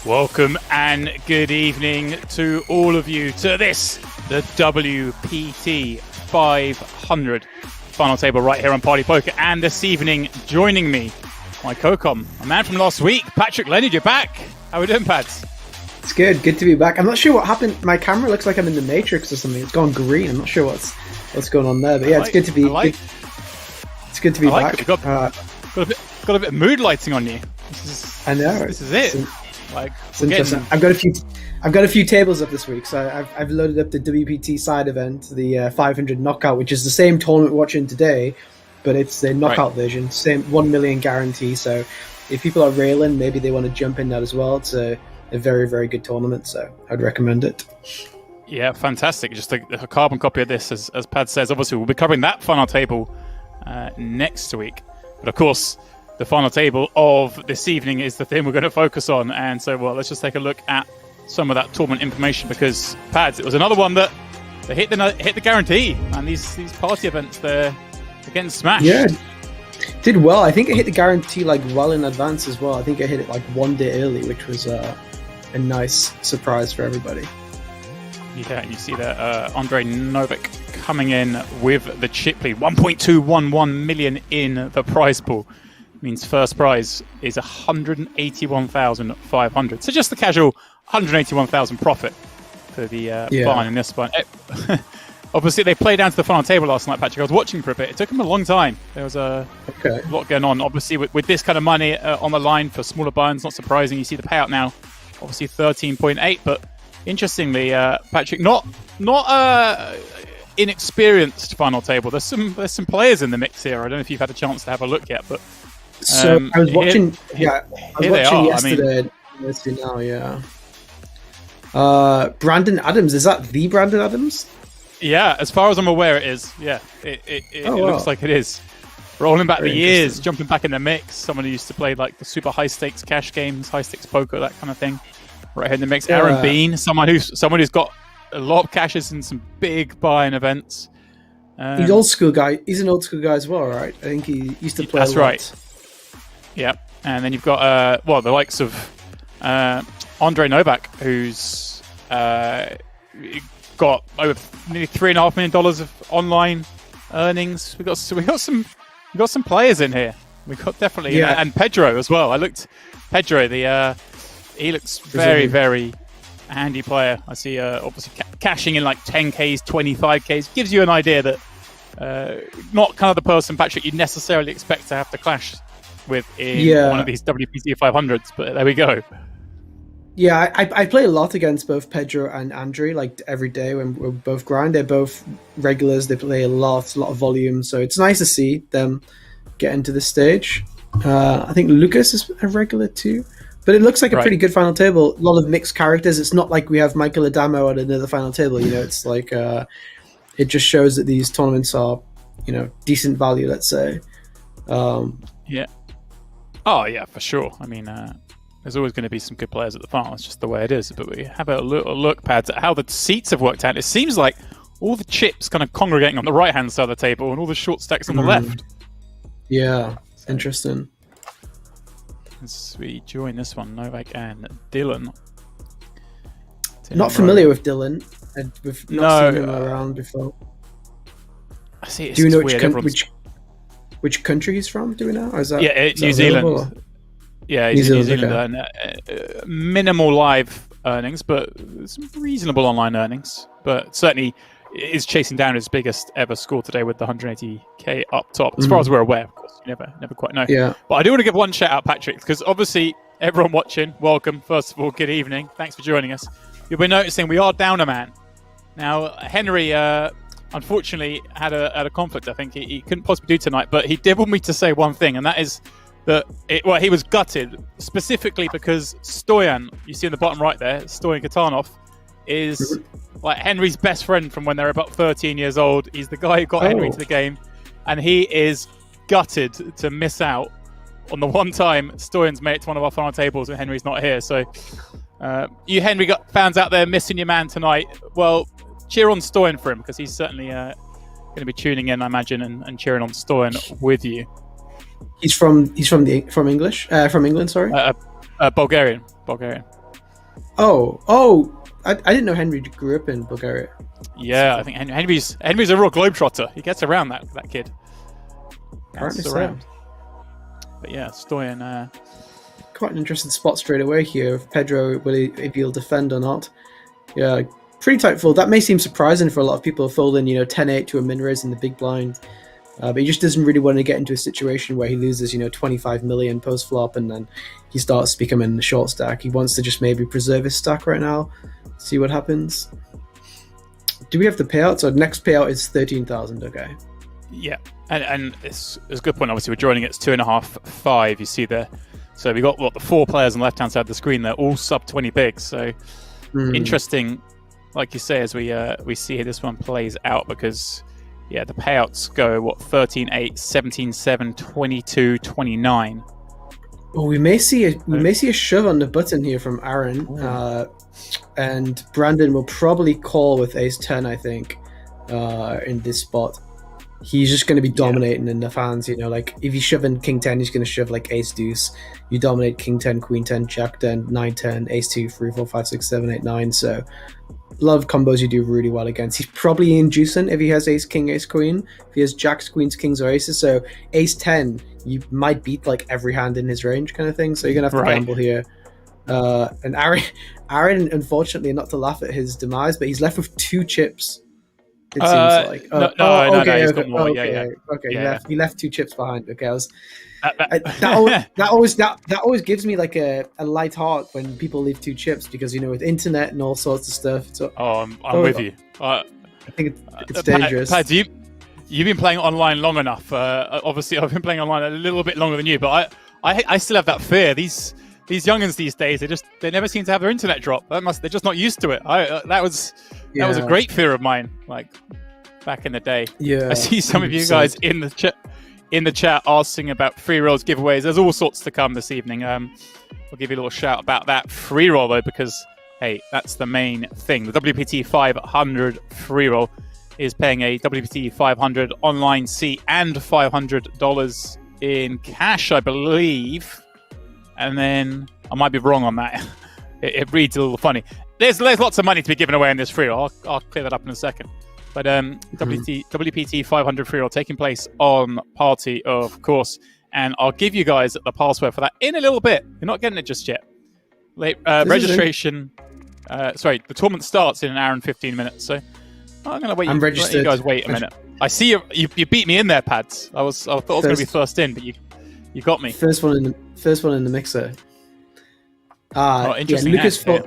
Welcome and good evening to all of you to this, the WPT500 final table right here on Party Poker. And this evening, joining me, my co-com, a man from last week, Patrick Leonard. You're back. How are we doing, Pads? It's good to be back. I'm not sure what happened. My camera looks like I'm in the Matrix or something. It's gone green. I'm not sure what's going on there. But yeah, it's good to be. It's good to be back. It. Got a bit of mood lighting on you. I know. This is it. It's interesting. I've got a few tables up this week, so I've loaded up the WPT side event, the 500 knockout, which is the same tournament we're watching today, but it's the knockout version, same 1 million guarantee. So if people are railing, maybe they want to jump in that as well. It's a very, very good tournament, so I'd recommend it. Yeah, fantastic. Just a carbon copy of this, as Pad says. Obviously, we'll be covering that final table next week, but of course, the final table of this evening is the thing we're going to focus on. And so, let's just take a look at some of that tournament information, because, Pads, it was another one that they hit the guarantee. And these party events, they're getting smashed. Yeah, did well. I think it hit the guarantee well in advance as well. I think I hit it 1 day early, which was a nice surprise for everybody. Yeah, and you see that Andrii Novak coming in with the chip lead. 1.211 million in the prize pool. Means first prize is 181,500. So just the casual 181,000 profit for the barn in this one. Obviously, they played down to the final table last night, Patrick. I was watching for a bit. It took them a long time. There was a lot going on. Obviously, with this kind of money on the line for smaller buy-ins, not surprising. You see the payout now, obviously 13.8. But interestingly, Patrick, not inexperienced final table. There's some players in the mix here. I don't know if you've had a chance to have a look yet, but. So I was watching. I was watching yesterday. Let's see now. Yeah. Brandon Adams, is that the Brandon Adams? Yeah, as far as I'm aware, it is. Yeah, it looks like it is. rolling back the years, jumping back in the mix. Someone who used to play like the super high stakes cash games, high stakes poker, that kind of thing. Right here in the mix. Yeah. Aaron Bean, someone who's got a lot of cashes in some big buy-in events. He's old school guy. He's an old school guy as well, right? I think he used to play. That's a lot. right. Yep. And then you've got the likes of Andrii Novak, who's got over nearly $3.5 million of online earnings. We got some players in here. We got definitely and Pedro as well. I looked Pedro. He looks very very handy player. I see obviously cashing in like 10Ks, 25Ks. Gives you an idea that not kind of the person, Patrick, you'd necessarily expect to have to clash with in one of these WPT 500s. But there we go. Yeah, I play a lot against both Pedro and Andrii, like every day when we're both grind. They're both regulars. They play a lot of volume. So it's nice to see them get into this stage. I think Lukas is a regular too. But it looks like a pretty good final table. A lot of mixed characters. It's not like we have Michael Adamo at another final table. You know, it's like it just shows that these tournaments are, you know, decent value. Let's say. Yeah. Oh yeah, for sure. I mean, there's always going to be some good players at the final. It's just the way it is. But we have a look, Pads, at how the seats have worked out. It seems like all the chips kind of congregating on the right-hand side of the table, and all the short stacks on the left. Yeah, interesting. As we join this one, Novak and Dylan. Not familiar with Dylan. We've not seen him around before. I see. Do you know which country he's from? Do we know? Or is that, New Zealand. Yeah, he's New Zealand. Okay. Minimal live earnings, but some reasonable online earnings. But certainly is chasing down his biggest ever score today with the 180k up top. As far as we're aware, of course, you never quite know. Yeah. But I do want to give one shout out, Patrick, because obviously everyone watching, welcome. First of all, good evening. Thanks for joining us. You'll be noticing we are down a man. Now, Henry, unfortunately, had a conflict. I think he couldn't possibly do tonight, but he did want me to say one thing, and that is that he was gutted specifically because Stoyan, you see in the bottom right there, Stoyan Kitanov, is like Henry's best friend from when they're about 13 years old. He's the guy who got Henry into the game, and he is gutted to miss out on the one time Stoyan's made it to one of our final tables and Henry's not here. So you Henry fans out there missing your man tonight, well, cheer on Stoyan for him, because he's certainly going to be tuning in, I imagine, and cheering on Stoyan with you. He's from England, sorry. Bulgarian. Oh, I didn't know Henry grew up in Bulgaria. Yeah, I think Henry's a real globetrotter. He gets around that kid. Apparently so. But yeah, Stoyan. Quite an interesting spot straight away here. If Pedro, if he'll defend or not. Yeah, pretty tight fold. That may seem surprising for a lot of people folding, 10-8 to a min raise in the big blind. But he just doesn't really want to get into a situation where he loses, 25 million post flop and then he starts becoming the short stack. He wants to just maybe preserve his stack right now, see what happens. Do we have the payout? So next payout is 13,000. Okay. Yeah, and it's a good point. Obviously, we're joining it. It's 2.5, 5. You see there. So we got the 4 players on the left hand side of the screen. They're all sub 20 bigs. So interesting, like you say, as we see here, this one plays out because. Yeah, the payouts go, 13-8, 17-7, 22-29. Well, we may see a shove on the button here from Aaron, and Brandon will probably call with ace-10, I think, in this spot. He's just going to be dominating enough hands, like if he's shoving king-10, he's going to shove like ace-deuce. You dominate king-10, queen-10, jack-10, 9-10, ace-2, 3, 4, 5, 6, 7, 8, 9, so... A lot of combos you do really well against. He's probably inducing if he has ace king, ace queen. If he has jacks, queens, kings, or aces. So ace 10, you might beat like every hand in his range, kind of thing. So you're gonna have to gamble here. And Aaron, unfortunately, not to laugh at his demise, but he's left with 2 chips. It seems like. No, he's got more. Okay, he left 2 chips behind. Okay, that always gives me like a light heart when people leave 2 chips because with internet and all sorts of stuff. So, I'm with you. I think it's dangerous. Pat, you've been playing online long enough. Obviously, I've been playing online a little bit longer than you, but I still have that fear. These youngins these days, they never seem to have their internet drop. They're just not used to it. That was a great fear of mine. Like back in the day. Yeah, I see some of you guys in the chat. in the chat asking about free rolls giveaways. There's all sorts to come this evening. We'll give you a little shout about that free roll though, because hey, that's the main thing. The WPT500 free roll is paying a WPT500 online seat and $500 in cash, I believe. And then I might be wrong on that. It reads a little funny. There's lots of money to be given away in this free roll. I'll clear that up in a second. But WPT 500 free roll taking place on Party, of course. And I'll give you guys the password for that in a little bit. You're not getting it just yet. Registration. The tournament starts in an hour and 15 minutes. So I'm going to wait. Let you guys wait a minute. I see you beat me in there, Pads. I thought I was going to be first in, but you got me. First one in the mixer. Interesting. Yeah,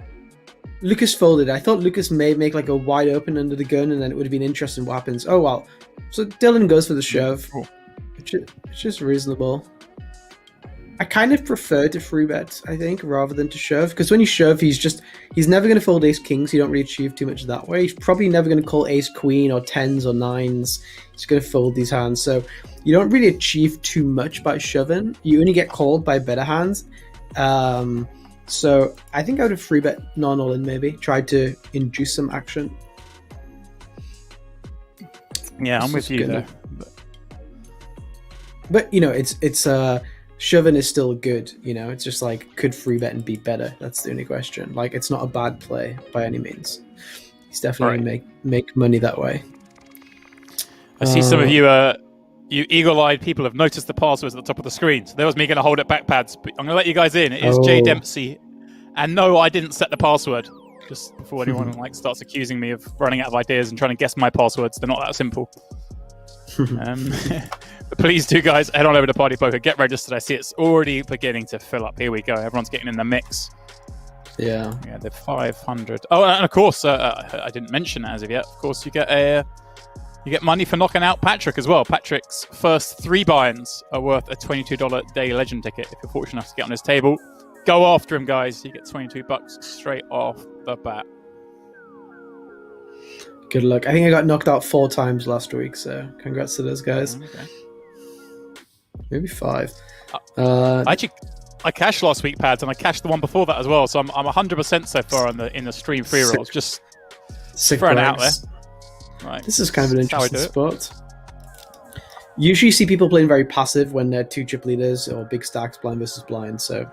Lucas folded. I thought Lucas may make like a wide open under the gun, and then it would have been interesting what happens. Oh well. So Dylan goes for the shove. Cool. It's just reasonable. I kind of prefer to free bet, I think, rather than to shove, because when you shove, he's never going to fold ace king, so you don't really achieve too much that way. He's probably never going to call ace queen or tens or nines. He's going to fold these hands, so you don't really achieve too much by shoving. You only get called by better hands. So I think I would have free bet non-all in, maybe tried to induce some action. Yeah, I'm with you there. But you know, it's shoving is still good. You know, it's just like, could free bet and be better? That's the only question. Like, it's not a bad play by any means. He's definitely make money that way. I see some of you you eagle-eyed people have noticed the passwords at the top of the screen. So there was me going to hold it back, Pads. But I'm going to let you guys in. It is J Dempsey. And no, I didn't set the password. Just before anyone starts accusing me of running out of ideas and trying to guess my passwords. They're not that simple. But please do, guys, head on over to Party Poker. Get registered. I see it's already beginning to fill up. Here we go. Everyone's getting in the mix. Yeah, the 500. Oh, and of course, I didn't mention that as of yet. Of course, you get money for knocking out Patrick as well. Patrick's first 3 buy-ins are worth a $22 day legend ticket. If you're fortunate enough to get on his table, go after him, guys. You get $22 straight off the bat. Good luck. I think I got knocked out 4 times last week, so congrats to those guys. Okay. Maybe 5. I cashed last week, Pads, and I cashed the one before that as well. So I'm 100% so far in the stream free rolls. Just throwing it out there. Right. This is kind of an interesting spot. Usually you see people playing very passive when they're 2 chip leaders or big stacks, blind versus blind. So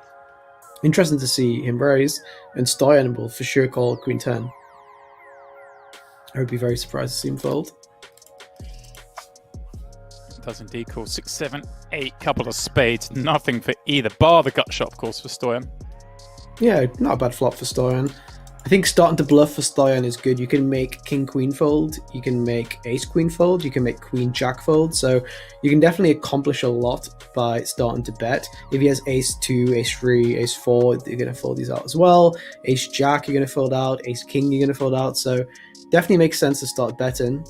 interesting to see him raise, and Stoyan will for sure call queen 10. I would be very surprised to see him fold. It does indeed call 6, 7, 8, couple of spades. Nothing for either, bar the gut shot, of course, for Stoyan. Yeah, not a bad flop for Stoyan. I think starting to bluff for Stoyan is good. You can make king queen fold, you can make ace queen fold, you can make queen jack fold. So you can definitely accomplish a lot by starting to bet. If he has ace 2, ace 3, ace 4, you're going to fold these out as well. Ace jack, you're going to fold out. Ace king, you're going to fold out. So definitely makes sense to start betting.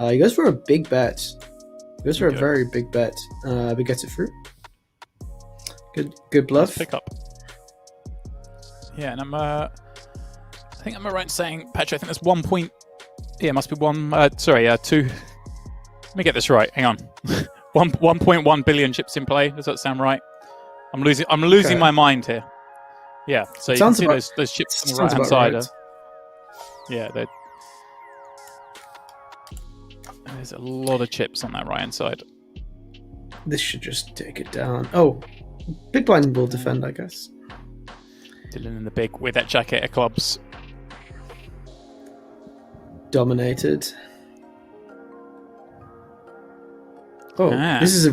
He goes for a big bet. He goes for a very big bet, but gets it through. Good bluff. Nice pick up. Yeah, and I think I'm right in saying, Patrick, I think there's 1 point. Yeah, it must be 2. Let me get this right. Hang on. 1.1 billion chips in play. Does that sound right? I'm losing my mind here. Yeah. So you can see those chips on the right hand side. Right. Yeah, there's a lot of chips on that right hand side. This should just take it down. Oh, big blind will defend, I guess. Dylan in the big with that jacket of clubs. Dominated. Oh, this is a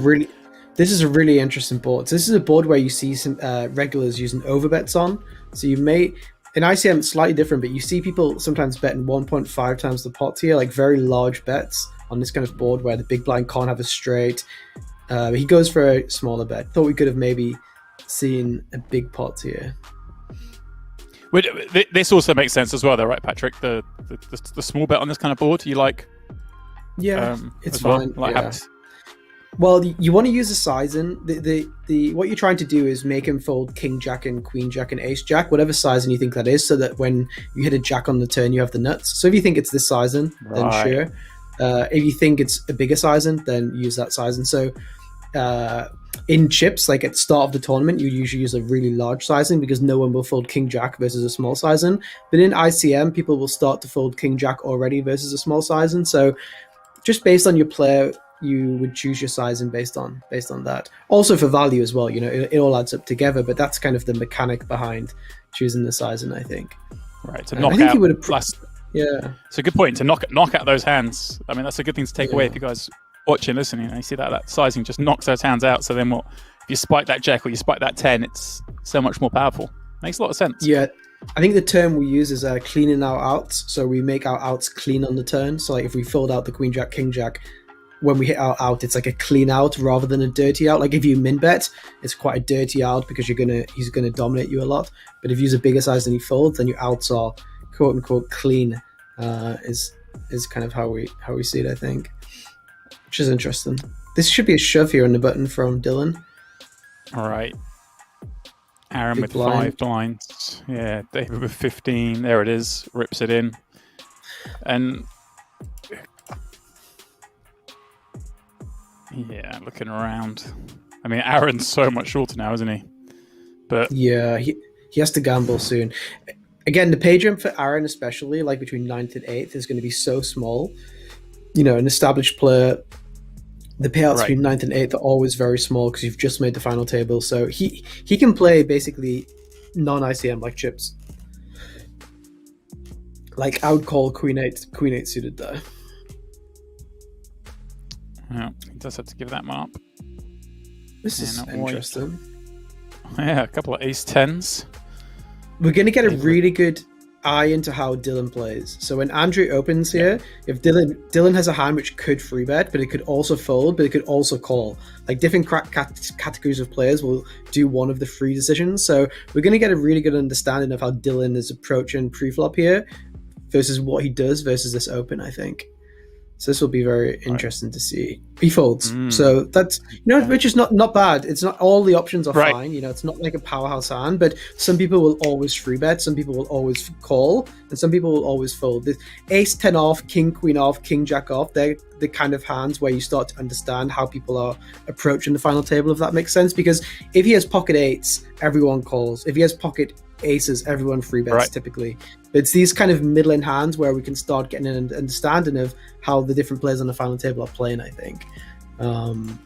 really interesting board. So this is a board where you see some regulars using overbets on. So you may, in ICM it's slightly different, but you see people sometimes betting 1.5 times the pot here, like very large bets on this kind of board where the big blind can't have a straight. He goes for a smaller bet. Thought we could have maybe seen a big pot here. This also makes sense as well, though, right, Patrick? The small bet on this kind of board, you like? Yeah, it's fine. Well? Yeah. Well, you want to use a sizing. The what you're trying to do is make him fold king jack and queen jack and ace jack, whatever sizing you think that is, so that when you hit a jack on the turn, you have the nuts. So if you think it's this sizing, then sure. If you think it's a bigger sizing, then use that sizing. So in chips, like at the start of the tournament, you usually use a really large sizing because no one will fold king jack versus a small sizing. But in ICM, people will start to fold king jack already versus a small sizing. So just based on your player, you would choose your sizing based on that. Also for value as well, it all adds up together. But that's kind of the mechanic behind choosing the sizing, I think. Right, to knock I think out. he would have. Yeah, it's a good point to knock out those hands. I mean, that's a good thing to take away if you guys watching, listening. You see that sizing just knocks those hands out. So then what? If you spike that jack or you spike that 10, it's so much more powerful. Makes a lot of sense. Yeah, I think the term we use is cleaning our outs. So we make our outs clean on the turn. So like if we fold out the queen jack, king jack, when we hit our out, it's like a clean out rather than a dirty out. Like if you min bet, it's quite a dirty out because he's gonna dominate you a lot. But if you use a bigger size than he folds, then your outs are quote unquote clean. Is kind of how we see it, I think, which is interesting. This should be a shove here on the button from Dylan. All right, Aaron Big with blind. 5 blinds. Yeah, David with 15. There it is. Rips it in, and yeah, looking around. I mean, Aaron's so much shorter now, isn't he? But yeah, he has to gamble soon. Again, the pay jump for Aaron, especially like between 9th and 8th, is going to be so small. An established player, the payouts between 9th and 8th are always very small because you've just made the final table. So he can play basically non-ICM like chips. Like I would call Queen 8 suited there. yeah, he does have to give that one up. This is interesting. Yeah, a couple of ace 10s. We're going to get a really good eye into how Dylan plays. So when Andrew opens here, if Dylan has a hand which could free bet, but it could also fold, but it could also call. Like different categories of players will do one of the free decisions. So we're going to get a really good understanding of how Dylan is approaching pre-flop here versus what he does versus this open, I think. So this will be very interesting to see. He folds. So that's, which is not bad. It's not all the options are fine. It's not like a powerhouse hand, but some people will always free bet. Some people will always call and some people will always fold. The ace 10 off, king, queen off, king, jack off. They're the kind of hands where you start to understand how people are approaching the final table, if that makes sense. Because if he has pocket eights, everyone calls. If he has pocket aces, everyone free bets typically. But it's these kind of middling hands where we can start getting an understanding of how the different players on the final table are playing, I think. And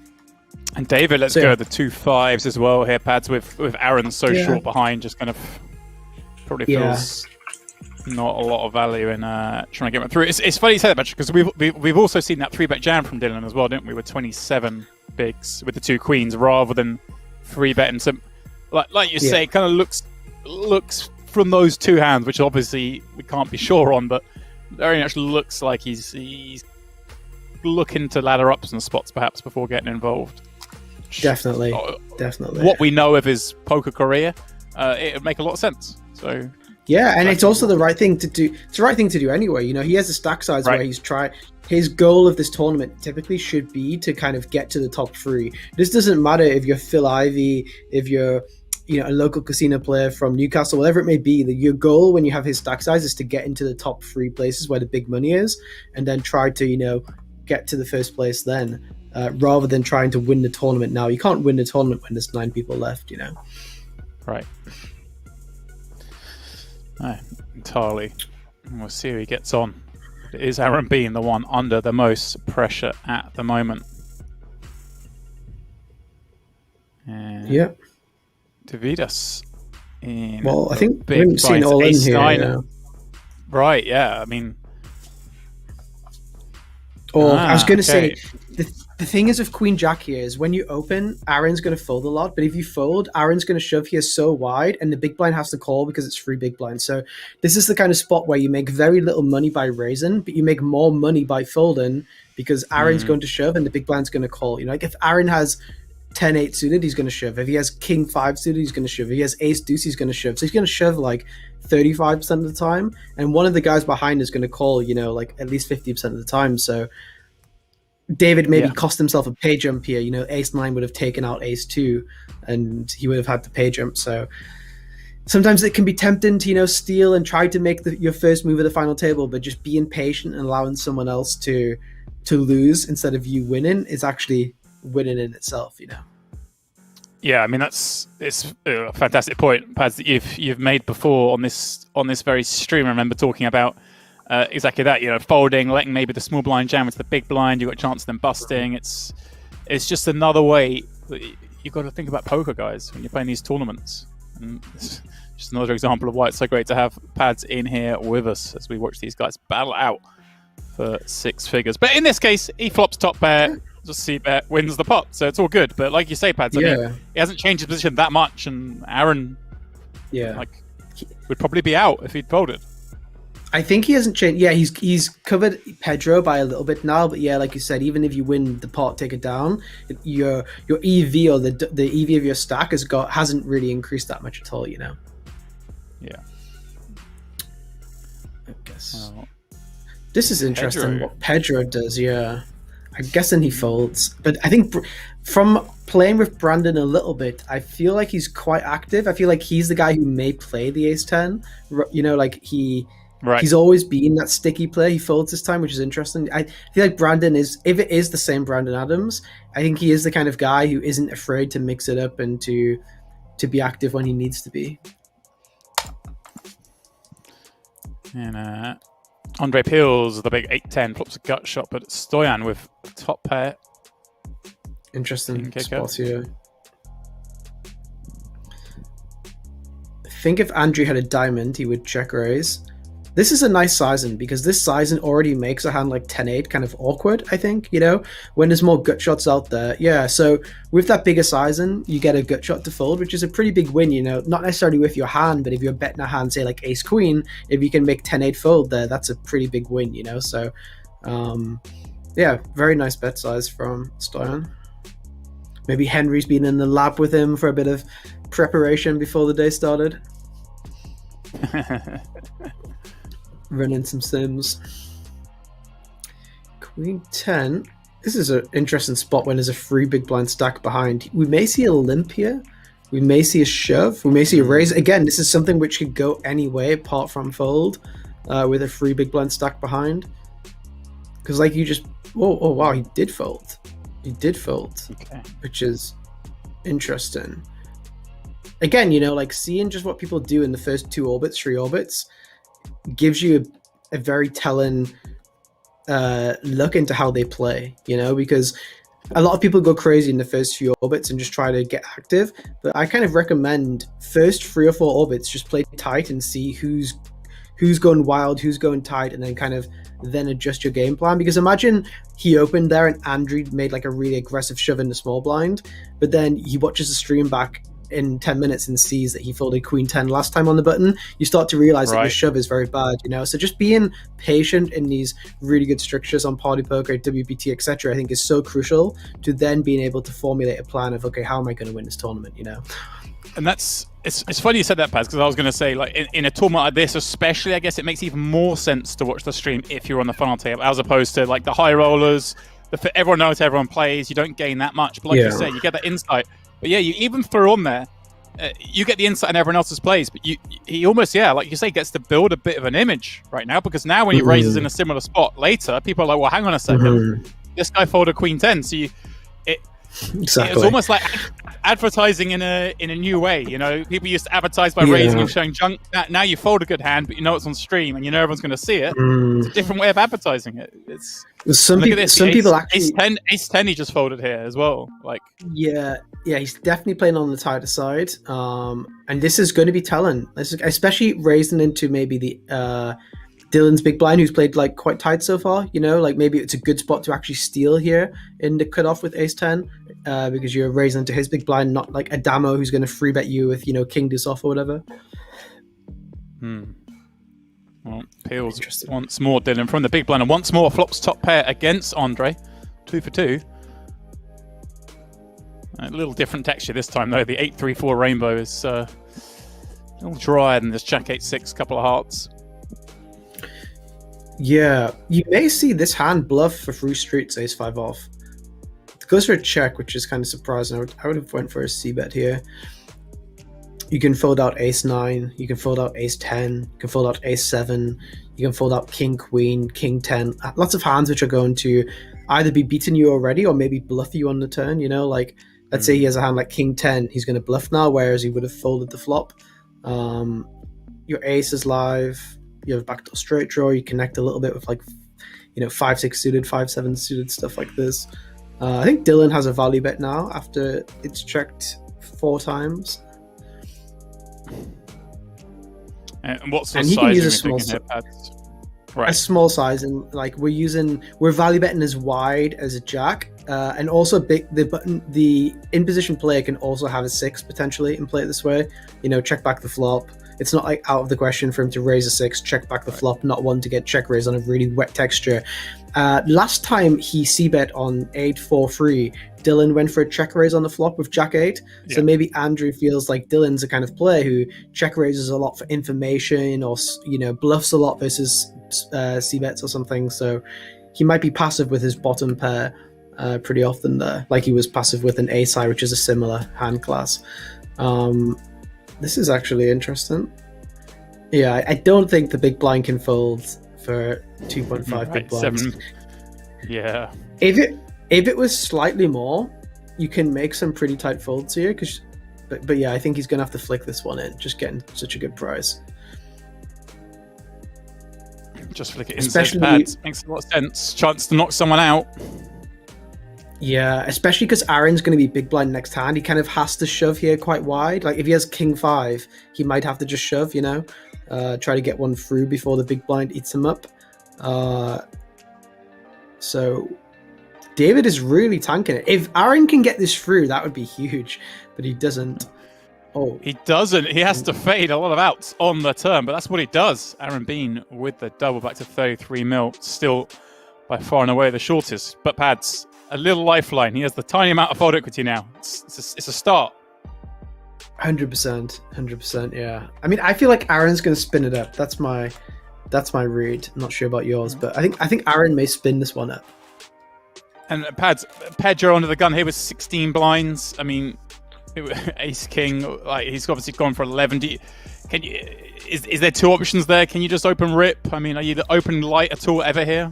David, let's go the 2 5s as well here, Pads, with Aaron so short behind, just kind of probably feels not a lot of value in trying to get him through. It's funny you say that, Patrick, because we've also seen that 3-bet jam from Dylan as well, didn't we? With 27 bigs with the 2 queens rather than 3-betting. So, like you say, it kind of looks from those 2 hands, which obviously we can't be sure on, but very much looks like he's looking to ladder up some spots perhaps before getting involved. Definitely. What we know of his poker career, it would make a lot of sense. So yeah, and it's also the right thing to do. It's the right thing to do anyway. He has a stack size where he's tried. His goal of this tournament typically should be to kind of get to the top 3. This doesn't matter if you're Phil Ivey, if you're a local casino player from Newcastle, whatever it may be. Your goal when you have his stack size is to get into the top 3 places where the big money is, and then try to get to the first place then, rather than trying to win the tournament now. You can't win the tournament when there's 9 people left. Right. No, entirely. We'll see who he gets on. It is Aaron being the one under the most pressure at the moment. Yeah. Deividas in I think we haven't seen all in here. Right, yeah. I mean, I was going to say, the thing is with Queen Jack here is when you open, Aaron's going to fold a lot, but if you fold, Aaron's going to shove here so wide, and the big blind has to call because it's free big blind. So this is the kind of spot where you make very little money by raising, but you make more money by folding because Aaron's going to shove and the big blind's going to call. Like if Aaron has 10-8 suited, he's going to shove. If he has king 5 suited, he's going to shove. If he has ace deuce, he's going to shove. So he's going to shove like 35% of the time, and one of the guys behind is going to call, like at least 50% of the time. So David maybe cost himself a pay jump here. Ace 9 would have taken out ace 2 and he would have had the pay jump. So sometimes it can be tempting to, steal and try to make your first move at the final table, but just being patient and allowing someone else to lose instead of you winning is actually winning in itself, Yeah, I mean it's a fantastic point, Pads, that you've made before on this very stream. I remember talking about exactly that. Folding, letting maybe the small blind jam into the big blind. You got a chance of them busting. It's just another way. You've got to think about poker, guys, when you're playing these tournaments. And it's just another example of why it's so great to have Pads in here with us as we watch these guys battle out for 6 figures. But in this case, he flops top pair. Just C-bet wins the pot, so it's all good. But like you say, Pads, I mean, he hasn't changed his position that much, and Aaron, would probably be out if he'd folded. I think he hasn't changed. Yeah, he's covered Pedro by a little bit now, but yeah, like you said, even if you win the pot, take it down, your EV or the EV of your stack hasn't really increased that much at all. Yeah. I guess this is interesting. What Pedro does, yeah. I'm guessing he folds, but I think from playing with Brandon a little bit, I feel like he's quite active. I feel like he's the guy who may play the ace-10. He's always been that sticky player. He folds this time, which is interesting. I feel like Brandon is, if it is the same Brandon Adams, I think he is the kind of guy who isn't afraid to mix it up and to be active when he needs to be. And Andrei peels the big 8-10, flops a gut shot, but Stoyan with top pair. Interesting spots here. I think if Andrii had a diamond, he would check raise. This is a nice sizing because this sizing already makes a hand like 10-8 kind of awkward, I think, when there's more gut shots out there. Yeah, so with that bigger sizing, you get a gut shot to fold, which is a pretty big win, not necessarily with your hand, but if you're betting a hand, say like ace-queen, if you can make 10-8 fold there, that's a pretty big win, So, yeah, very nice bet size from Stoyan. Maybe Henry's been in the lab with him for a bit of preparation before the day started. Running some sims. Queen 10. This is an interesting spot when there's a free big blind stack behind. We may see a limp here. We may see a shove. We may see a raise. Again, this is something which could go any way apart from fold with a free big blind stack behind. Because like you just... Oh, wow, he did fold. He did fold. Okay. Which is interesting. Again, like seeing just what people do in the first 2 orbits, 3 orbits, gives you a very telling look into how they play, because a lot of people go crazy in the first few orbits and just try to get active, but I kind of recommend first 3 or 4 orbits just play tight and see who's going wild, who's going tight, and then kind of then adjust your game plan. Because imagine he opened there and Andrii made like a really aggressive shove in the small blind, but then he watches the stream back in 10 minutes and sees that he folded queen 10 last time on the button. You start to realize that your shove is very bad, so just being patient in these really good structures on party poker, WPT, etc., I think is so crucial to then being able to formulate a plan of, okay, how am I going to win this tournament, And it's funny you said that, Paz, because I was going to say, like, in a tournament like this especially, I guess it makes even more sense to watch the stream if you're on the funnel table, as opposed to like the high rollers. Everyone knows everyone plays, you don't gain that much, but like you said, you get that insight. But yeah, you even throw on there, you get the insight in everyone else's plays, but he almost, like you say, gets to build a bit of an image right now, because now when he raises in a similar spot later, people are like, well, hang on a second, this guy folded queen 10, so it's almost like advertising in a new way. People used to advertise by raising and showing junk. Now you fold a good hand, but it's on stream and everyone's going to see it. It's a different way of advertising it. Some people actually ace 10 he just folded here as well. Like he's definitely playing on the tighter side. And this is going to be telling, especially raising into maybe the Dylan's big blind, who's played like quite tight so far, like maybe it's a good spot to actually steal here in the cutoff with ace 10, because you're raising into his big blind, not like a damo who's going to free bet you with king deuce off or whatever. Well, peels once more, Dylan from the big blind, and once more flops top pair against Andrei, 2 for 2. A little different texture this time though. The 8-3-4 rainbow is a little drier than this jack 8-6 couple of hearts. Yeah, you may see this hand bluff for free streets ace 5 off. It goes for a check, which is kind of surprising. I would have went for a c bet here. You can fold out ace 9, you can fold out ace 10, you can fold out ace 7, you can fold out king queen, king 10. Lots of hands which are going to either be beating you already or maybe bluff you on the turn. Like let's say he has a hand like king 10, he's going to bluff now, whereas he would have folded the flop. Your ace is live, you have backdoor straight draw, you connect a little bit with 5-6 suited, 5-7 suited, stuff like this. I think Dylan has a value bet now after it's checked 4 times. And what sort of size are you thinking here, Pat? Right. A small size, and we're value betting as wide as a jack, and also the in position player can also have a 6 potentially and play it this way. Check back the flop. It's not like out of the question for him to raise a 6, check back the flop, not one to get check raised on a really wet texture. Last time he c-bet on 8-4-3, Dylan went for a check raise on the flop with jack 8. So maybe Andrew feels like Dylan's a kind of player who check raises a lot for information, or bluffs a lot versus c-bets or something. So he might be passive with his bottom pair pretty often there, like he was passive with an ace high, which is a similar hand class. This is actually interesting. Yeah, I don't think the big blind can fold for 2.5 big blinds. 7. Yeah. If it was slightly more, you can make some pretty tight folds here. But yeah, I think he's gonna have to flick this one in. Just getting such a good price. Just flick it in. Especially makes a lot of sense. Chance to knock someone out. Yeah, especially because Aaron's going to be big blind next hand. He kind of has to shove here quite wide. Like if he has king 5, he might have to just shove, try to get one through before the big blind eats him up. So David is really tanking it. If Aaron can get this through, that would be huge, but he doesn't. Oh, he doesn't. He has to fade a lot of outs on the turn, but that's what he does. Aaron Bean with the double back to 33 mil, still by far and away the shortest. But Pads, a little lifeline. He has the tiny amount of fold equity now. It's a start. 100%, yeah. I mean, I feel like Aaron's going to spin it up. That's my read. I'm not sure about yours, but I think Aaron may spin this one up. And Pads, Pedro under the gun here with 16 blinds. I mean, ace king. Like he's obviously gone for 11. Is there 2 options there? Can you just open rip? I mean, are you open light at all ever here?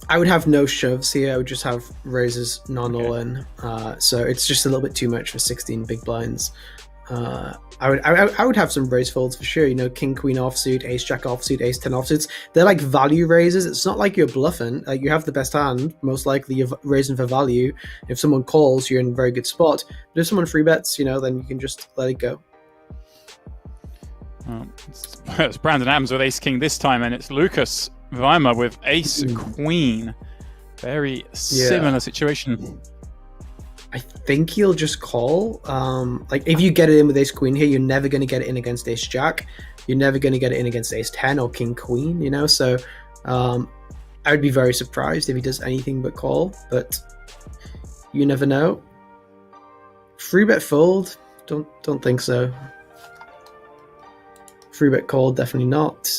I would have no shoves here. I would just have raises non-all-in. So it's just a little bit too much for 16 big blinds. I would have some raise folds for sure. King queen offsuit, ace jack offsuit, ace 10 offsuits. They're like value raises. It's not like you're bluffing. Like you have the best hand. Most likely you're raising for value. If someone calls, you're in a very good spot. But if someone free bets, then you can just let it go. It's Brandon Adams with ace king this time, and it's Lukas Wimmer with ace queen. Very similar situation. I think he'll just call. Like if you get it in with ace queen here, you're never going to get it in against ace jack. You're never going to get it in against ace 10 or king queen. So I would be very surprised if he does anything but call, but you never know. Free bet fold? Don't think so. Free bet call? Definitely not.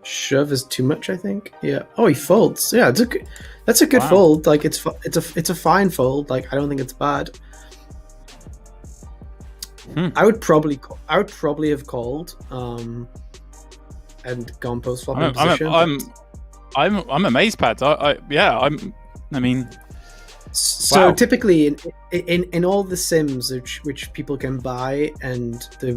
Shove is too much, I think. Yeah. Oh, he folds. Yeah, that's a good fold. Like it's a fine fold. Like I don't think it's bad. I would probably have called and gone post flop in position. I'm amazed, Pat. I mean. So typically in all the sims which people can buy and the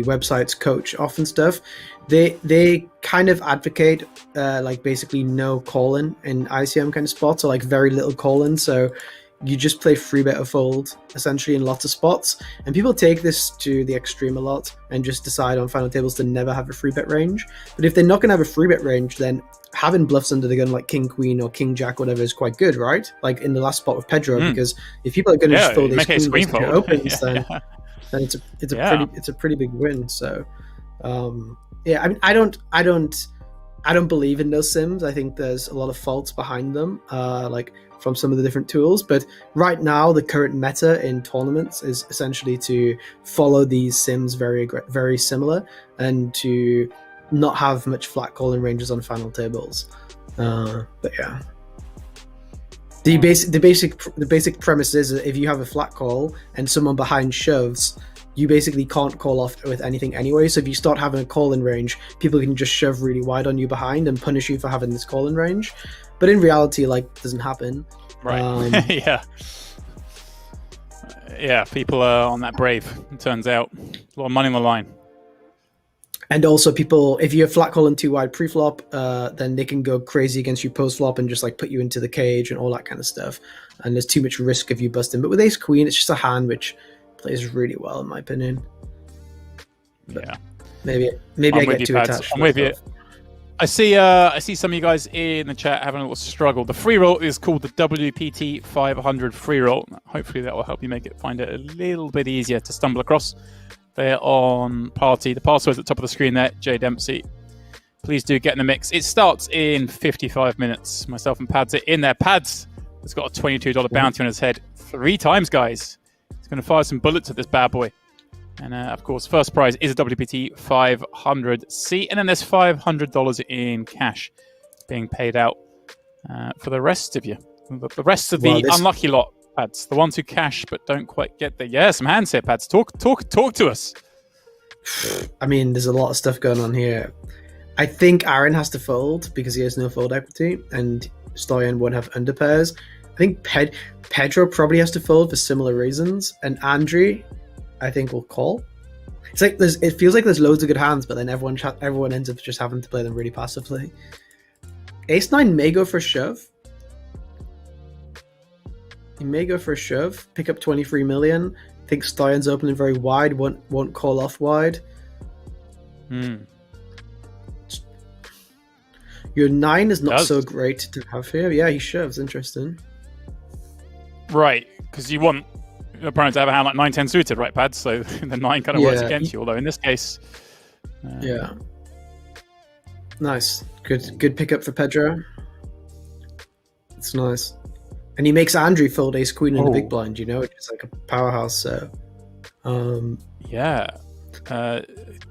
websites coach off and stuff, they kind of advocate like basically no call-in in ICM kind of spots, or like very little call-in. So you just play free bet or fold essentially in lots of spots, and people take this to the extreme a lot and just decide on final tables to never have a free bet range. But if they're not going to have a free bet range, then having bluffs under the gun like king queen or king jack, whatever, is quite good, right? Like in the last spot with Pedro, because if people are going to just fold these queen opens, then it's a pretty big win. So I mean, I don't believe in those sims. I think there's a lot of faults behind them, like from some of the different tools. But right now, the current meta in tournaments is essentially to follow these sims very, very similar, and to not have much flat calling ranges on final tables. But yeah, the basic premise is that if you have a flat call and someone behind shoves, you basically can't call off with anything anyway. So if you start having a call-in range, people can just shove really wide on you behind and punish you for having this call-in range. But in reality, like, it doesn't happen. Right. Yeah. Yeah, people are on that brave, it turns out. A lot of money on the line. And also people, if you're flat calling too wide pre-flop, then they can go crazy against you post-flop and just like put you into the cage and all that kind of stuff. And there's too much risk of you busting. But with ace queen, it's just a hand which plays really well in my opinion. But yeah. Maybe I get too attached. I'm with you. I see some of you guys in the chat having a little struggle. The free roll is called the WPT500 free roll. Hopefully that will help you find it a little bit easier to stumble across. They're on Party. The password's at the top of the screen there, J Dempsey. Please do get in the mix. It starts in 55 minutes. Myself and Pads are in there. Pads has got a $22 bounty on his head 3 times, guys. He's going to fire some bullets at this bad boy. And of course, first prize is a WPT 500C. And then there's $500 in cash being paid out for the rest of you. The rest of the unlucky lot. Pads, the ones who cash but don't quite get there. Yeah, some hands here, Pads. Talk to us. I mean, there's a lot of stuff going on here. I think Aaron has to fold because he has no fold equity, and Stoyan won't have underpairs. I think Pedro probably has to fold for similar reasons, and Andrii, I think, will call. It's like it feels like there's loads of good hands, but then everyone ends up just having to play them really passively. Ace-9 may go for a shove. He may go for a shove, pick up 23 million. I think Stoyan's opening very wide, won't call off wide. Your 9 is not so great to have here. Yeah, he shoves. Interesting. Right, because you want your opponent to have a hand like 9-10 suited, right, Pads? So the 9 kind of works against you, although in this case... yeah. Nice. Good pickup for Pedro. It's nice. And he makes Andrii fold ace queen in the big blind, you know, which is like a powerhouse. So, yeah,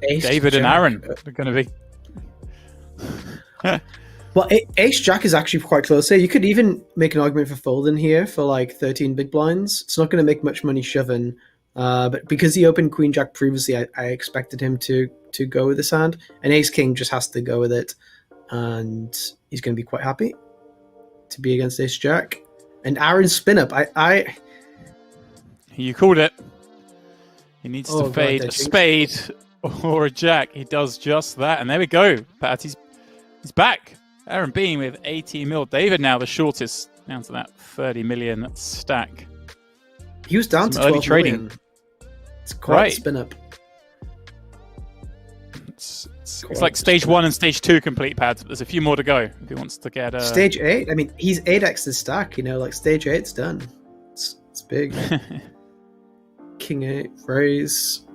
David and Aaron are going to be. Well, ace jack is actually quite close here. You could even make an argument for folding here for like 13 big blinds. It's not going to make much money shoving, but because he opened queen jack previously, I expected him to go with this hand. And ace king just has to go with it, and he's going to be quite happy to be against ace jack. And Aaron's spin up. You called it. He needs to fade a spade or a jack. He does just that. And there we go. Pat, he's back. Aaron Bean with 80 mil. David now the shortest, down to that 30 million stack. He was down to 12 trading. Million. It's quite a spin up. It's like stage 1 and stage 2 complete, Pads. There's a few more to go if he wants to get stage 8. I mean, he's 8x the stack. You know, like stage 8's done. It's big. King 8 raise.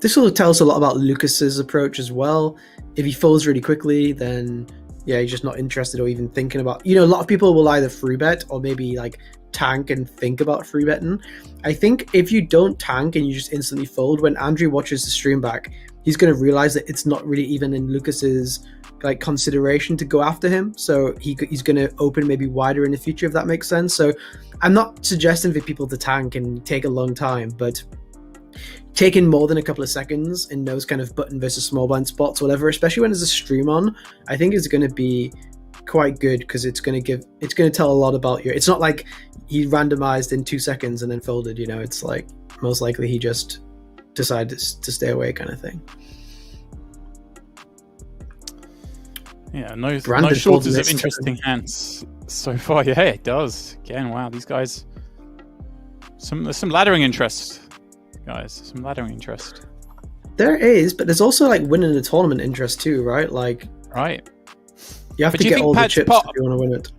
This will tell us a lot about Lucas's approach as well. If he folds really quickly, then yeah, he's just not interested or even thinking about. You know, a lot of people will either free bet or maybe like tank and think about free betting. I think if you don't tank and you just instantly fold, when Andrii watches the stream back, he's going to realize that it's not really even in Lucas's like consideration to go after him. So he's going to open maybe wider in the future, if that makes sense. So I'm not suggesting for people to tank and take a long time, but taking more than a couple of seconds in those kind of button versus small blind spots, whatever, especially when there's a stream on, I think is going to be quite good because it's going to tell a lot about it's not like he randomized in 2 seconds and then folded, you know, it's like most likely he just decided to stay away kind of thing. Yeah, no shortage of interesting hands so far. Yeah, it does. Again, wow, these guys, there's some laddering interest, guys. Some laddering interest. There is, but there's also like winning the tournament interest too, right? Like, right. You have to get all the chips if you want to win it.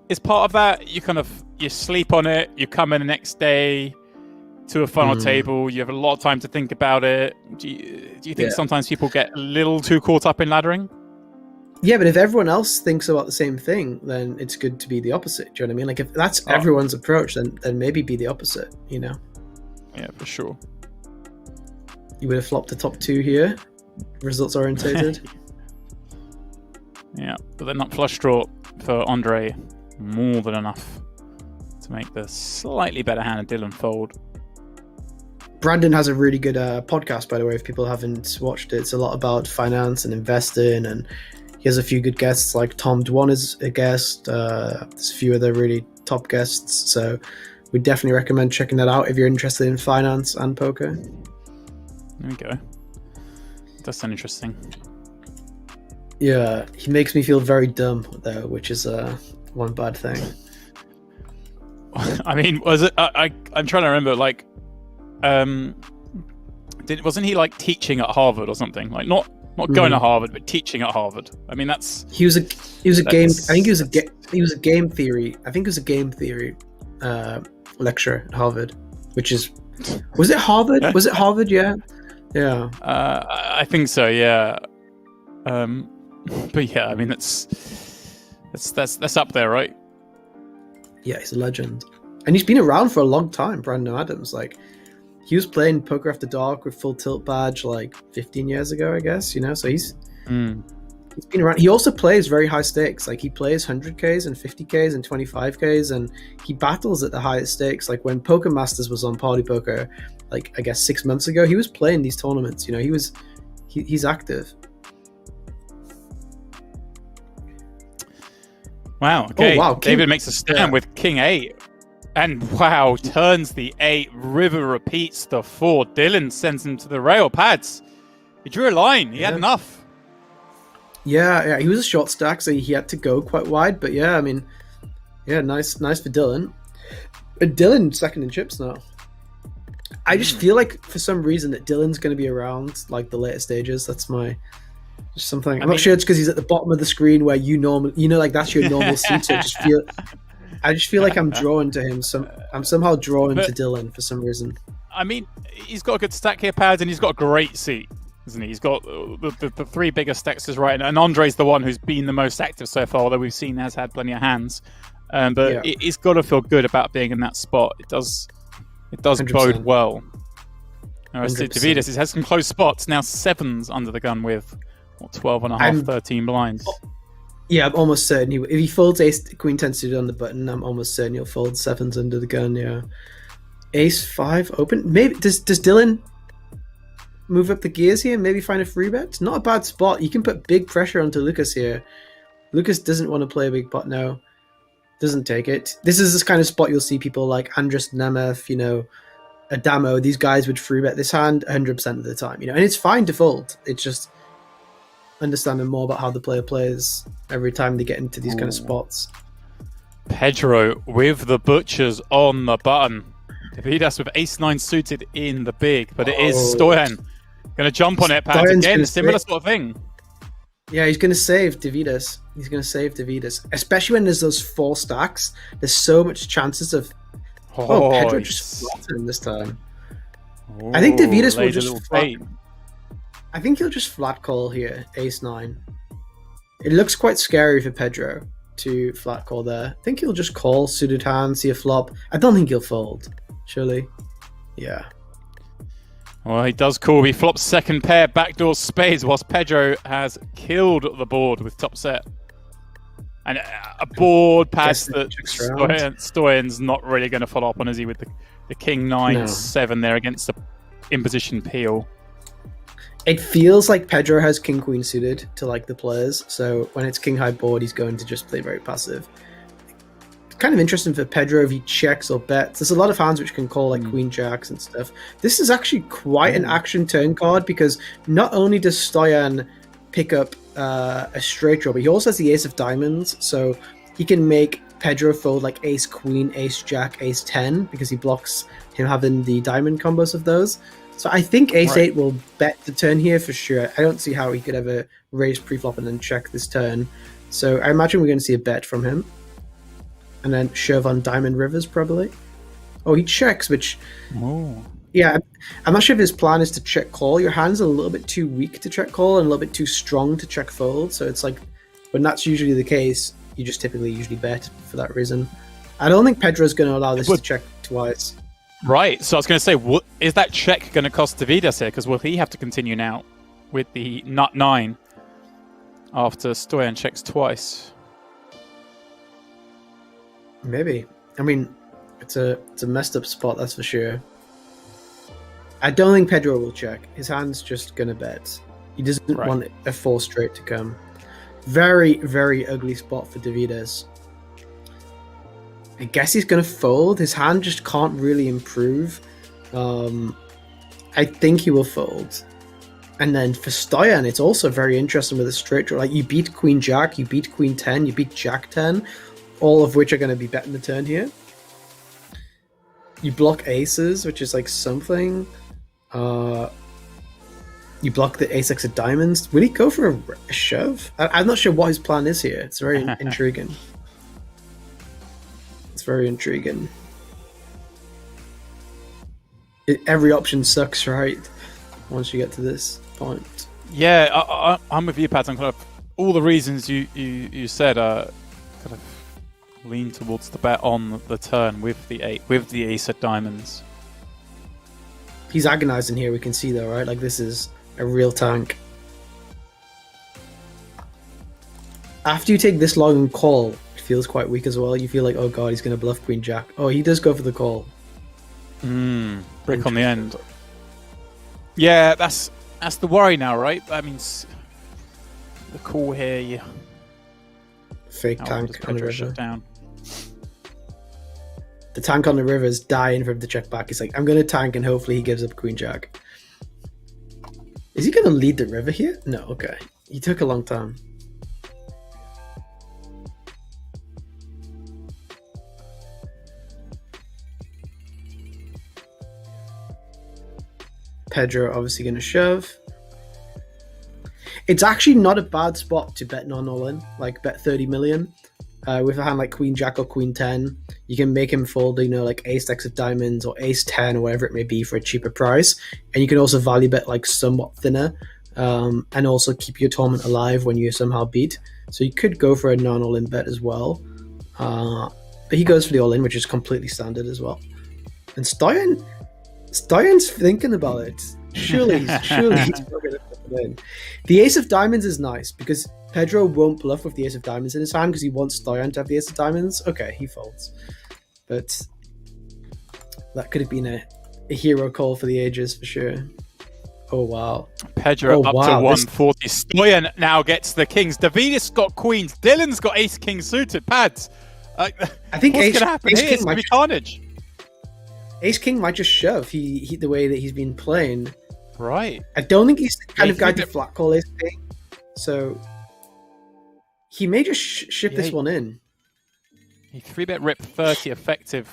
Is part of that you sleep on it, you come in the next day to a final table, you have a lot of time to think about it. Do you think sometimes people get a little too caught up in laddering? Yeah, but if everyone else thinks about the same thing, then it's good to be the opposite. Do you know what I mean? Like if that's everyone's approach, then maybe be the opposite, you know? Yeah, for sure. You would have flopped the top 2 here, results orientated. Yeah, but then that flush draw for Andrii, more than enough to make the slightly better hand of Dylan fold. Brandon has a really good podcast, by the way, if people haven't watched it. It's a lot about finance and investing, and he has a few good guests, like Tom Dwan is a guest. There's a few other really top guests, so we definitely recommend checking that out if you're interested in finance and poker. There we go. That does sound interesting. Yeah, he makes me feel very dumb, though, which is one bad thing. I mean, was it? I'm trying to remember, like... wasn't he like teaching at Harvard or something? Like not going to Harvard, but teaching at Harvard. I mean, he was a game. I think he was a game theory. I think it was a game theory lecturer at Harvard, which is was it Harvard? Was it Harvard? Yeah. I think so. Yeah. But yeah, I mean that's up there, right? Yeah, he's a legend, and he's been around for a long time. Brandon Adams, like. He was playing Poker After Dark with Full Tilt badge like 15 years ago, I guess, so he's been around. He also plays very high stakes. Like he plays 100Ks and 50Ks and 25Ks, and he battles at the highest stakes. Like when Poker Masters was on Party Poker, like I guess 6 months ago, he was playing these tournaments. He's active. Wow. Okay. Oh, wow. David makes a stand with King 8. And wow, turns the 8. River repeats the 4. Dylan sends him to the rail. Pads, he drew a line. He had enough. Yeah. He was a short stack, so he had to go quite wide. But yeah, I mean, nice for Dylan. Dylan second in chips now. I just feel like for some reason that Dylan's going to be around like the later stages. That's my just something. I'm not sure it's because he's at the bottom of the screen where you normally, like that's your normal seat. So I just feel like I'm drawn to him. I'm somehow drawn to Dylan for some reason. I mean, he's got a good stack here, Pads, and he's got a great seat, isn't he? He's got the 3 biggest stacks is right, and Andrei's the one who's been the most active so far, although we've seen has had plenty of hands. But he's got to feel good about being in that spot. It does 100%. Bode well. Deividas has some close spots. Now 7s under the gun with 12 and a half, 13 blinds. Yeah, I'm almost certain if he folds Ace Queen 10 suited on the button, I'm almost certain he'll fold 7s under the gun. Yeah, Ace 5 open. Maybe does Dylan move up the gears here? Maybe find a free bet. Not a bad spot. You can put big pressure onto Lukas here. Lukas doesn't want to play a big pot now. Doesn't take it. This is this kind of spot you'll see people like Andris Nemeth, Adamo. These guys would free bet this hand 100% of the time. And it's fine to fold. It's just understanding more about how the player plays every time they get into these kind of spots. Pedro with the butchers on the button. Deividas with Ace-9 suited in the big, but it is Stoyan going to jump on it, Pat. Again, similar sort of thing. Yeah, he's going to save Deividas. Especially when there's those 4 stacks. There's so much chances of... Pedro just flattened him this time. I think Deividas will just... I think he'll just flat call here, Ace-9. It looks quite scary for Pedro to flat call there. I think he'll just call suited hand, see a flop. I don't think he'll fold, surely. Yeah. Well, he does call. He flops second pair, backdoor spades, whilst Pedro has killed the board with top set. And a board pass that Stoyan's not really going to follow up on, is he, with the King 9-7 there against the in-position peel. It feels like Pedro has King Queen suited to like the players, so when it's King High board, he's going to just play very passive. It's kind of interesting for Pedro if he checks or bets. There's a lot of hands which can call like Queen Jacks and stuff. This is actually quite an action turn card because not only does Stoyan pick up a straight draw, but he also has the Ace of Diamonds, so he can make Pedro fold like Ace Queen, Ace Jack, Ace 10 because he blocks him having the diamond combos of those. So I think Ace-8 will bet the turn here for sure. I don't see how he could ever raise pre-flop and then check this turn. So I imagine we're going to see a bet from him. And then shove on Diamond Rivers, probably. Oh, he checks, which... Oh. Yeah, I'm not sure if his plan is to check call. Your hand's a little bit too weak to check call and a little bit too strong to check fold. So it's like, when that's usually the case, you just usually bet for that reason. I don't think Pedro's going to allow this to check twice. Right, so I was going to say, is that check going to cost Deividas here? Because will he have to continue now with the nut 9 after Stoyan checks twice? Maybe. I mean, it's a messed up spot, that's for sure. I don't think Pedro will check. His hand's just gonna bet. He doesn't Right. want a 4 straight to come. Very, very ugly spot for Deividas. I guess he's gonna fold. His hand just can't really improve. I think he will fold. And then for Stoyan, it's also very interesting with a straight draw. Like, you beat Queen Jack, you beat Queen 10, you beat Jack 10, all of which are going to be betting the turn here. You block aces, which is like something. You block the ace-x of diamonds. Will he go for a shove? I'm not sure what his plan is here. It's very intriguing. It's very intriguing. Every option sucks, right? Once you get to this point. Yeah, I'm with you, Pat. I'm kind of all the reasons you said kind of lean towards the bet on the turn with the ace of diamonds. He's agonizing here. We can see though, right? Like, this is a real tank. After you take this long and call, it feels quite weak as well. You feel like, oh god, he's going to bluff Queen Jack. Oh, he does go for the call. Brick on the end. Yeah, that's the worry now, right? That means the call here. Yeah. Fake tank on the river. Shut down. The tank on the river is dying for him to check back. He's like, I'm going to tank and hopefully he gives up Queen Jack. Is he going to lead the river here? No, okay. He took a long time. Pedro obviously going to shove. It's actually not a bad spot to bet non-all-in, like bet 30 million. With a hand like Queen Jack or Queen 10, you can make him fold, like ace-x of diamonds or ace 10 or whatever it may be for a cheaper price. And you can also value bet like somewhat thinner and also keep your tournament alive when you somehow beat. So you could go for a non-all-in bet as well. But he goes for the all-in, which is completely standard as well. And Stoyan's thinking about it. Surely he's not going to put it in. The ace of diamonds is nice because Pedro won't bluff with the ace of diamonds in his hand because he wants Stoyan to have the ace of diamonds. Okay, he folds. But that could have been a hero call for the ages for sure. Oh, wow. Pedro up to 140. Stoyan now gets the kings. Deividas got queens. Dylan's got ace-king suited. Pads. I think what's going to happen here? It's going to be carnage. Ace-king might just shove. He the way that he's been playing. Right. I don't think he's the kind of guy to flat call ace-king. So he may just ship this one in. He 3-bet rip 30 effective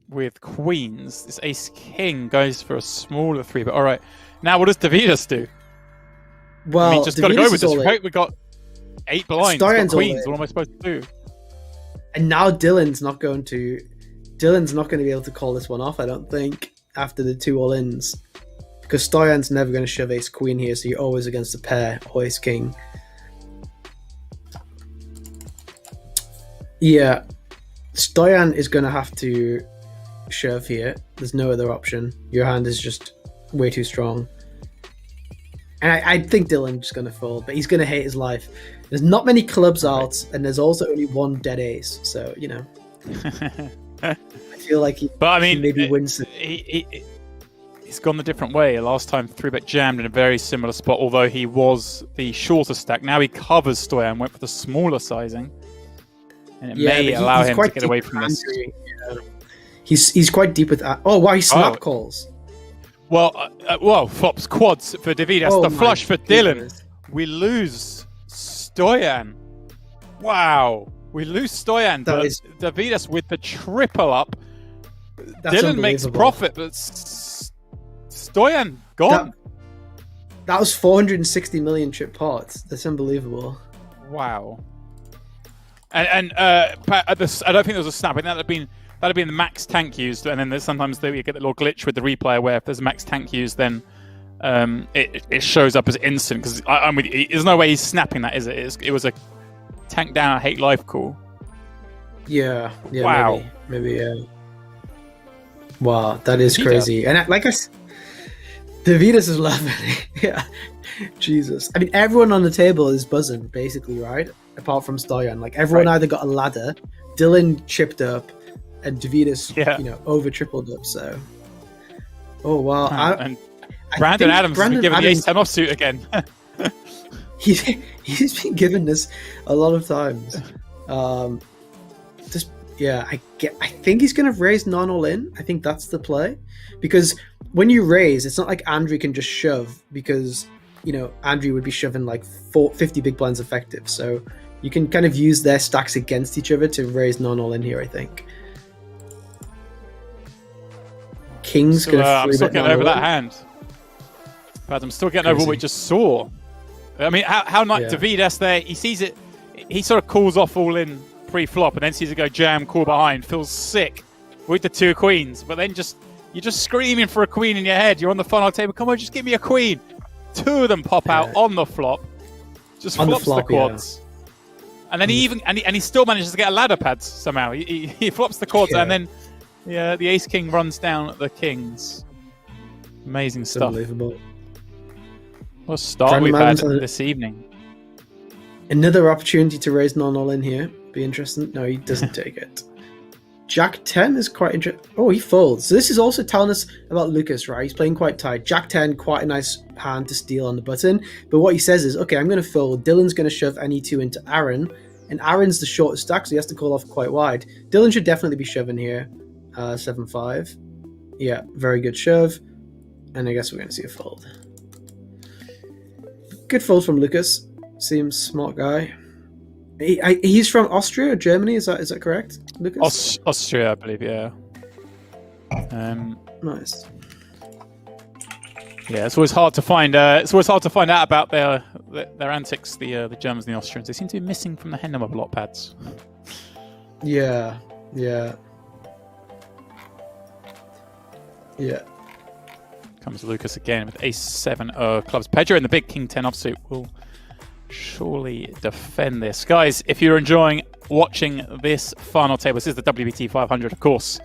with queens. This ace-king goes for a smaller 3-bet. All right. Now what does Deividas do? Well, we just got to go with this. Right? We got 8 blinds. Stoyan's queens. What am I supposed to do? And now Dylan's not going to be able to call this one off, I don't think, after the 2 all-ins. Because Stoyan's never going to shove ace-queen here, so you're always against a pair or ace-king. Yeah, Stoyan is going to have to shove here. There's no other option. Your hand is just way too strong. And I think Dylan's just going to fold, but he's going to hate his life. There's not many clubs out, and there's also only 1 dead ace, so, I feel like he maybe wins. He's gone the different way. Last time 3-bet jammed in a very similar spot, although he was the shorter stack. Now he covers Stoyan, went for the smaller sizing, and it may allow him to get away from this. Yeah. He's quite deep with that. Oh wow, he snap calls. Well, flops quads for Deividas. The flush for Dylan. We lose Stoyan. Wow. We lose Stoyan, but Deividas with the triple up. Dylan makes profit, but Stoyan gone. That was 460 million chip pots. That's unbelievable. Wow. And I don't think there was a snap. I think that'd have been the max tank used, and then there's sometimes you get the little glitch with the replay where if there's a max tank used, then it shows up as instant. Because there's no way he's snapping that, is it? It was a tank down, I hate life call. Yeah. Wow. Maybe. Wow, that is crazy. And like I said, Deividas is laughing. Yeah, Jesus. I mean, everyone on the table is buzzing, basically, right? Apart from Stoyan. Like, everyone either got a ladder, Dylan chipped up, and Deividas, over tripled up. So, oh wow. Brandon Adams has been given the ace-10 offsuit again. he's been given this a lot of times. I think he's going to raise non-all-in. I think that's the play. Because when you raise, it's not like Andrii can just shove, because, Andrii would be shoving like 50 big blinds effective. So you can kind of use their stacks against each other to raise non-all-in here, I think. King's going to I'm still getting over that hand. But I'm still getting over what we just saw. I mean, how Deividas there, he sees it, he sort of calls off all in pre-flop and then sees it go jam, call behind, feels sick with the 2 queens, but then you're just screaming for a queen in your head. You're on the final table, come on, just give me a queen. 2 of them pop out on the flop, just flops the quads. And then he still manages to get a ladder pad somehow. He flops the quads and then the ace-king runs down the kings. Amazing stuff. Unbelievable. What a start we've had this evening. Another opportunity to raise non-all-in here. Be interesting. No, he doesn't take it. Jack 10 is quite interesting. Oh, he folds. So this is also telling us about Lukas, right? He's playing quite tight. Jack 10, quite a nice hand to steal on the button. But what he says is, okay, I'm going to fold. Dylan's going to shove any 2 into Aaron. And Aaron's the shortest stack, so he has to call off quite wide. Dylan should definitely be shoving here. 7-5. Yeah, very good shove. And I guess we're going to see a fold. Good fold from Lukas. Seems smart guy. He's from Austria or Germany. Is that correct, Lukas? Austria, I believe. Yeah. Nice. Yeah, it's always hard to find. It's always hard to find out about their antics. The Germans and the Austrians. They seem to be missing from the Hendem of lot pads. Yeah. Comes Lukas again with ace-7 of clubs. Pedro in the big king-10 offsuit will surely defend this. Guys, if you're enjoying watching this final table, this is the WPT500, of course,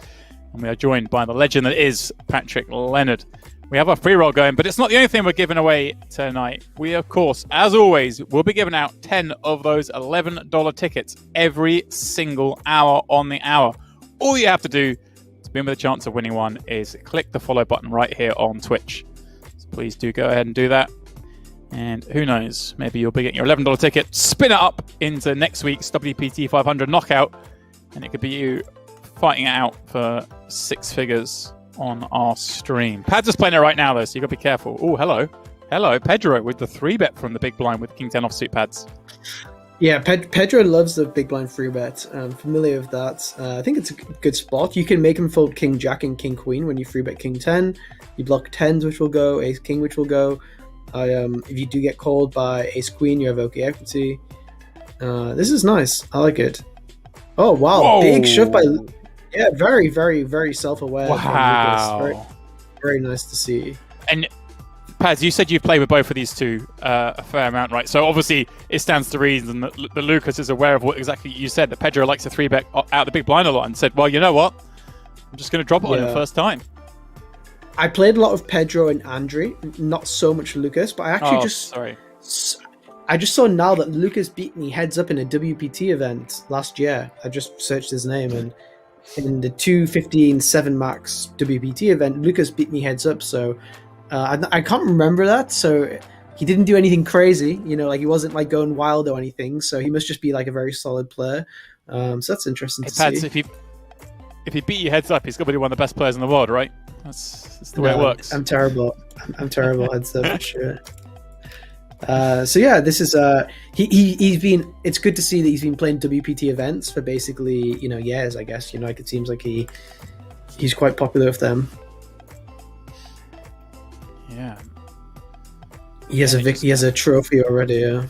and we are joined by the legend that is Patrick Leonard. We have our free roll going, but it's not the only thing we're giving away tonight. We, of course, as always, will be giving out 10 of those $11 tickets every single hour on the hour. All you have to do to be in with a chance of winning one is click the follow button right here on Twitch. So please do go ahead and do that. And who knows, maybe you'll be getting your $11 ticket, spin it up into next week's WPT500 knockout, and it could be you fighting it out for 6 figures on our stream. Pads is playing it right now, though, so you've got to be careful. Oh, hello. Hello, Pedro with the 3-bet from the big blind with King 10 offsuit pads. Yeah, Pedro loves the big blind 3-bet. I'm familiar with that. I think it's a good spot. You can make him fold King Jack and King Queen when you 3-bet King 10. You block 10s, which will go, Ace King, which will go. If you do get called by Ace Queen, you have OK equity. This is nice. I like it. Oh, wow. Whoa. Big shove by... Yeah, very, very, very self-aware. Wow. Very, very nice to see. And, Paz, you said you've played with both of these two a fair amount, right? So, obviously, it stands to reason that Lukas is aware of what exactly you said, that Pedro likes to 3-bet out the big blind a lot, and said, well, you know what? I'm just going to drop it on the first time. I played a lot of Pedro and Andrii, not so much Lukas, but I actually I just saw now that Lukas beat me heads up in a WPT event last year. I just searched his name, and in the 2:15 7 max WPT event, Lukas beat me heads up. So I can't remember that. So he didn't do anything crazy, like he wasn't like going wild or anything. So he must just be like a very solid player. So that's interesting to see. If he beat you heads up, he's going to be one of the best players in the world, right? That's the way it works. I'm terrible. I'm terrible heads up for sure. So yeah, this is he's been. It's good to see that he's been playing WPT events for basically years. I guess like it seems like he's quite popular with them. Yeah, he has a trophy already. Yeah.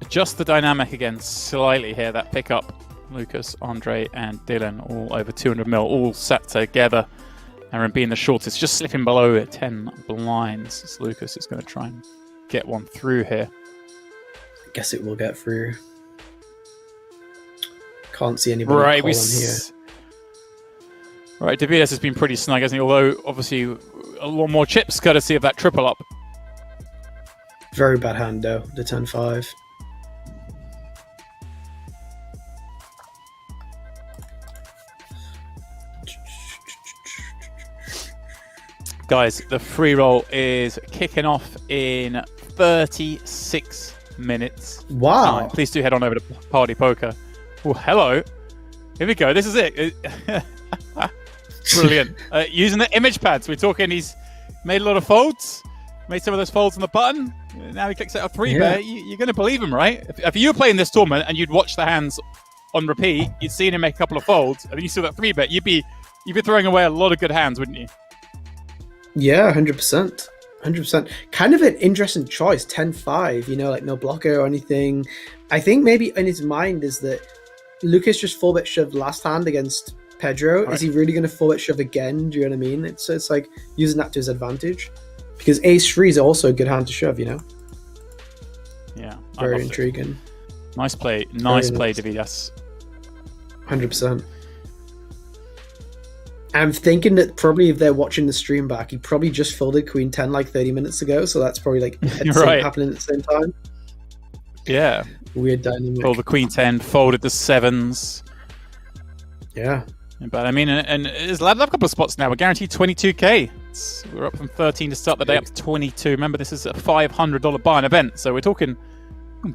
Adjust the dynamic again slightly here. That pickup. Lukas, Andrii, and Dylan all over 200 mil, all sat together. Aaron being the shortest, just slipping below 10 blinds. So Lukas is going to try and get one through here. I guess it will get through. Can't see anybody calling here. Right, Deividas has been pretty snug, hasn't he? Although, obviously, a lot more chips courtesy of that triple up. Very bad hand, though, the 10-5. Guys, the free roll is kicking off in 36 minutes. Wow. Time. Please do head on over to Party Poker. Oh, hello. Here we go. This is it. Brilliant. Using the image pads. We're talking he's made a lot of folds. Made some of those folds on the button. Now he clicks out a 3-bet. You're going to believe him, right? If you were playing this tournament and you'd watch the hands on repeat, you'd seen him make a couple of folds, and then you saw that 3-bet, you'd be throwing away a lot of good hands, wouldn't you? Yeah, 100%. 100%. Kind of an interesting choice, 10-5, you know, like no blocker or anything. I think maybe in his mind is that Lukas just 4-bet shoved last hand against Pedro. Right. Is he really going to 4-bet shove again? Do you know what I mean? It's like using that to his advantage. Because ace-3 is also a good hand to shove, you know? Yeah. Very intriguing. Nice play. Nice play, Deividas. 100%. I'm thinking that probably if they're watching the stream back, he probably just folded Queen 10 like 30 minutes ago, so that's probably like happening at the same time. Yeah. Weird dynamic. Fold the Queen 10, folded the 7s. Yeah. But I mean, and it's ladded up a couple of spots now. We're guaranteed 22k. We're up from 13 to start the day up to 22. Remember, this is a $500 buy-in event, so we're talking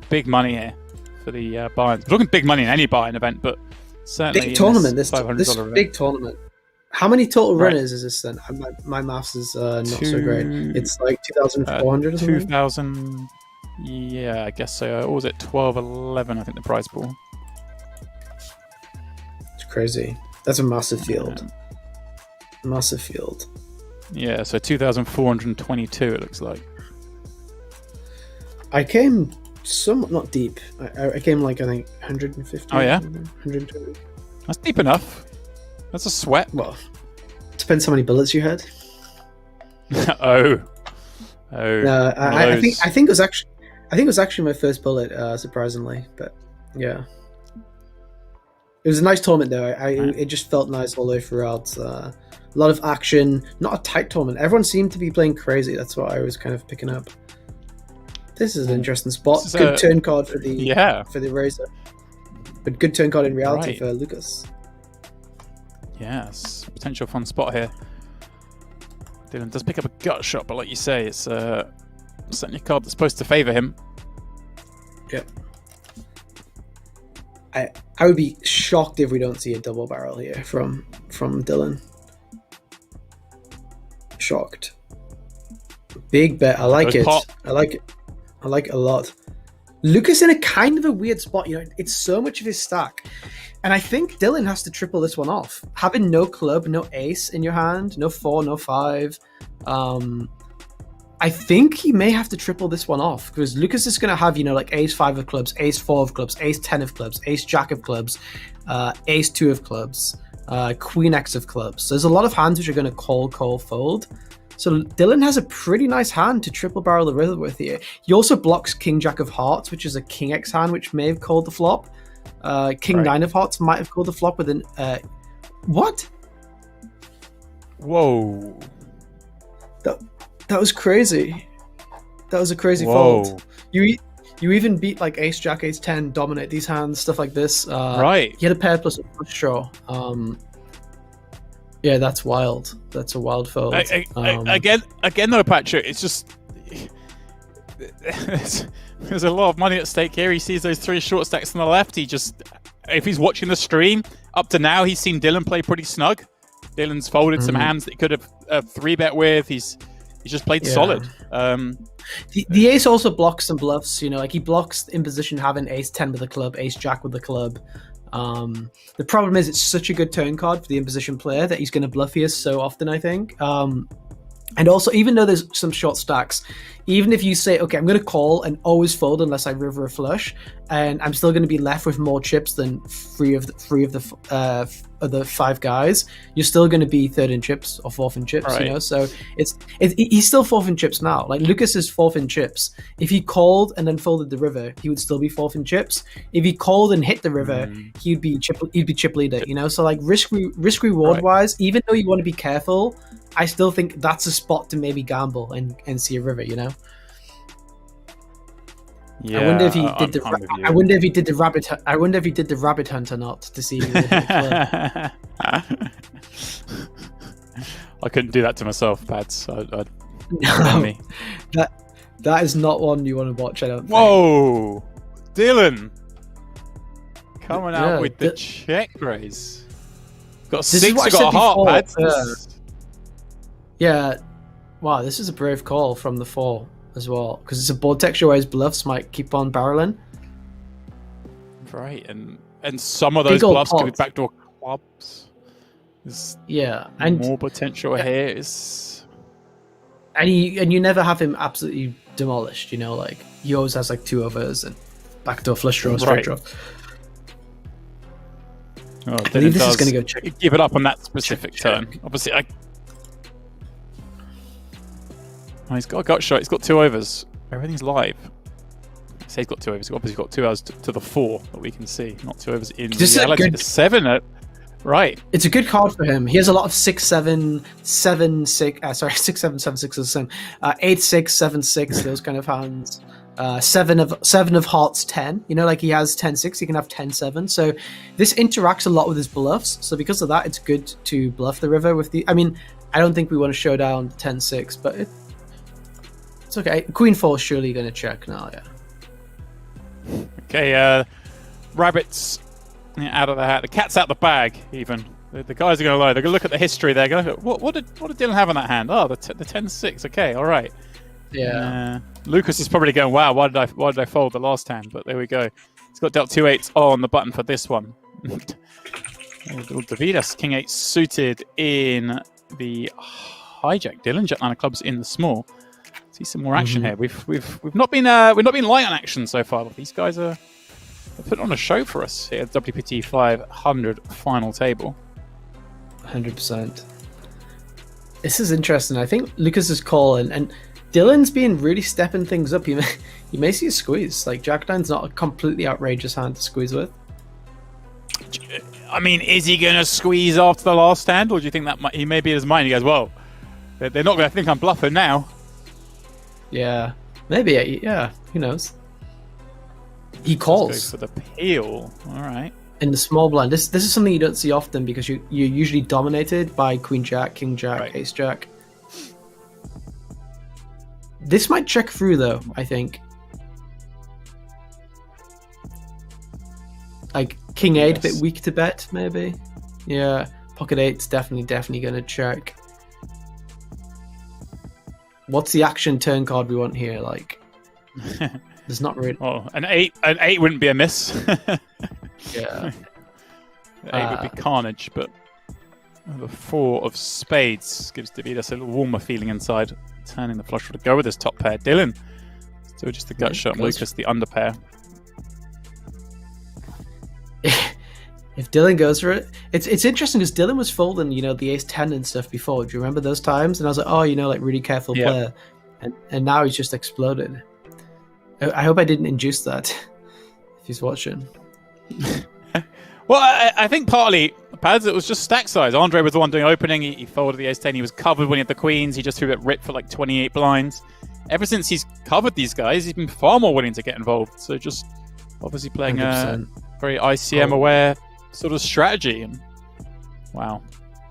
big money here for the buy-ins. We're talking big money in any buy-in event, but certainly big tournament. This event. Big tournament. How many total runners is this then? My maths is not so great. It's like 2,400 or something? 2,000. Yeah, I guess so. What was it? 1211, I think, the prize pool. It's crazy. That's a massive field. Massive field. Yeah, so 2,422, it looks like. I came somewhat, not deep. I came like, I think, 150. Oh, yeah? 120. That's deep enough. That's a sweat. Well, depends how many bullets you had. Oh. No, I think it was actually my first bullet, surprisingly. But yeah, it was a nice tournament though. It just felt nice all the way throughout. A lot of action, not a tight tournament. Everyone seemed to be playing crazy. That's what I was kind of picking up. This is an interesting spot. Good turn card for the Razor, but good turn card in reality for Lukas. Yes, potential fun spot here. Dylan does pick up a gut shot, but like you say, it's certainly a card that's supposed to favour him. Yep. I would be shocked if we don't see a double barrel here from Dylan. Shocked. Big bet. I like it. I like it. I like it a lot. Lukas in a kind of a weird spot. You know, it's so much of his stack. And I think Dylan has to triple this one off. Having no club, no ace in your hand, no 4, no 5. I think he may have to triple this one off because Lukas is going to have, you know, like ace 5 of clubs, ace 4 of clubs, ace 10 of clubs, ace jack of clubs, ace 2 of clubs, queen x of clubs. So there's a lot of hands which are going to call, fold. So Dylan has a pretty nice hand to triple barrel the river with here. He also blocks king jack of hearts, which is a king x hand, which may have called the flop. King 9 of hearts might have called the flop with an what? Whoa. That was crazy. That was a crazy fold. You even beat like ace jack, ace 10, dominate these hands, stuff like this. Right. He had a pair plus a flush draw. Yeah, that's wild. That's a wild fold. Again though, Patrick, it's just there's a lot of money at stake here. He sees those 3 short stacks on the left. If he's watching the stream, up to now, he's seen Dylan play pretty snug. Dylan's folded some hands that he could have 3-bet with. He's just played solid. The ace also blocks some bluffs. You know, like he blocks in position having ace 10 with the club, ace jack with the club. The problem is it's such a good turn card for the imposition player that he's going to bluff here so often, I think. And also, even though there's some short stacks, even if you say, okay, I'm going to call and always fold unless I river a flush, and I'm still going to be left with more chips than three of the 5 guys, you're still going to be 3rd in chips or 4th in chips, you know? So he's still 4th in chips now. Like Lukas is 4th in chips. If he called and then folded the river, he would still be 4th in chips. If he called and hit the river, he'd be chip leader, you know? So like risk reward wise, even though you want to be careful, I still think that's a spot to maybe gamble and see a river, you know? Yeah, I wonder if he did the. I wonder if he did the rabbit. I wonder if he did the rabbit hunt or not to see. If he I couldn't do that to myself, Pads. No, that is not one you want to watch. I don't think. Whoa, Dylan coming out with the check raise. Got six. Got a heart, Pads. Yeah. Wow, this is a brave call from the 4 as well, because it's a board texture where his bluffs might keep on barreling. Right, and some of those bluffs could be backdoor clubs. There's and more potential here. And you never have him absolutely demolished. You know, like he always has like 2 overs and backdoor flush draw, straight draw. Oh, I believe this is going to go check. Give it up on that specific turn. Obviously, he's got a gut shot. He's got 2 overs. Everything's live. I say he's got 2 overs. He's obviously got 2 overs to the 4 that we can see, not 2 overs in reality. The 7. Right. It's a good card for him. He has a lot of 6, 7, 7, 6. 6, 7, 7, 6 is the same. 8, 6, 7, 6. Those kind of hands. 7 of hearts, 10. You know, like he has 10, 6. He can have 10, 7. So this interacts a lot with his bluffs. So because of that, it's good to bluff the river with the. I mean, I don't think we want to show down 10, 6, but it's okay. Queen 4 is surely going to check now. Yeah. Okay. Rabbits. Out of the hat. The cat's out the bag, even. The guys are going to lie. They're going to look at the history there. Going to look, what did Dylan have on that hand? Oh, the 10-6. Okay, all right. Yeah. Lucas is probably going, wow, why did I fold the last hand? But there we go. He's got dealt 2-8s on the button for this one. Deividas, King 8 suited in the hijack. Dylan, Jack 9 of clubs in the small. See some more action here. We've not been light on action so far. But these guys are putting on a show for us here at WPT500 final table. 100%. This is interesting. I think Lucas is calling, and Dylan's been really stepping things up. You may see a squeeze. Like Jack 9's not a completely outrageous hand to squeeze with. I mean, is he going to squeeze after the last hand, or do you think that he may be in his mind? He goes, well, they're not going to think I'm bluffing now. Yeah, maybe. Yeah, who knows? He calls. Let's go for the peel. All right. In the small blind. This is something you don't see often because you're usually dominated by Queen Jack, King Jack, right. Ace Jack. This might check through though, I think. Like King 8 a bit weak to bet, maybe. Yeah. Pocket 8's definitely gonna check. What's the action turn card we want here? Like there's not really. Oh, an 8 wouldn't be a miss. Yeah. 8 would be carnage, but the 4 of spades gives Deividas a little warmer feeling inside. Turning the flush to go with his top pair. Dylan still just the gut shot. Lucas the under pair. If Dylan goes for it, it's interesting because Dylan was folding, the ace 10 and stuff before. Do you remember those times? And I was like, oh, like really careful player, and now he's just exploded. I hope I didn't induce that. If he's watching. Well, I think partly, Pads, it was just stack size. Andrii was the one doing opening. He folded the ace 10. He was covered when he had the queens. He just threw it rip for like 28 blinds. Ever since he's covered these guys, he's been far more willing to get involved. So just obviously playing 100%. A very ICM-aware sort of strategy. And wow.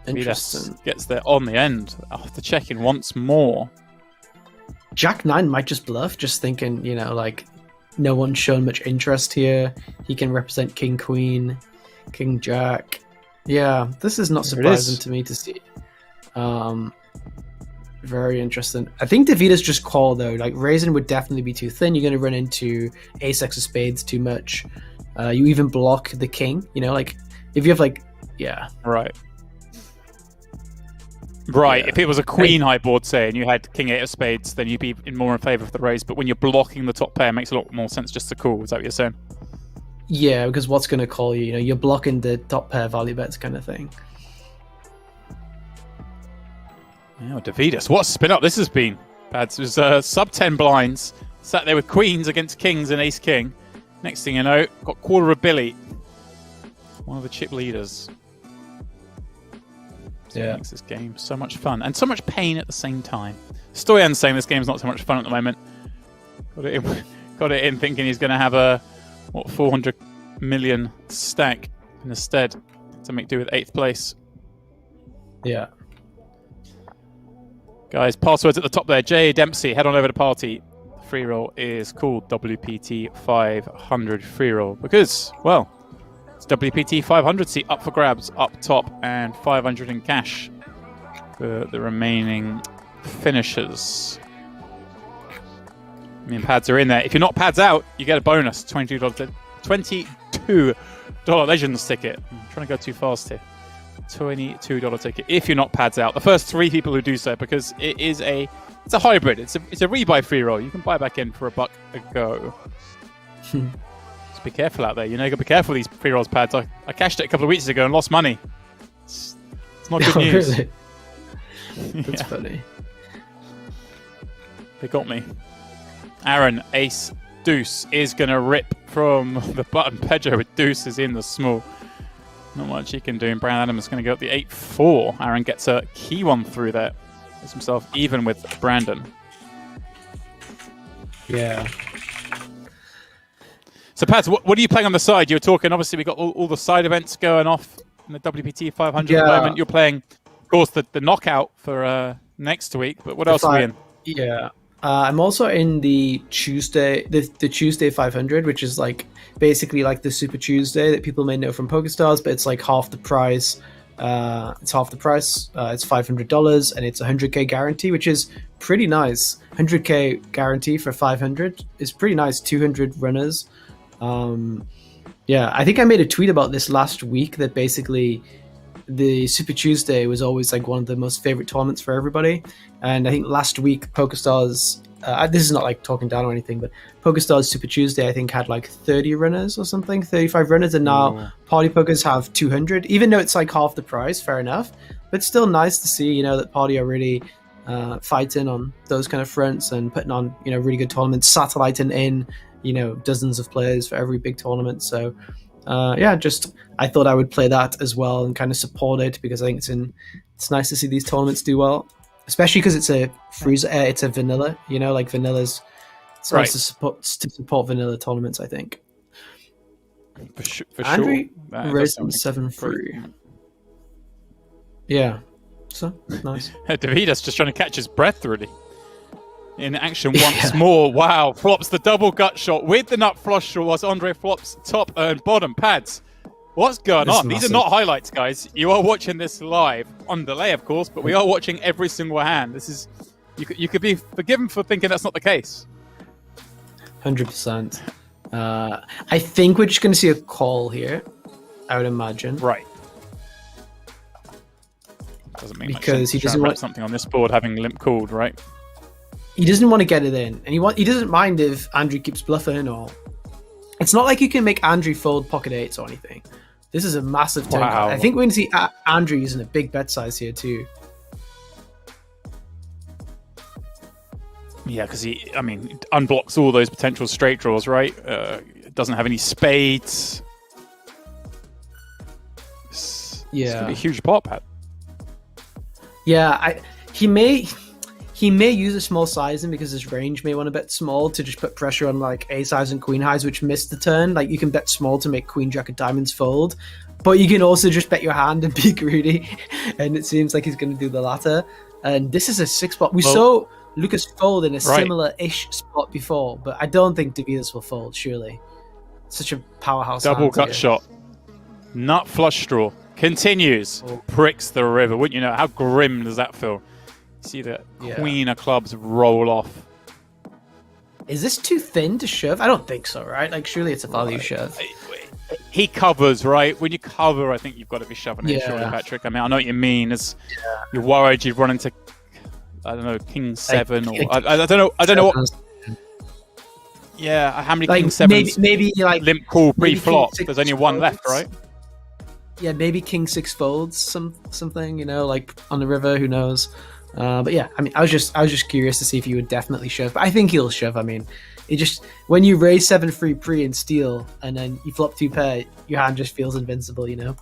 Interesting. Gets there on the end after checking once more. Jack 9 might just bluff, just thinking, like no one's shown much interest here. He can represent King Queen, King Jack. Yeah, this is not surprising to me to see. Very interesting. I think Deividas just call though. Like raising would definitely be too thin. You're going to run into ace x of spades too much. You even block the king. Like if you have right. Right, if it was a queen high board, say, and you had king 8 of spades, then you'd be more in favour of the raise. But when you're blocking the top pair, it makes a lot more sense just to call. Is that what you're saying? Yeah, because what's going to call you? You're blocking the top pair value bets kind of thing. Yeah, Deividas, what a spin up this has been. It was sub 10 blinds, sat there with queens against kings and ace king. Next thing you know, got quarter of Billy, one of the chip leaders. It makes this game so much fun and so much pain at the same time. Stoyan's saying this game's not so much fun at the moment. Got it in thinking he's going to have a 400 million stack instead to make do with 8th place. Yeah. Guys, passwords at the top there. Jay Dempsey, head on over to party. Free roll is called WPT500 free roll because, well, it's WPT500 seat up for grabs up top and 500 in cash for the remaining finishers. I mean, pads are in there. If you're not pads out, you get a bonus $22 Legends ticket. I'm trying to go too fast here. $22 ticket if you're not pads out. The first 3 people who do so, because it's a hybrid. It's a rebuy free roll. You can buy back in for $1 a go. Just be careful out there. You know, you got to be careful with these free rolls pads. I cashed it a couple of weeks ago and lost money. It's not good news. Really? That's funny. They got me. Aaron, ace, deuce is going to rip from the button. Pedro with deuces in the small. Not much he can do. And Brandon Adams is going to go up the 8-4. Aaron gets a key one through there. Gets himself even with Brandon. Yeah. So, Pads, what are you playing on the side? You were talking, obviously, we got all the side events going off in the WPT 500 at the moment. You're playing, of course, the knockout for next week. But what else are we in? Yeah. I'm also in the Tuesday, the Tuesday 500, which is like basically like the Super Tuesday that people may know from PokerStars, but it's like half the price. It's half the price. It's $500 and it's a 100K guarantee, which is pretty nice. 100K guarantee for 500 is pretty nice. 200 runners. Yeah, I think I made a tweet about this last week that basically the Super Tuesday was always like one of the most favorite tournaments for everybody. And I think last week PokerStars, this is not like talking down or anything, but PokerStars Super Tuesday I think had like 30 runners or something, 35 runners, and now Party Pokers have 200. Even though it's like half the price, fair enough, but still nice to see, you know, that Party are really fighting on those kind of fronts and putting on, you know, really good tournaments, satelliting in, you know, dozens of players for every big tournament. So yeah, just I thought I would play that as well and kind of support it because I think it's nice to see these tournaments do well, especially because it's a it's a vanilla, you know, like vanilla's. It's nice to support vanilla tournaments, I think. For sure. Andrii raised them 7-3. Yeah, so nice. Deividas just trying to catch his breath, really. In action once more. Wow, flops the double gut shot with the nut flush draw whilst Andrii flops top and bottom. Pads, what's going on? These are not highlights, guys. You are watching this live on delay, of course, but we are watching every single hand. This is you could be forgiven for thinking that's not the case. 100%. I think we're just going to see a call here, I would imagine. Right. Doesn't mean because he doesn't want something on this board having limp called, right? He doesn't want to get it in, and he doesn't mind if Andrii keeps bluffing, or it's not like you can make Andrii fold pocket eights or anything. This is a massive turn. Wow. I think we're going to see Andrii using a big bet size here too. Yeah, because he unblocks all those potential straight draws, right? Doesn't have any spades. It's gonna be a huge pot, Pat. Yeah, he may use a small sizing because his range may want to bet small to just put pressure on like ace highs and queen highs, which miss the turn. Like you can bet small to make queen jack of diamonds fold, but you can also just bet your hand and be greedy. And it seems like he's going to do the latter. And this is a 6-spot. We saw Lukas fold in a similar-ish spot before, but I don't think Deividas will fold. Surely, such a powerhouse. Double gut shot, nut flush draw continues, pricks the river. Wouldn't you know? How grim does that feel? See the queen of clubs roll off. Is this too thin to shove? I don't think so, right? Like, surely it's a value shove. He covers, right? When you cover, I think you've got to be shoving it, surely, Patrick. I mean, I know what you mean. You're worried you've run into, I don't know, King 7 or I don't know what. Yeah, how many King 7s? Maybe like limp call pre-flop. There's only one left, right? Yeah, maybe King 6 folds something, you know, like on the river. Who knows? But yeah, I mean, I was just curious to see if you would definitely shove. But I think he'll shove. I mean, it just when you raise 7-3 pre and steal, and then you flop 2 pair, your hand just feels invincible, you know.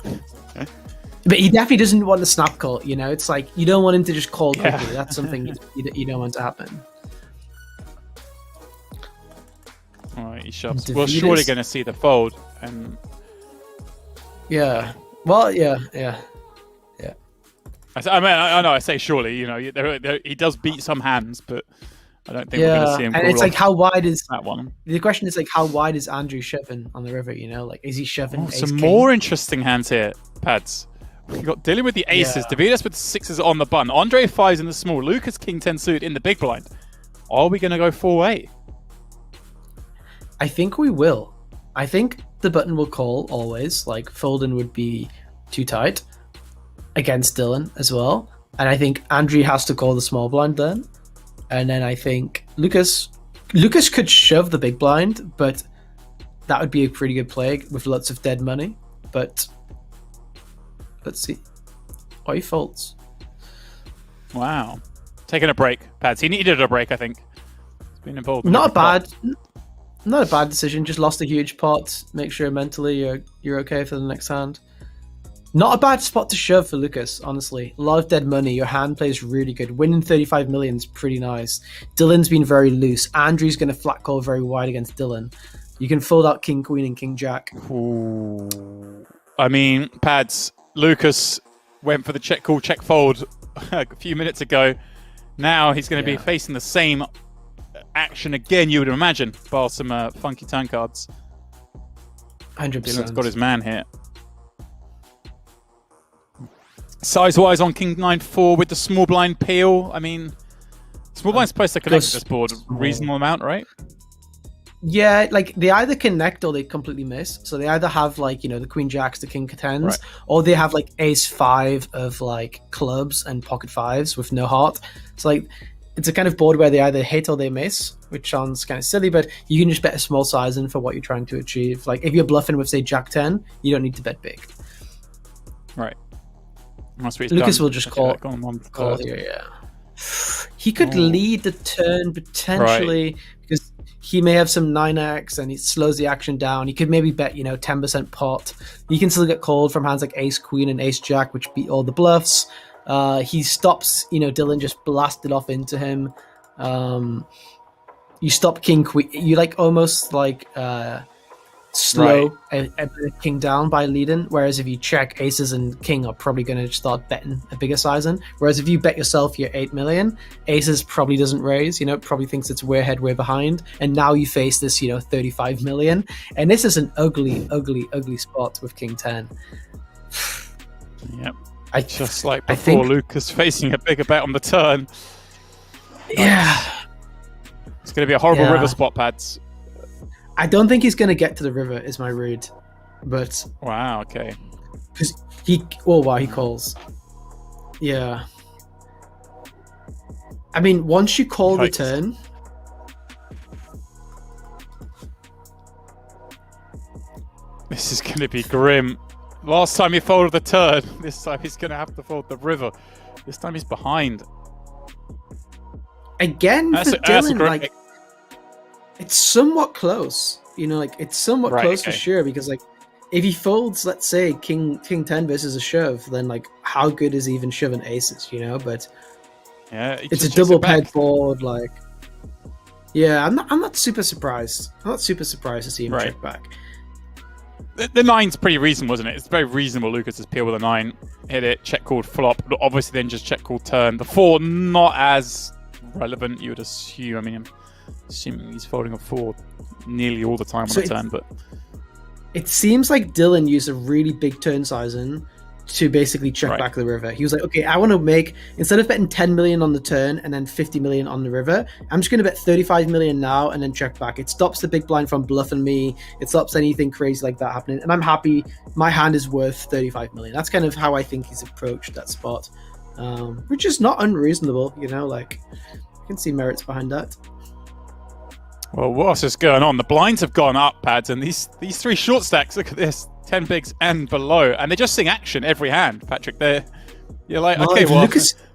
Okay. But he definitely doesn't want the snap call. You know, it's like you don't want him to just call quickly. That's something you don't want to happen. All right, he shoves. We're surely going to see the fold, and yeah. Well, yeah. I know. I say surely. He does beat some hands, but I don't think we're going to see him. And it's like, how wide is that one? The question is like, how wide is Andrii shoving on the river? Like, is he shoving? Some more interesting hands here, Pads. We've got Dylan with the aces, Deividas with the sixes on the button, Andrii fives in the small, Lukas king 10 suit in the big blind. Are we going to go 4-way? I think we will. I think the button will call always. Like, folding would be too tight against Dylan as well. And I think Andrii has to call the small blind then. And then I think Lukas could shove the big blind, but that would be a pretty good play with lots of dead money. But let's see. Oh, he folds. Wow. Taking a break, Pads. He needed a break, I think. He's been involved. Not a bad decision. Just lost a huge pot. Make sure mentally you're okay for the next hand. Not a bad spot to shove for Lukas, honestly. A lot of dead money. Your hand plays really good. Winning 35 million is pretty nice. Dylan's been very loose. Andrii's going to flat call very wide against Dylan. You can fold out King Queen and King Jack. Ooh. I mean, Pads, Lukas went for the check call, check fold a few minutes ago. Now he's going to be facing the same action again, you would imagine, bar some funky turn cards. 100%. Dylan's got his man here. Size-wise on King 9-4 with the small blind peel. I mean, small blind's supposed to connect this board a reasonable amount, right? Yeah, like they either connect or they completely miss. So they either have like, the Queen Jacks, the King Tens, right, or they have like Ace 5 of like clubs and pocket fives with no heart. So like it's a kind of board where they either hit or they miss, which sounds kind of silly, but you can just bet a small size in for what you're trying to achieve. Like if you're bluffing with say Jack 10, you don't need to bet big. Right. Lukas will just call here, yeah. He could lead the turn potentially because he may have some 9x and he slows the action down. He could maybe bet, 10% pot. He can still get called from hands like Ace Queen and Ace Jack, which beat all the bluffs. He stops, Dylan just blasted off into him. You stop King Queen. You almost slow a king down by leading, whereas if you check, aces and king are probably going to start betting a bigger size in, whereas if you bet yourself you're 8 million, aces probably doesn't raise, probably thinks it's way ahead, way behind, and now you face this 35 million, and this is an ugly spot with King 10. Yep. Just like before, Lukas facing a bigger bet on the turn. Yeah, it's going to be a horrible river spot, Pads. I don't think he's going to get to the river, is my read. But wow, okay. Because he calls. Yeah. I mean, once you call the turn, this is going to be grim. Last time he folded the turn, this time he's going to have to fold the river. This time he's behind. Again, for Dylan, it's somewhat close, it's somewhat close for sure, because if he folds, let's say King 10 versus a shove, then how good is he even shoving aces, but it's a double paired board, I'm not super surprised. I'm not super surprised to see him check back. The 9's pretty reasonable, isn't it? It's very reasonable. Lukas has peel with a 9, hit it, check called flop, but obviously then just check called turn. The 4 not as relevant, you would assume. I mean, I'm assuming he's folding a 4 nearly all the time on the turn, but it seems like Dylan used a really big turn size in to basically check back the river. He was like, okay, I want to make, instead of betting 10 million on the turn and then 50 million on the river, I'm just going to bet 35 million now and then check back. It stops the big blind from bluffing me. It stops anything crazy like that happening. And I'm happy my hand is worth 35 million. That's kind of how I think he's approached that spot, which is not unreasonable, I can see merits behind that. Well, what else is going on? The blinds have gone up, Pads, and these 3 short stacks, look at this, 10 bigs and below, and they just sing action every hand, Patrick. You're like, okay, well,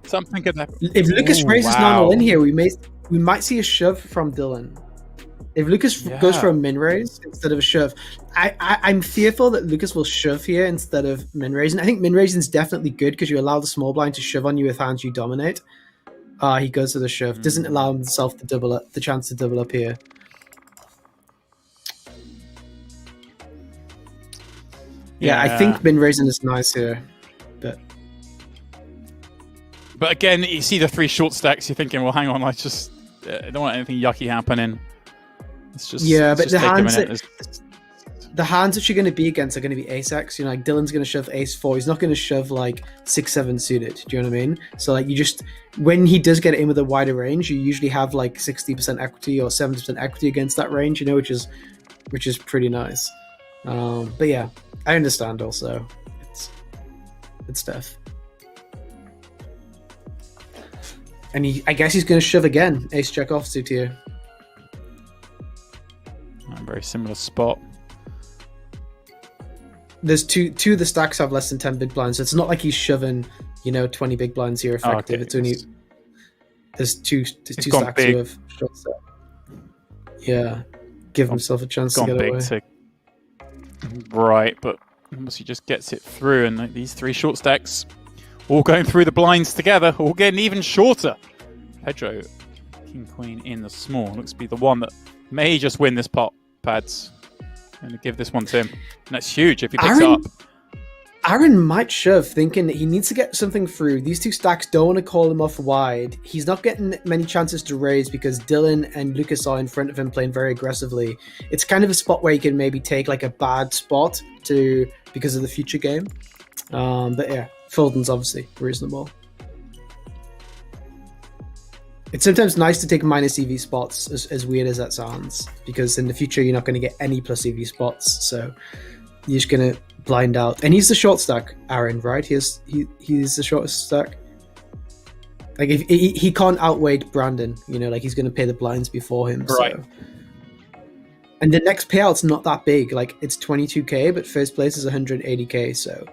something could happen. If Lukas raises normal in here, we might see a shove from Dylan. If Lukas goes for a min raise instead of a shove, I'm fearful that Lukas will shove here instead of min raising. I think min raising is definitely good because you allow the small blind to shove on you with hands you dominate. He goes to the shove. Doesn't allow himself to double up, the chance to double up here. Yeah, I think min raising is nice here, but But again, you see the 3 short stacks, you're thinking, well, hang on, I just I don't want anything yucky happening. It's just but the hands that you're going to be against are going to be ace-x. You know, like Dylan's going to shove ace-4. He's not going to shove like 6-7 suited. Do you know what I mean? So like when he does get it in with a wider range, you usually have like 60% equity or 70% equity against that range. You know, which is pretty nice. But yeah, I understand. Also, it's tough. And I guess he's going to shove again. Ace check offsuit here. Very similar spot. There's two of the stacks have less than 10 big blinds, so it's not like he's shoving, 20 big blinds here effective. It's only there's two stacks who have short stack. Yeah, give himself a chance to get away. Right, but once he just gets it through, and these 3 short stacks all going through the blinds together, all getting even shorter. Pedro, king queen in the small, looks to be the one that may just win this pot. Pads. I'm going to give this one to him. And that's huge if he picks up. Aaron might shove, thinking that he needs to get something through. These 2 stacks don't want to call him off wide. He's not getting many chances to raise because Dylan and Lukas are in front of him playing very aggressively. It's kind of a spot where he can maybe take like a bad spot because of the future game. But yeah, folding's obviously reasonable. It's sometimes nice to take minus EV spots, as weird as that sounds, because in the future you're not going to get any plus EV spots, so you're just going to blind out. And he's the short stack, Aaron, right? He's the shortest stack. Like if he can't outweight Brandon, like he's going to pay the blinds before him. Right. So. And the next payout's not that big. Like it's 22k, but first place is 180k. So.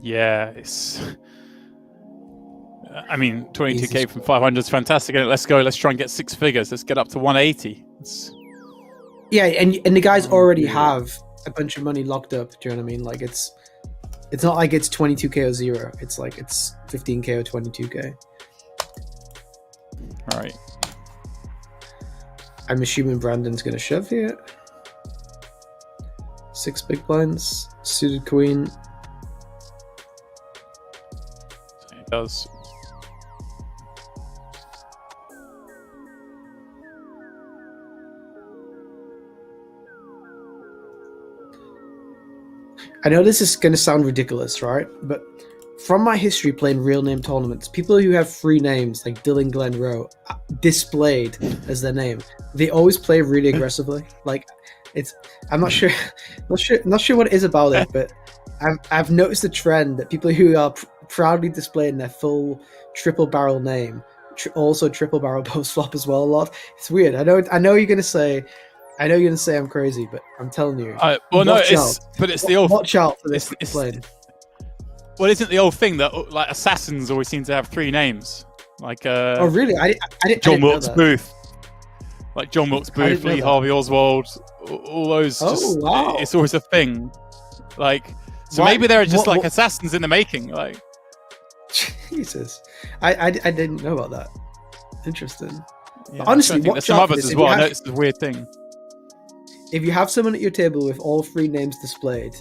Yeah, it's. 22k from 500 is fantastic. Let's go. Let's try and get 6 figures. Let's get up to 180. Yeah, and the guys already have a bunch of money locked up. Do you know what I mean? Like it's not like it's 22k or 0. It's like it's 15k or 22k. All right. I'm assuming Brandon's going to shove here. 6 big blinds, suited queen. It does. I know this is going to sound ridiculous, right? But from my history playing real name tournaments, people who have 3 names like Dylan, Glen, Rowe displayed as their name, they always play really aggressively. Like I'm not sure what it is about it, but I've noticed a trend that people who are proudly displaying their full triple barrel name also triple barrel post flop as well a lot. It's weird. I know you're going to say. I know you're going to say I'm crazy, but I'm telling you. It's the old. Watch out for this plane. Well, isn't the old thing that like assassins always seem to have 3 names? Like oh really? I didn't. John Wilkes Booth, like John Wilkes Booth, Lee Harvey Oswald, all those. Wow. It's always a thing. Like so, maybe there are just like assassins in the making. Like Jesus, I didn't know about that. Interesting. Yeah, honestly, there's some others as well. I know it's a weird thing. If you have someone at your table with all 3 names displayed,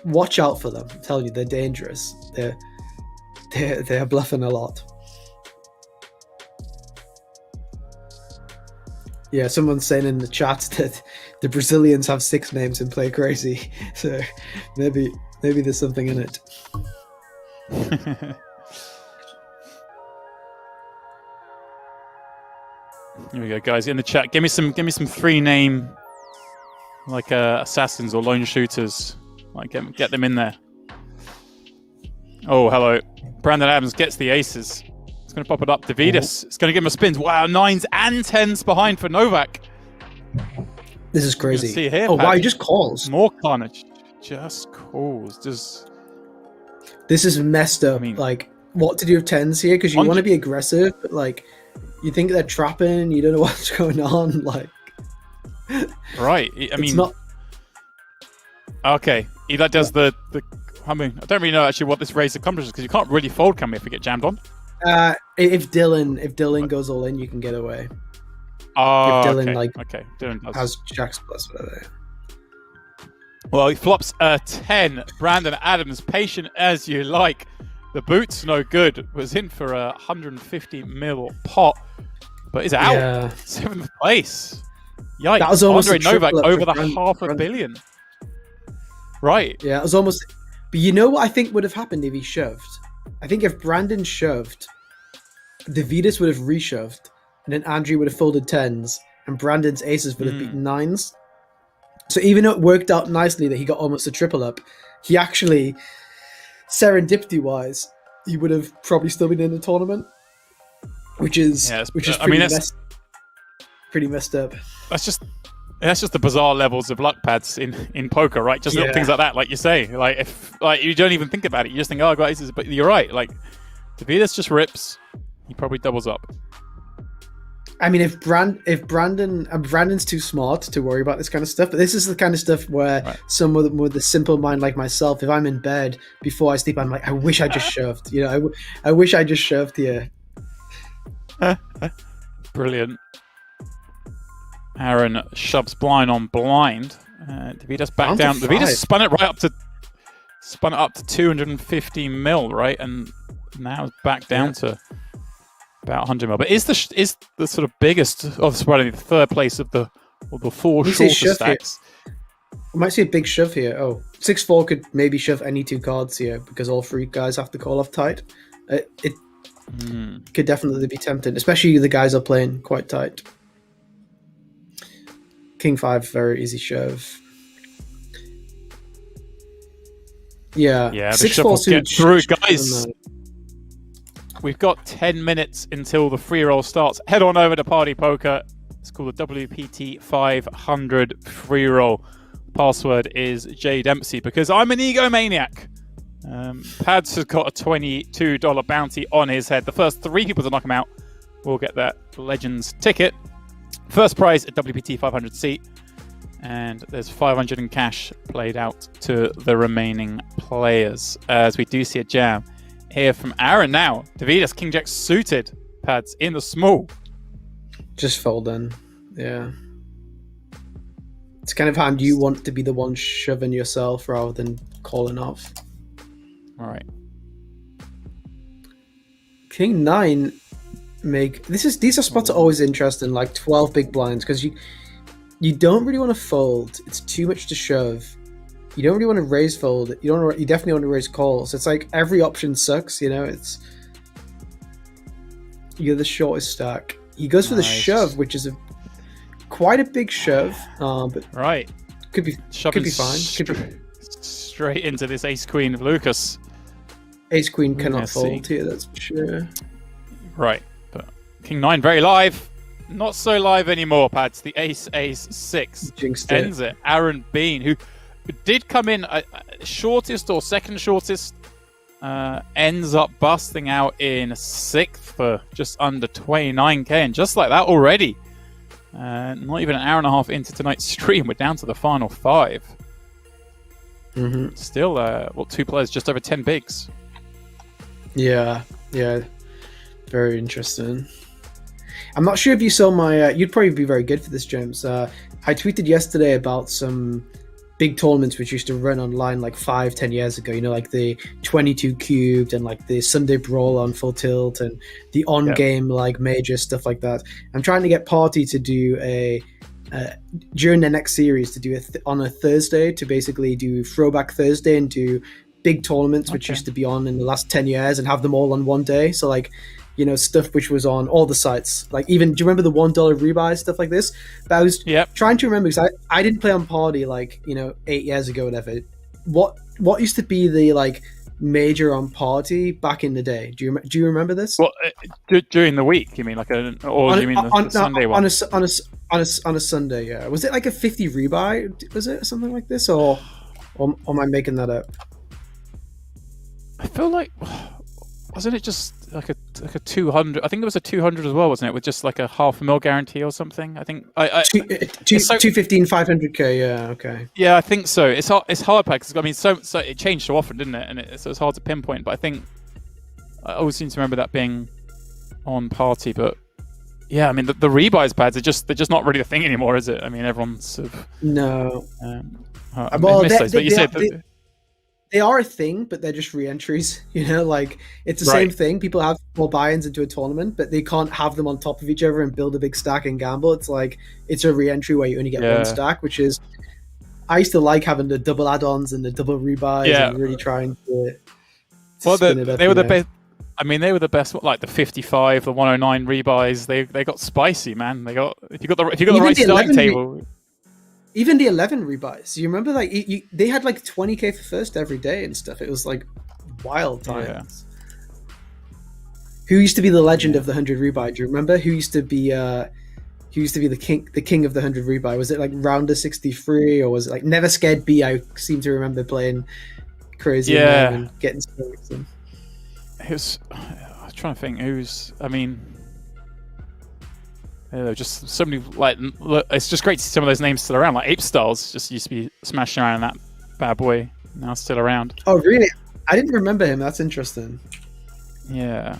watch out for them. I'm telling you, they're dangerous. They're bluffing a lot. Yeah, someone's saying in the chat that the Brazilians have 6 names and play crazy. So maybe there's something in it. Here we go, guys. In the chat, give me some 3 name like assassins or lone shooters. Like get them in there. Oh, hello. Brandon Adams gets the aces. It's going to pop it up. Deividas. It's going to give him a spins. Wow, 9s and 10s behind for Novak. This is crazy. See here, wow, he just calls. More carnage. Just calls. This is messed up. Like, what to do with 10s here? Because you want to be aggressive, but like, you think they're trapping. You don't know what's going on. Like, right. It's not. Okay. He does the. I don't really know actually what this raise accomplishes because you can't really fold, can we, if we get jammed on? If Dylan goes all in, you can get away. Oh, if Dylan okay. Dylan has Jacks plus whatever. Well, he flops a 10. Brandon Adams, patient as you like. The boot's no good. Was in for a 150 mil pot, but is out. Yeah. 7th place. Yikes. That was almost Andrii Novak over the half a Brandon. billion. Right. Yeah, it was almost. But you know what I think would have happened if he shoved? I think if Brandon shoved, Deividas would have reshoved, and then Andrii would have folded 10s, and Brandon's aces would have beaten 9s. So even though it worked out nicely that he got almost a triple up, he actually, serendipity-wise, he would have probably still been in the tournament, which is pretty messed up. That's just the bizarre levels of luck pads in poker, right? Just little things like that, like you say. Like if you don't even think about it, you just think, oh, I got aces. But you're right. Like Deividas just rips, he probably doubles up. I mean, if Brandon's too smart to worry about this kind of stuff, but this is the kind of stuff where someone with a simple mind like myself, if I'm in bed before I sleep, I'm like, I wish I just shoved. You know, I wish I just shoved here. Brilliant. Aaron shoves blind on blind. Deividas back down. Deividas spun it up to 250 mil, right? And now it's back down to about 100 mil. But is the sort of biggest of the third place of the four shorter stacks? I might see a big shove here. Oh, 6-4 could maybe shove any 2 cards here because all 3 guys have to call off tight. It could definitely be tempting, especially the guys are playing quite tight. King 5, very easy shove. Yeah, the 6-4 get through, guys. We've got 10 minutes until the free roll starts. Head on over to Party Poker. It's called the WPT500 free roll. Password is Dempsey because I'm an egomaniac. Pads has got a $22 bounty on his head. The first 3 people to knock him out will get that Legends ticket. First prize, a WPT 500 seat, and there's 500 in cash played out to the remaining players. As we do see a jam here from Aaron now. Deividas, King Jack suited, Pads in the small. Just fold in, yeah. It's kind of how you want to be the one shoving yourself rather than calling off. All right. King 9. These are spots are always interesting, like 12 big blinds, because you don't really want to fold. It's too much to shove. You don't really want to raise fold. You definitely want to raise calls. It's like every option sucks, you know. You're the shortest stack. He goes for the shove, which is quite a big shove, but could be fine. Straight into this ace queen of Lukas. Ace queen cannot fold here, that's for sure. Right. King 9 very live. Not so live anymore, Pads. The ace 6 ends it. Aaron Bean, who did come in shortest or second shortest, ends up busting out in 6th for just under 29k. And just like that already, not even an hour and a half into tonight's stream, we're down to the final 5. Still, 2 players just over 10 bigs. Yeah. Very interesting. I'm not sure if you saw my... you'd probably be very good for this, James. I tweeted yesterday about some big tournaments which used to run online like 5-10 years ago. You know, like the 22 cubed and like the Sunday Brawl on Full Tilt and the on-game like major stuff like that. I'm trying to get Party to do during the next series to do on a Thursday to basically do Throwback Thursday and do big tournaments which used to be on in the last 10 years and have them all on one day. So like, you know, stuff which was on all the sites. Like even, do you remember the $1 rebuy, stuff like this? But I was trying to remember because I didn't play on Party like, 8 years ago, whatever. What used to be the like major on Party back in the day? Do you remember this? Well, during the week, you mean like the Sunday one? On a Sunday, yeah. Was it like a 50 rebuy? Was it something like this, or am I making that up? I feel like, wasn't it just like a 200? I think there was a 200 as well, wasn't it? With just like a $500,000 guarantee or something. I think 215 500k. Yeah, okay. Yeah, I think so. It's hard because I mean, so it changed so often, didn't it? And so it's hard to pinpoint. But I think I always seem to remember that being on Party. But Yeah, I mean the rebuys pads they're just not really a thing anymore, is it? I mean everyone's sort of, No. I Well, missed those, but you said they are a thing, but they're just re-entries. You know, like it's the same thing. People have more buy-ins into a tournament, but they can't have them on top of each other and build a big stack and gamble. It's like it's a re-entry where you only get one stack, which is I used to like having the double add-ons and the double rebuys and really trying to spin it up, they were the best. I mean, they were the best. Like the 55, the 109 rebuys. They got spicy, man. They got if you got the right starting table. Even the 11 rebuys. You remember, like they had like 20k for first every day and stuff. It was like wild times. Who used to be the legend of the 100 rebuy? Do you remember who used to be the king of the 100 rebuy? Was it like Rounder 63 or was it like Never Scared B? I seem to remember playing crazy and getting strokes. I was trying to think who's. I mean, just so many. Like, it's just great to see some of those names still around. Like Ape Styles just used to be smashing around in that bad boy. Now still around. Oh really? I didn't remember him. That's interesting. Yeah,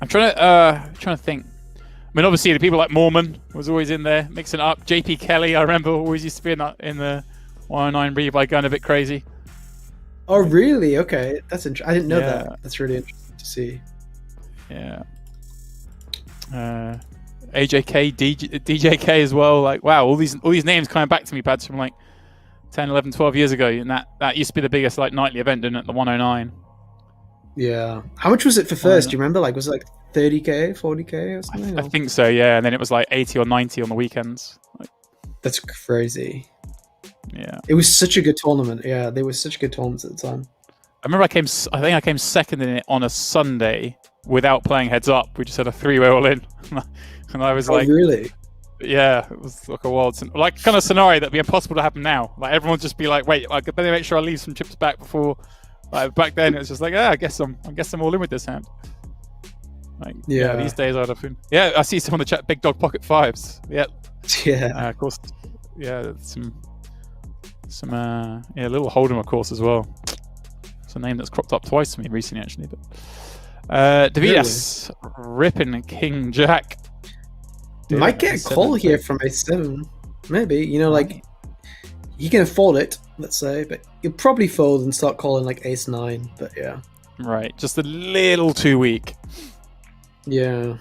I'm trying to think. I mean, obviously the people like Mormon was always in there mixing it up. JP Kelly, I remember, always used to be in the 109 rebuy going a bit crazy. Oh really? Okay, that's interesting. I didn't know that. That's really interesting to see. Yeah. AJK, DJK as well. Like, wow, all these names coming back to me, Pads, from like 10, 11, 12 years ago, and that used to be the biggest like nightly event, didn't it? The 109. Yeah. How much was it for first? Do you remember? Like, was it like 30k, 40k or something? I think so. Yeah, and then it was like 80 or 90 on the weekends. Like, that's crazy. Yeah. It was such a good tournament. Yeah, they were such good tournaments at the time. I remember I think I came second in it on a Sunday without playing heads up. We just had a 3-way all in, and I was like, really? Yeah, it was like a wild, like kind of scenario that'd be impossible to happen now. Like everyone would just be like, wait, I better make sure I leave some chips back before. Like back then, it was just like, I guess I'm all in with this hand. Like, these days I'd have been. Yeah, I see some on the chat. Big Dog Pocket Fives. Yeah. Yeah. Of course. Yeah, some little Hold'em, of course, as well. It's a name that's cropped up twice to me recently, actually. But Deividas ripping King Jack. Dude, might get a call here from A7. Maybe, you know, like he can afford it, let's say, but he'll probably fold and start calling like Ace 9. But yeah. Right, just a little too weak. Yeah.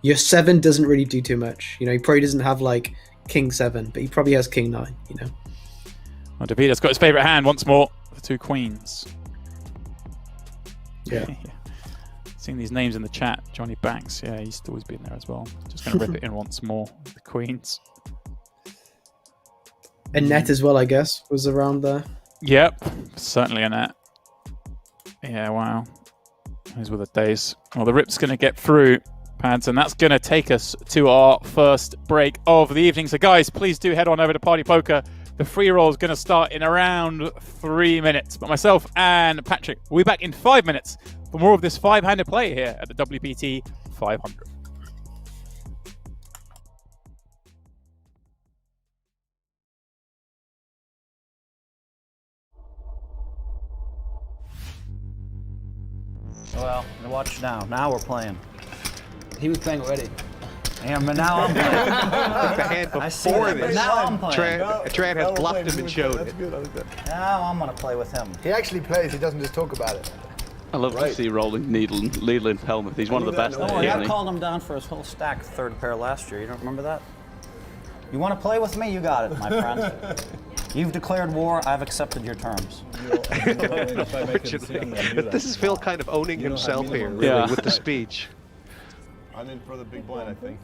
Your 7 doesn't really do too much. You know, he probably doesn't have like King 7, but he probably has King 9, you know. Well, Deividas got his favourite hand once more, the 2 queens. Yeah. Seeing these names in the chat, Johnny Banks, yeah, he's always been there as well. Just going to rip it in once more, the queens. Annette as well, I guess, was around there. Yep, certainly Annette. Yeah, wow. Those were the days. Well, the rip's going to get through, Pads, and that's going to take us to our first break of the evening. So, guys, please do head on over to Party Poker. The free roll is going to start in around 3 minutes. But myself and Patrick will be back in 5 minutes for more of this 5-handed play here at the WPT 500. Well, watch now. Now we're playing. He was playing already. Yeah, but now I'm playing. The hand before this, now I'm playing. Tran has bluffed him and showed it. Now I'm going to play with him. He actually plays, he doesn't just talk about it. I love to see Rolling Leland Helmuth. He's one of the best there, I isn't he? called him down for his whole stack third pair last year. You don't remember that? You want to play with me? You got it, my friend. You've declared war. I've accepted your terms. This is Phil kind of owning himself here, really, with the speech. I'm in for the big blind, I think.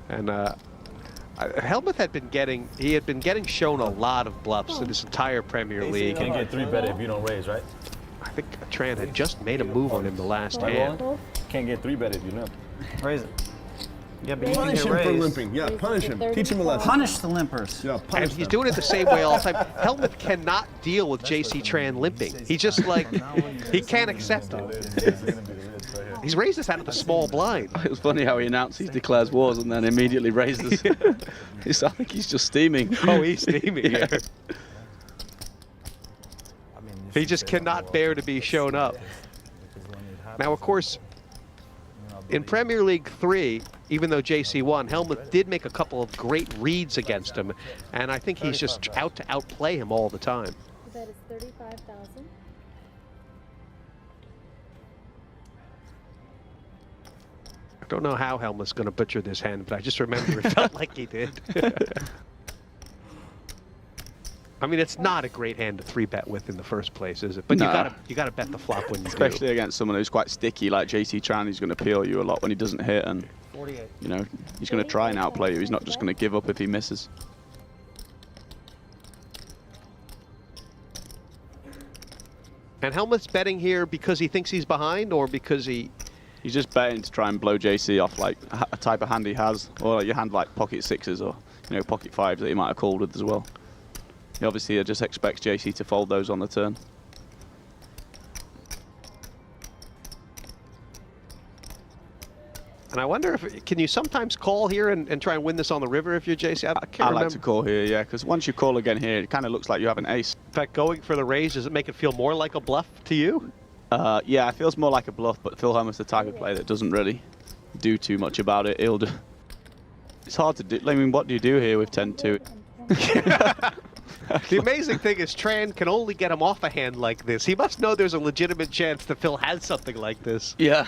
And Helmuth had been getting shown a lot of bluffs in his entire Premier League. You can't get 3-bet if you don't raise, right? I think Tran had just made a move on him the last hand. Can't get 3-bet if you limp. Raise it. Yeah, but you can Punish get him for raised. limping. Yeah, punish him. Teach him a lesson. Punish the limpers. Yeah, punish And he's them. doing it the same way all the time. Helmuth cannot deal with JC Tran limping. He's just like, he can't accept it. He's raised us out of the small blind. It was funny how he announced he declares wars and then immediately raises. I think he's just steaming. Oh, he's steaming. Yeah. He just cannot bear to be shown up. Now, of course, In Premier League 3, even though JC won, Helmuth did make a couple of great reads against him, and I think he's just out to outplay him all the time. That is 35,000. I don't know how Helmuth's going to butcher this hand, but I just remember it felt like he did. I mean, it's not a great hand to 3-bet with in the first place, is it? But No. you gotta bet the flop when you Especially do. against someone who's quite sticky like JC Tran. He's going to peel you a lot when he doesn't hit, and 48. you know he's going to try and outplay you. He's not just going to give up if he misses. And Helmuth's betting here because he thinks he's behind, or because he's just betting to try and blow JC off like a type of hand he has, or your hand like pocket sixes or pocket fives that he might have called with as well. He obviously just expects JC to fold those on the turn. And I wonder if can you sometimes call here and try and win this on the river if you're JC? I can't I remember. like to call here, yeah, because once you call again here, it kind of looks like you have an ace. In fact, going for the raise, does it make it feel more like a bluff to you? Yeah, it feels more like a bluff, but Phil Helmuth's the type of player that doesn't really do too much about it. It's hard to do. I mean, what do you do here with 10-2? The amazing thing is Tran can only get him off a hand like this. He must know there's a legitimate chance that Phil has something like this. Yeah.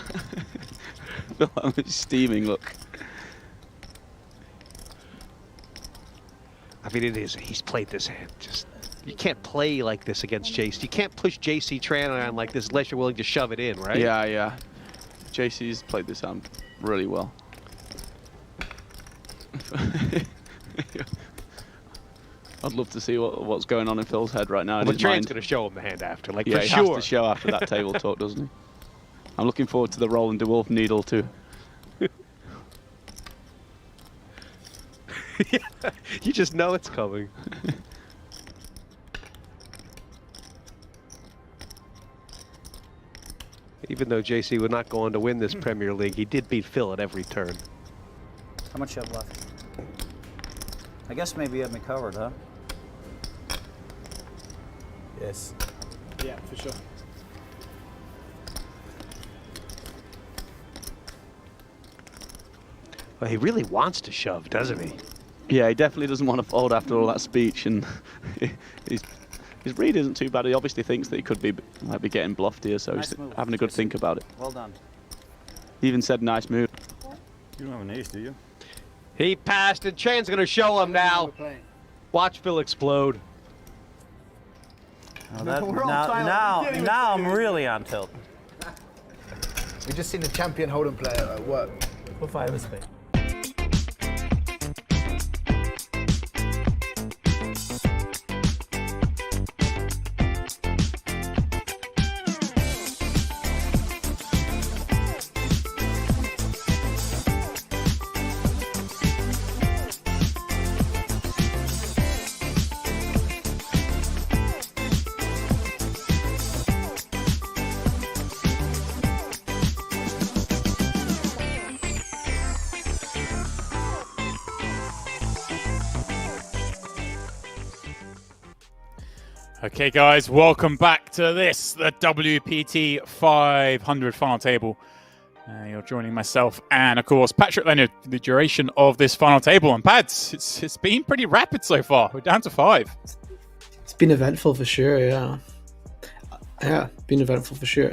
Phil Helmuth's steaming, look. I mean, it is. He's played this hand. Just you can't play like this against JC. You can't push JC Tran around like this unless you're willing to shove it in, right? Yeah, yeah. JC's played this hand really well. I'd love to see what's going on in Phil's head right now. But Tran's going to show him the hand after, like yeah, for he sure. has to show after that table talk, doesn't he? I'm looking forward to the roll and DeWolf needle too. Yeah, you just know it's coming. Even though JC would not go on to win this Premier League, he did beat Phil at every turn. How much you have left? I guess maybe you have me covered, huh? Yes. Yeah, for sure. Well, he really wants to shove, doesn't he? Yeah, he definitely doesn't want to fold after all that speech, and his read isn't too bad. He obviously thinks that he might be getting bluffed here, so Nice he's move. having a good think about it. Well done. He even said, "Nice move." You don't have an ace, do you? He passed, and Tran's going to show him now. Watch Phil explode. Oh, now I'm really on tilt. We just seen the champion Hold'em player at work. What 5 is spade? Okay, guys, welcome back to this, the WPT 500 final table. You're joining myself and, of course, Patrick Leonard for the duration of this final table. And Pads, it's been pretty rapid so far. We're down to 5. It's been eventful for sure, yeah. Yeah, been eventful for sure.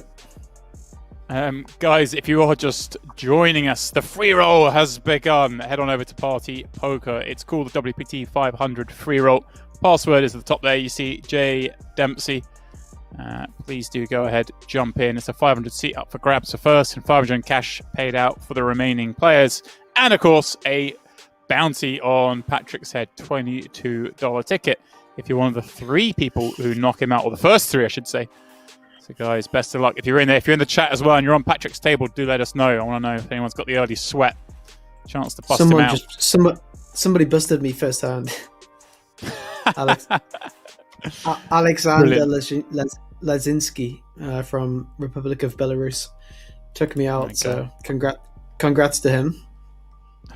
Guys, if you are just joining us, the free roll has begun. Head on over to Party Poker. It's called the WPT 500 free roll. Password is at the top there. You see J Dempsey. Please do go ahead, jump in. It's a 500 seat up for grabs for first and 500 cash paid out for the remaining players. And of course, a bounty on Patrick's head, $22 ticket. If you're one of the 3 people who knock him out, or the first 3, I should say. So guys, best of luck. If you're in there, if you're in the chat as well and you're on Patrick's table, do let us know. I want to know if anyone's got the early sweat. Chance to bust him out. Somebody busted me first hand. Alexander Lezinski from Republic of Belarus took me out, so congrats to him.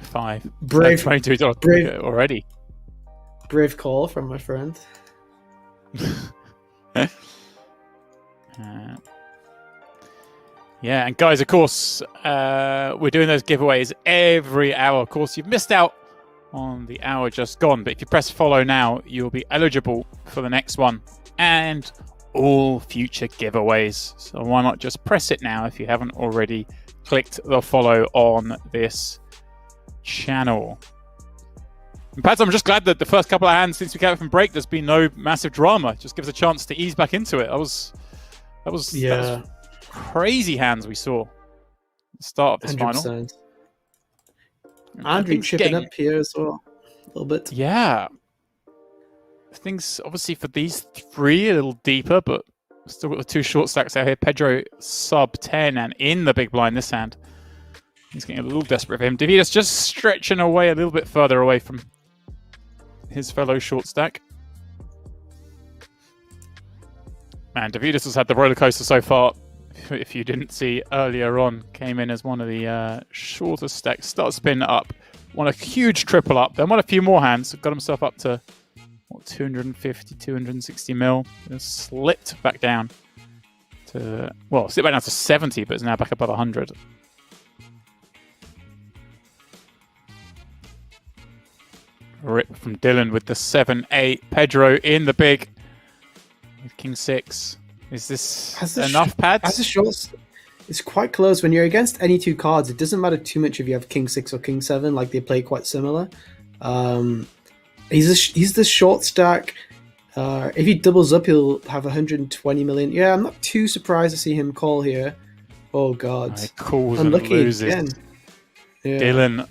5. Brave, $22 already. Brave call from my friend. Yeah, and guys, of course, we're doing those giveaways every hour. Of course, you've missed out on the hour just gone, but if you press follow now, you'll be eligible for the next one and all future giveaways. So why not just press it now if you haven't already clicked the follow on this channel. And Pat, I'm just glad that the first couple of hands since we came out from break, there's been no massive drama. Just gives a chance to ease back into it. That was crazy hands we saw at the start of this 100%. final. Andrii chipping up here as well, a little bit. Yeah. Things, obviously, for these three, a little deeper, but still got the two short stacks out here. Pedro sub 10 and in the big blind this hand. He's getting a little desperate for him. Deividas just stretching away a little bit further away from his fellow short stack. Man, Deividas has had the roller coaster so far. If you didn't see earlier on, came in as one of the shortest stacks. Start spin up. Won a huge triple up. Then won a few more hands. Got himself up to, what, 250, 260 mil. Then slipped back down to, well, slipped back down to 70, but is now back above 100. Rip from Dylan with the 7-8. Pedro in the big with King 6. Is this enough pads? As a short, it's quite close. When you're against any two cards, it doesn't matter too much if you have King 6 or King 7. Like, they play quite similar. He's the short stack. If he doubles up, he'll have 120 million. Yeah, I'm not too surprised to see him call here. Oh God, He calls unlucky and loses. again. Yeah. Dylan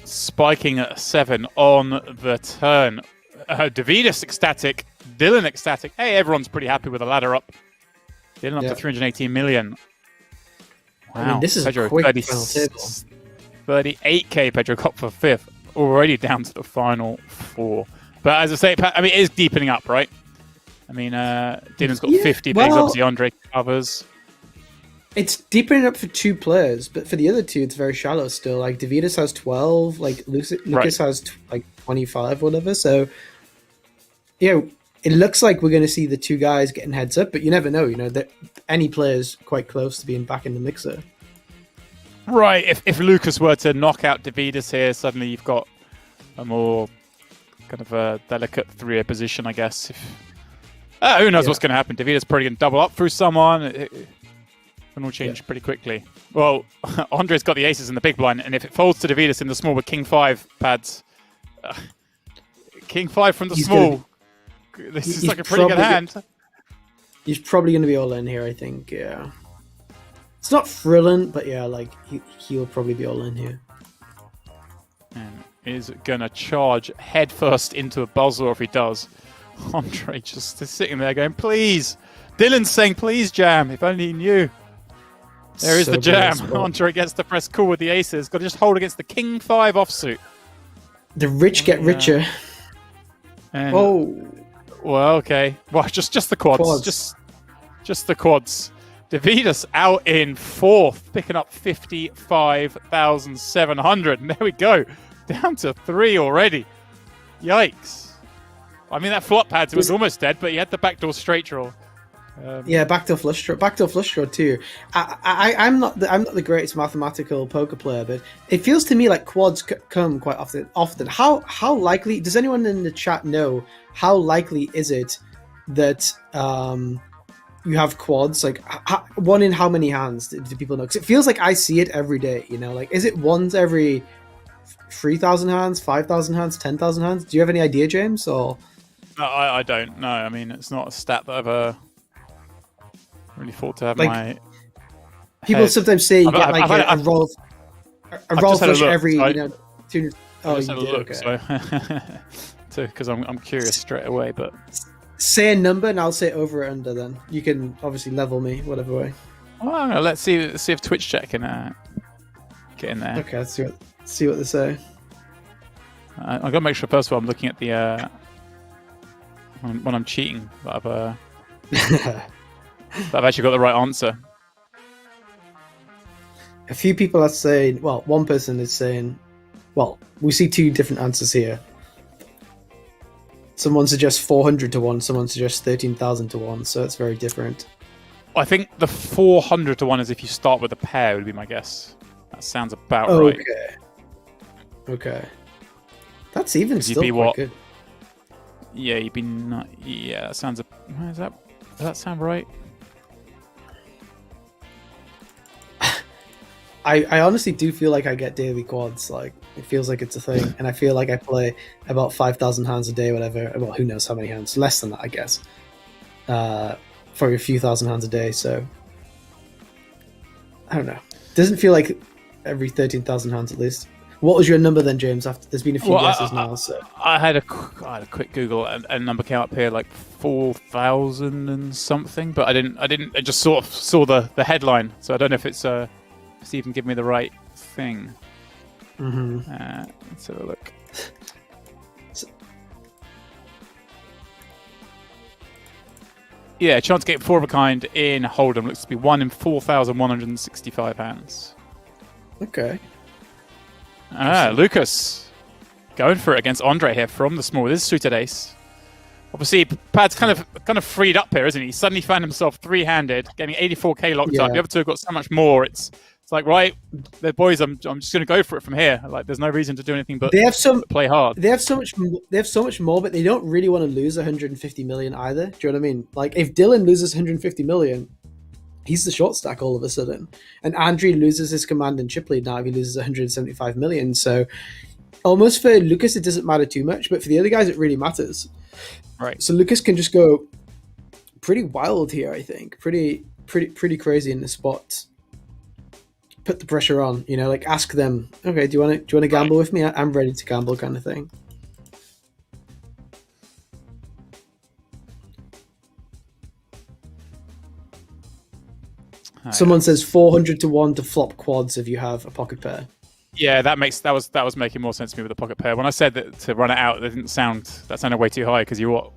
spiking at 7 on the turn. Deividas ecstatic. Dylan ecstatic. Hey, everyone's pretty happy with the ladder up. Dylan up to 318 million. Wow. I mean, this is Pedro, a quick final table. 38k Pedro got for 5th. Already down to the final 4. But as I say, I mean, it is deepening up, right? I mean, Dylan's got 50 bigs. Obviously, Andrii covers. It's deepening up for two players, but for the other two, it's very shallow still. Like, Deividas has 12, like Lucas has like 25, whatever. So, yeah, it looks like we're going to see the two guys getting heads up, but you never know. You know that any player's quite close to being back in the mixer. Right. If Lucas were to knock out Deividas here, suddenly you've got a more kind of a delicate 3-er position, I guess. Who knows what's going to happen? Deividas probably going to double up through someone. It can all change pretty quickly. Well, Andrei's got the aces in the big blind, and if it folds to Deividas in the small with King 5 pads, King 5 from the small, this is like a pretty good hand. He's probably going to be all in here, I think. Yeah, it's not thrilling, but yeah, like he'll probably be all in here. And is going to charge headfirst into a buzzer if he does. Andrii just is sitting there going, please. Dylan's saying, please, jam. If only he knew. There is the jam. Andrii gets to press cool with the aces. Got to just hold against the King 5 offsuit. The rich get richer. And, oh. Well, okay. Well, just the quads. Just the quads. Deividas out in 4th, picking up 55,700. And there we go. Down to 3 already. Yikes. I mean, that flop pad was almost dead, but he had the backdoor straight draw. Yeah, backdoor flush draw too. I'm not the greatest mathematical poker player, but it feels to me like quads come quite often. How likely does anyone in the chat know? How likely is it that you have quads? Like one in how many hands do people know? Because it feels like I see it every day. You know, like is it once every 3,000 hands, 5,000 hands, 10,000 hands? Do you have any idea, James? Or no, I don't know. I mean, it's not a stat that I've really thought to have like, my people head. sometimes say you get like a roll flush every, so you know, 200. Oh, you did, look, okay. So because I'm curious straight away, but say a number and I'll say over or under. Then you can obviously level me whatever way. Well, let's see if Twitch chat can get in there. Okay, let's see what they say. I've got to make sure first of all I'm looking at the when I'm cheating that I've actually got the right answer. A few people are saying, well, one person is saying, well, we see two different answers here. Someone suggests 400 to 1, someone suggests 13,000 to 1, so it's very different. I think the 400 to 1 is if you start with a pair, would be my guess. That sounds about right. Okay. That's even You'd still be quite what? good. Yeah, you'd be not. Yeah, that sounds. Does that sound right? I honestly do feel like I get daily quads. Like, it feels like it's a thing, and I feel like I play about 5,000 hands a day, whatever. Well, who knows how many hands? Less than that, I guess. Probably a few thousand hands a day. So I don't know. Doesn't feel like every 13,000 hands at least. What was your number then, James? After there's been a few guesses now. So I had a quick Google, and a number came up here like 4,000 and something, but I didn't. I just sort of saw the headline, so I don't know if it's even give me the right thing. Let's have a look. Yeah, chance to get 4 of a kind in Hold'em looks to be 1 in 4,165 hands. Okay. Lukas going for it against Andrii here from the small. This is suited ace. Obviously, Pad's kind of freed up here, isn't he? He suddenly found himself three-handed, getting 84k locked up. The other two have got so much more. It's like, right, the boys, I'm just going to go for it from here. Like, there's no reason to do anything but play hard. They have so much more, but they don't really want to lose 150 million either. Do you know what I mean? Like, if Dylan loses 150 million, he's the short stack all of a sudden. And Andrii loses his command and chip lead now if he loses 175 million. So almost for Lukas, it doesn't matter too much, but for the other guys, it really matters. Right. So Lukas can just go pretty wild here, I think. Pretty crazy in the spot. Put the pressure on, like ask them, okay, do you want to gamble with me? I'm ready to gamble, kind of thing. Someone says 400 to 1 to flop quads if you have a pocket pair. Yeah, that was making more sense to me with the pocket pair. When I said that to run it out, that sounded way too high because you're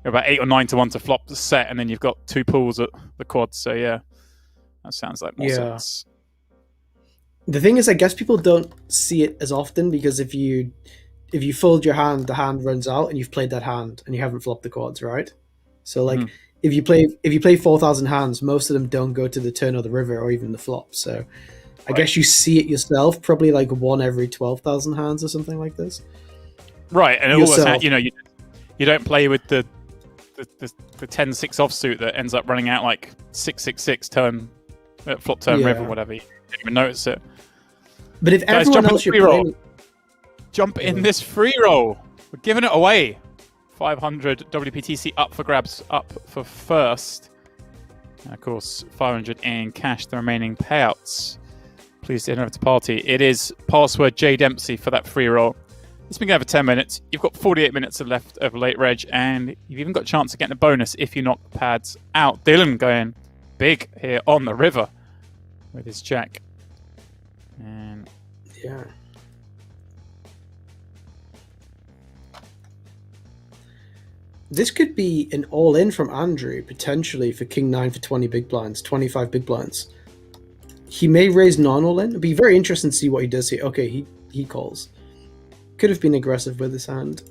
about 8 or 9 to 1 to flop the set, and then you've got 2 pools at the quads. So yeah, that sounds like more sense. The thing is, I guess people don't see it as often because if you fold your hand, the hand runs out, and you've played that hand, and you haven't flopped the quads, right? So like, if you play 4,000 hands, most of them don't go to the turn or the river or even the flop. So I guess you see it yourself, probably like 1 every 12,000 hands or something like this. Right, and always, you don't play with the 10-6 offsuit that ends up running out like 6-6-6 turn, flop turn river, whatever. You don't even notice it. But if guys, everyone else you're playing... Jump in this free roll. We're giving it away. 500 WPTC up for grabs, up for first. And of course, 500 in cash, the remaining payouts. Please head over to party. It is password J Dempsey for that free roll. It's been going for 10 minutes. You've got 48 minutes left of late reg, and you've even got a chance of getting a bonus if you knock pads out. Dylan going big here on the river with his jack. And yeah. This could be an all-in from Andrii, potentially, for King 9 for 20 big blinds, 25 big blinds. He may raise non-all-in. It'd be very interesting to see what he does here. Okay, he calls. Could have been aggressive with his hand.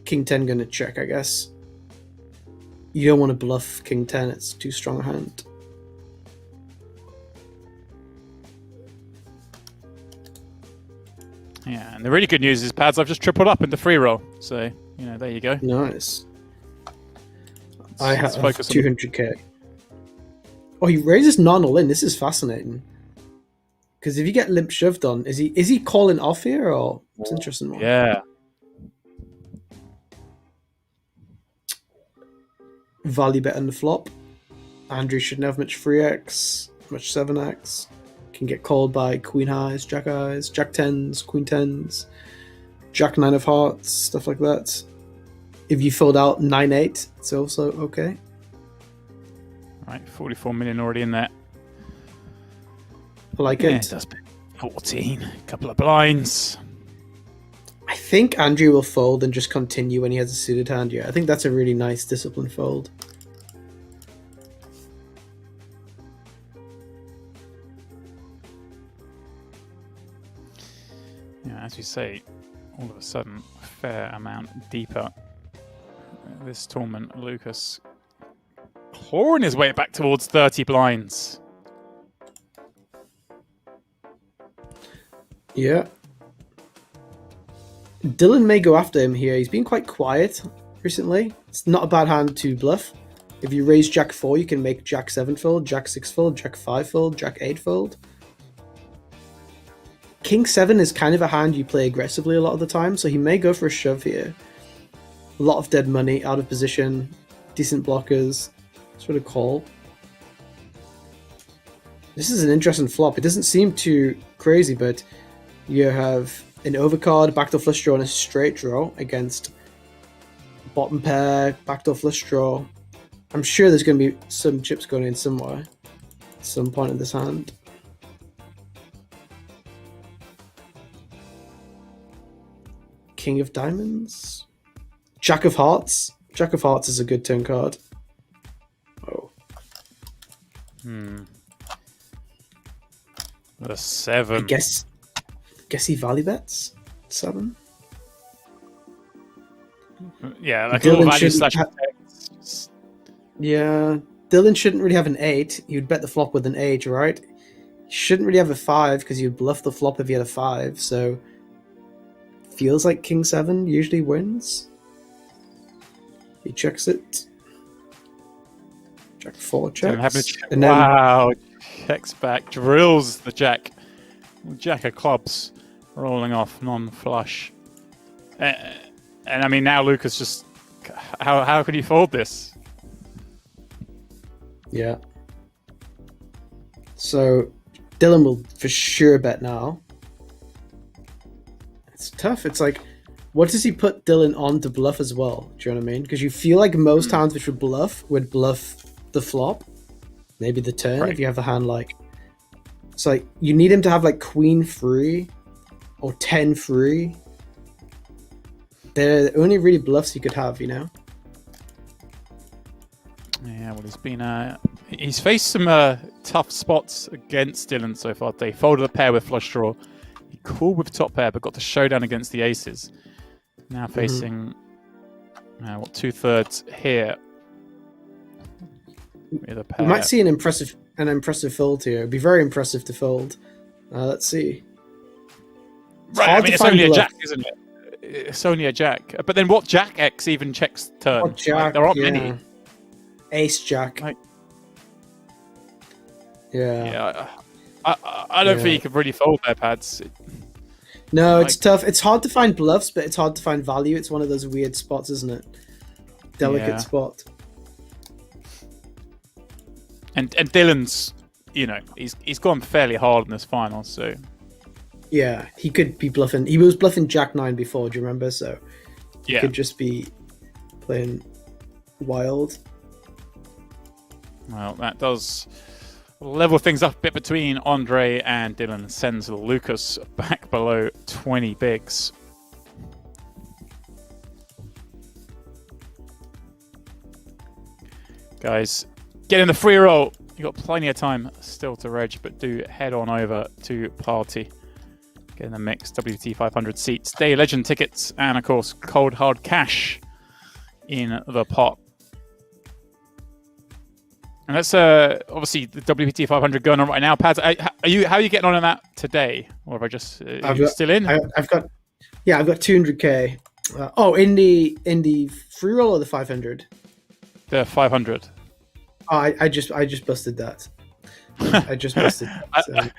King 10 gonna check, I guess. You don't want to bluff King 10, it's too strong a hand. yeah, and the really good news is pads I've just tripled up in the free roll. So, there you go. Nice. I have 200k. Oh, he raises non-all-in. This is fascinating. Because if you get limp shoved on, is he calling off here, or it's an interesting one? Yeah. Value bet on the flop. Andrii shouldn't have much 3x, much 7x. Can get called by queen highs, jack 10s, queen 10s, jack 9 of hearts, stuff like that. If you fold out 9-8, it's also okay. Right, 44 million already in there. I like it. That's 14, a couple of blinds. I think Andrii will fold and just continue when he has a suited hand. Yeah, I think that's a really nice disciplined fold. Yeah, as you say, all of a sudden, a fair amount deeper. This tournament, Lukas clawing his way back towards 30 blinds. Yeah. Dylan may go after him here. He's been quite quiet recently. It's not a bad hand to bluff. If you raise Jack 4, you can make Jack 7 fold, Jack 6 fold, Jack 5 fold, Jack 8 fold. King 7 is kind of a hand you play aggressively a lot of the time, so he may go for a shove here. A lot of dead money, out of position, decent blockers, sort of call. This is an interesting flop. It doesn't seem too crazy, but you have an overcard, backdoor flush draw, and a straight draw against bottom pair, backdoor flush draw. I'm sure there's going to be some chips going in somewhere at some point in this hand. King of Diamonds. Jack of Hearts. Jack of Hearts is a good turn card. Oh. The 7. I guess he value bets 7. Yeah, like Dylan all value slash. Yeah, Dylan shouldn't really have an 8. You'd bet the flop with an 8, right? He shouldn't really have a 5 because you'd bluff the flop if he had a 5. So feels like King 7 usually wins. He checks it. Jack 4 checks. And then, wow, checks back, drills the jack. Jack of clubs rolling off non-flush. And I mean, now Lukas just... How could he fold this? Yeah. So Dylan will for sure bet now. It's tough. It's like, what does he put Dylan on to bluff as well? Do you know what I mean? Because you feel like most hands which would bluff the flop, maybe the turn, right. If you have a hand like... It's like, you need him to have like queen free or 10 free. They're the only really bluffs you could have, you know? Yeah, well, he's faced some tough spots against Dylan so far. They folded a pair with flush draw. He called with top pair, but got the showdown against the aces. Now facing, 2/3 here. With a pair. You might see an impressive fold here. It'd be very impressive to fold. Let's see. Right, I mean, it's only a jack, isn't it? It's only a jack. But then what jack X even checks turn? What jack? Like, there aren't many. Ace jack. Like, yeah. I don't think you could really fold their pads. No, it's tough. It's hard to find bluffs, but it's hard to find value. It's one of those weird spots, isn't it? Delicate spot. And Dylan's, he's gone fairly hard in this final, so... Yeah, he could be bluffing. He was bluffing Jack 9 before, do you remember? So he could just be playing wild. Well, that does level things up a bit between Andrii and Dylan. Sends Lukas back below 20 bigs. Guys, get in the free roll. You've got plenty of time still to reg, but do head on over to Party. Get in the mix, WPT500 seats, Day Legend tickets, and of course, cold hard cash in the pot. And that's obviously the WPT500 going on right now. Pads, how are you getting on in that today? Or have I just still in? I've got 200k. In the free roll or the 500? The 500. Oh, I just busted that. I just busted that.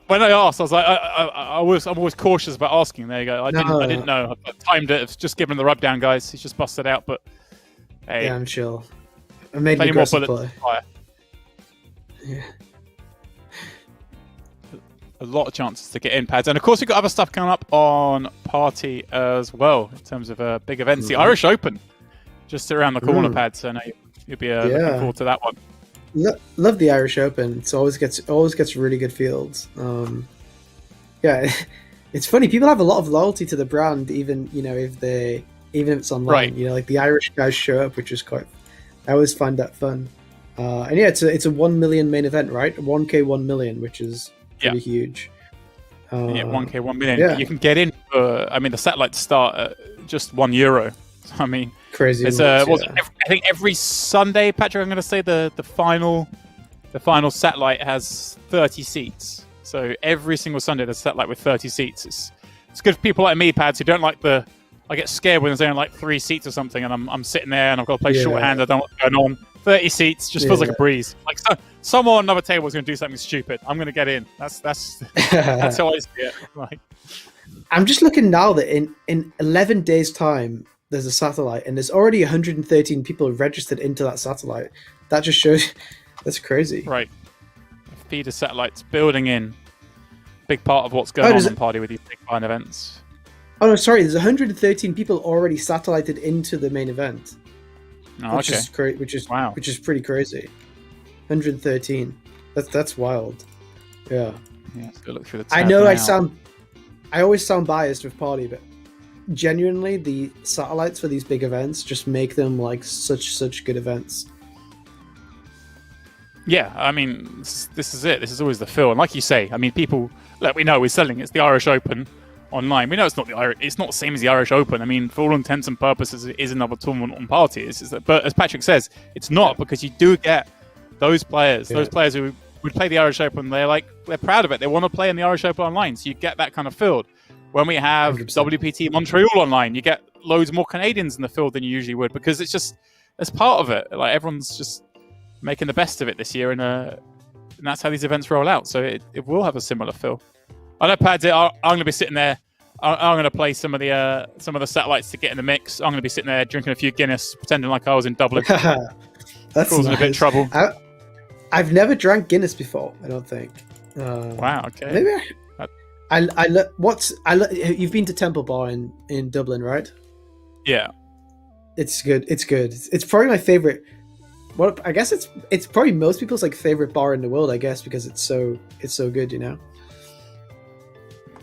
When I asked, I was like, I'm always cautious about asking. There you go. I didn't know. I timed it. It's just giving the rub down, guys. He's just busted out, but hey. Yeah, I'm chill. I made an plenty more aggressive bullets to fire. Yeah. A lot of chances to get in, Pads. And of course, we've got other stuff coming up on Party as well in terms of big events. The Irish Open, just around the corner, Pads. So I know you'll be looking forward to that one. Love the Irish Open. It always gets really good fields. It's funny. People have a lot of loyalty to the brand, even if it's online. Right. Like the Irish guys show up, which is quite. I always find that fun. And yeah, it's a 1 million main event, right? 1K 1 million, which is pretty huge. 1K 1 million. Yeah. You can get in for. I mean, the satellites start at just €1. I mean, Crazy. it's I think every Sunday, Patrick, I'm going to say the final satellite has 30 seats. So every single Sunday there's a satellite with 30 seats. It's good for people like me, Pads, who don't like I get scared when there's only like 3 seats or something, and I'm sitting there and I've got to play shorthand. I don't know what's going on. 30 seats just feels like a breeze. Like someone on another table is going to do something stupid. I'm going to get in. That's how I see it. Like, I'm just looking now that in 11 days' time there's a satellite, and there's already 113 people registered into that satellite. That just shows that's crazy. Right. Feeder satellites building in. Big part of what's going on Party with these big fine events. Oh no, sorry. There's 113 people already satellited into the main event. Oh, which is great. Which is pretty crazy. 113. That's wild. Yeah. Yeah. Let's go look through the I know now. I always sound biased with Party, but genuinely, the satellites for these big events just make them like such good events. Yeah, I mean, this is it. This is always the feel, and like you say, I mean, people like we know we're selling. It's the Irish Open online. We know it's not It's not the same as the Irish Open. I mean, for all intents and purposes, it is another tournament on Party. But as Patrick says, it's not, because you do get those players who would play the Irish Open. They're proud of it. They want to play in the Irish Open online. So you get that kind of field. When we have 100%. WPT Montreal online, you get loads more Canadians in the field than you usually would, because it's part of it. Like, everyone's just making the best of it this year, and that's how these events roll out. So it will have a similar feel. I know, Pads, I'm going to be sitting there. I'm going to play some of the satellites to get in the mix. I'm going to be sitting there drinking a few Guinness, pretending like I was in Dublin. That's causing nice. a bit of trouble. I've never drank Guinness before, I don't think. Wow. Okay. Maybe you've been to Temple Bar in Dublin, right? Yeah. It's good. It's probably my favorite. Well, I guess it's probably most people's like favorite bar in the world, I guess, because it's so good, you know.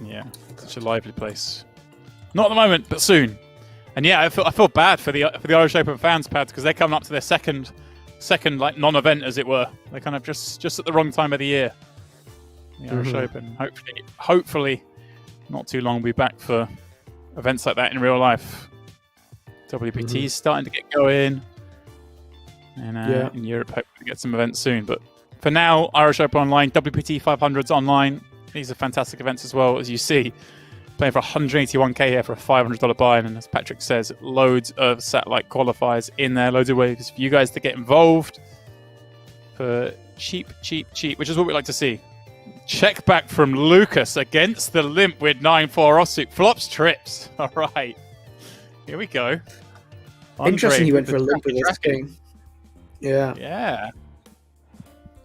Yeah, such a lively place. Not at the moment, but soon. And yeah, I feel bad for the Irish Open fans, Pads, because they're coming up to their second like non-event, as it were. They're kind of just at the wrong time of the year. The Irish Open. Hopefully, not too long, we'll be back for events like that in real life. WPT is starting to get going. And in Europe, hopefully we get some events soon. But for now, Irish Open online, WPT500's online. These are fantastic events as well, as you see. Playing for 181k here for a $500 buy-in, and as Patrick says, loads of satellite qualifiers in there, loads of ways for you guys to get involved for cheap, which is what we like to see. Check back from Lukas against the limp with 9-4 offsuit. Flops trips. All right. Here we go. Interesting he went for a limp with this king. Yeah. Yeah.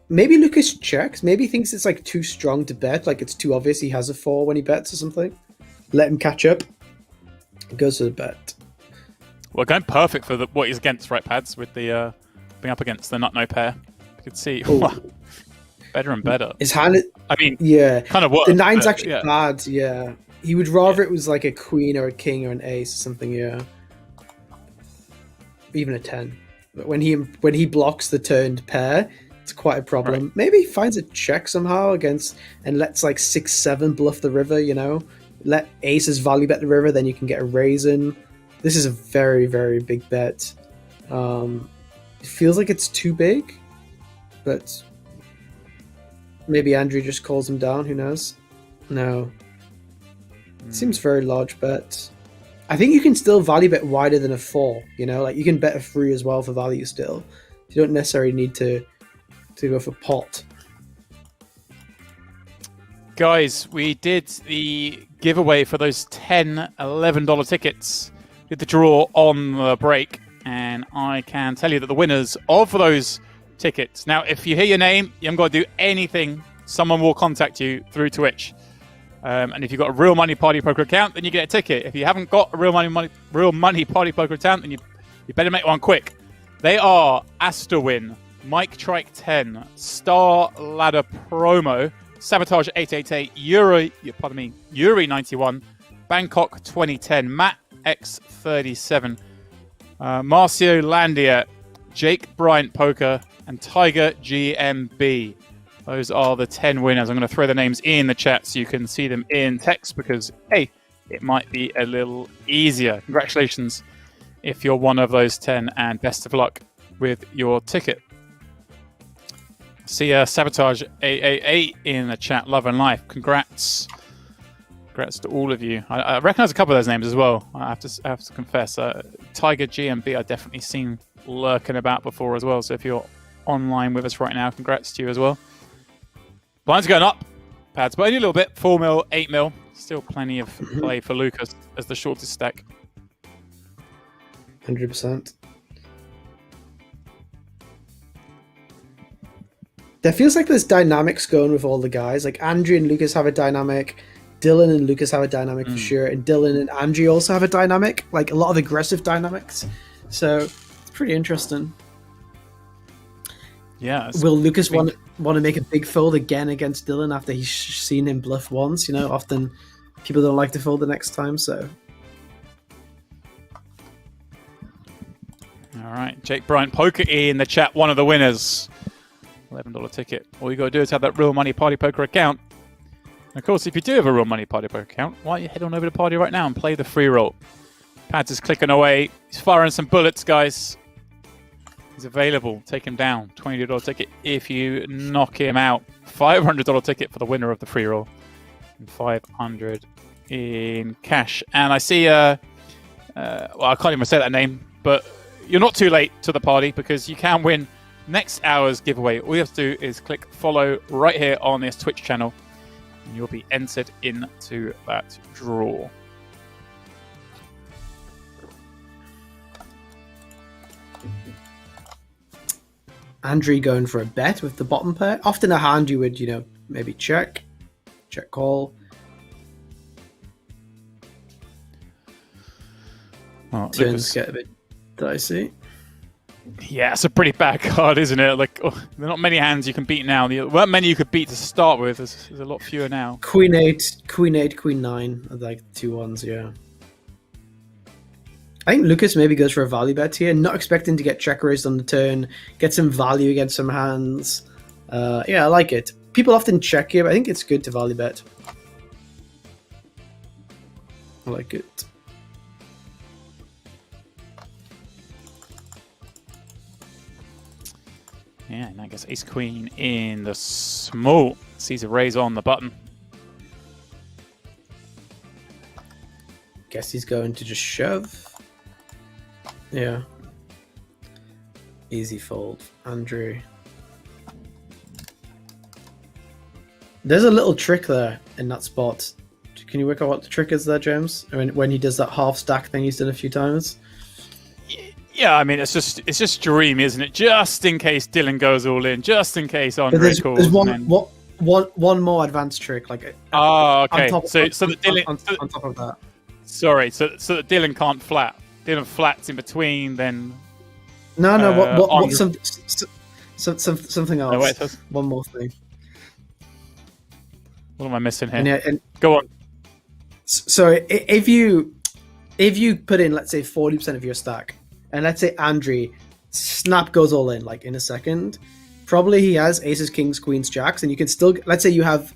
Maybe Lukas checks. Maybe he thinks it's like too strong to bet. Like it's too obvious he has a 4 when he bets or something. Let him catch up. Goes to the bet. Well, going perfect for what he's against, right, Pads? With the being up against the nut-no pair. You could see better and better. His hand. I mean, yeah, kind of works. The 9's actually bad. Yeah, he would rather it was like a queen or a king or an ace or something. Yeah, even a 10. But when he blocks the turned pair, it's quite a problem. Right. Maybe he finds a check somehow against and lets like 6-7 bluff the river. You know, let aces value bet the river, then you can get a raise in. This is a very, very big bet. It feels like it's too big, but maybe Andrii just calls him down. Who knows? No. It seems very large bet. I think you can still value bet wider than a 4. You know, like you can bet a 3 as well for value still. You don't necessarily need to go for pot. Guys, we did the giveaway for those $10, $11 tickets. Did the draw on the break, and I can tell you that the winners of those tickets. Now, if you hear your name, you haven't got to do anything. Someone will contact you through Twitch. And if you've got a real money party poker account, then you get a ticket. If you haven't got a real money party poker account, then you better make one quick. They are Astorwin, Mike Trike 10, Star Ladder Promo, Sabotage 888, Yuri 91, Bangkok 2010, Matt X37, Marcio Landia, Jake Bryant Poker, and Tiger GMB. Those are the 10 winners. I'm going to throw the names in the chat so you can see them in text because, hey, it might be a little easier. Congratulations if you're one of those 10, and best of luck with your ticket. See Sabotage AAA in the chat. Love and life. Congrats. Congrats to all of you. I recognize a couple of those names as well. I have to confess. Tiger GMB I've definitely seen lurking about before as well. So if you're online with us right now, congrats to you as well. Blinds going up. Pads, but only a little bit. 4 mil, 8 mil. Still plenty of play for Lukas as the shortest stack. 100%. There feels like there's dynamics going with all the guys. Like Andrii and Lukas have a dynamic. Dylan and Lukas have a dynamic for sure. And Dylan and Andrii also have a dynamic. Like a lot of aggressive dynamics. So it's pretty interesting. Yeah. Will Lukas want to make a big fold again against Dylan after he's seen him bluff once? You know, often people don't like to fold the next time, so. All right, Jake Bryant Poker in the chat, one of the winners. $11 ticket. All you got to do is have that Real Money Party Poker account. And of course, if you do have a Real Money Party Poker account, why don't you head on over to Party right now and play the free roll. Pads is clicking away. He's firing some bullets, guys. He's available. Take him down. $22 ticket if you knock him out. $500 ticket for the winner of the free roll. And $500 in cash. And I see, well, I can't even say that name, but you're not too late to the party because you can win next hour's giveaway. All you have to do is click follow right here on this Twitch channel, and you'll be entered into that draw. Andrii going for a bet with the bottom pair. Often a hand you would, maybe check call. Well, Turns get a bit dicey. Yeah, it's a pretty bad card, isn't it? Like, there are not many hands you can beat now. There weren't many you could beat to start with. There's a lot fewer now. Queen 8, Queen 8, Queen 9 are like 2 1s, yeah. I think Lukas maybe goes for a value bet here, not expecting to get check raised on the turn, get some value against some hands. Yeah, I like it. People often check here, but I think it's good to value bet. I like it. Yeah, and I guess Ace Queen in the small. Sees a raise on the button. Guess he's going to just shove. Yeah. Easy fold. Andrii. There's a little trick there in that spot. Can you work out what the trick is there, James? When he does that half stack thing he's done a few times? Yeah, I mean, it's just dream, isn't it? Just in case Dylan goes all in, just in case Andrii calls. There's one more advanced trick, like. Oh, okay. On So that Dylan on top of that. Sorry, so that Dylan can't flat. Dylan flats in between, then. No. Something else. No, wait, one more thing. What am I missing here? And go on. So if you put in, let's say, 40% of your stack, and let's say Andrii snap goes all in like in a second, probably he has aces, kings, queens, jacks, and you can still, let's say you have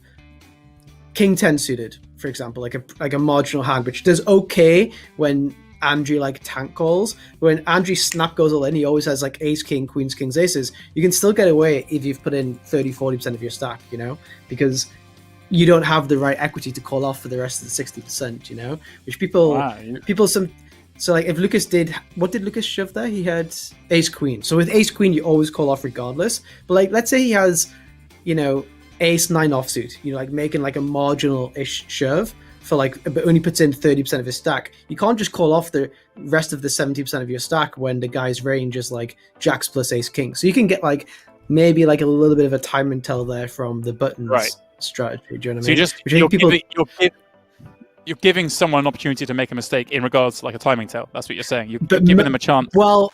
king 10 suited, for example, like a marginal hand, which does okay when Andrii like tank calls. When Andrii snap goes all in, he always has like ace, king, queens, kings, aces. You can still get away if you've put in 30-40% of your stack, because you don't have the right equity to call off for the rest of the 60%, which people so like if Lukas what did Lukas shove there? He had ace queen. So with ace queen, you always call off regardless. But like, let's say he has, ace 9 offsuit, like making like a marginal-ish shove for like, but only puts in 30% of his stack. You can't just call off the rest of the 70% of your stack when the guy's range is like jacks plus ace king. So you can get like maybe like a little bit of a time and tell there from the buttons strategy. Do you know what I mean? You're giving someone an opportunity to make a mistake in regards to like a timing tell. That's what you're saying. You're giving them a chance. Well,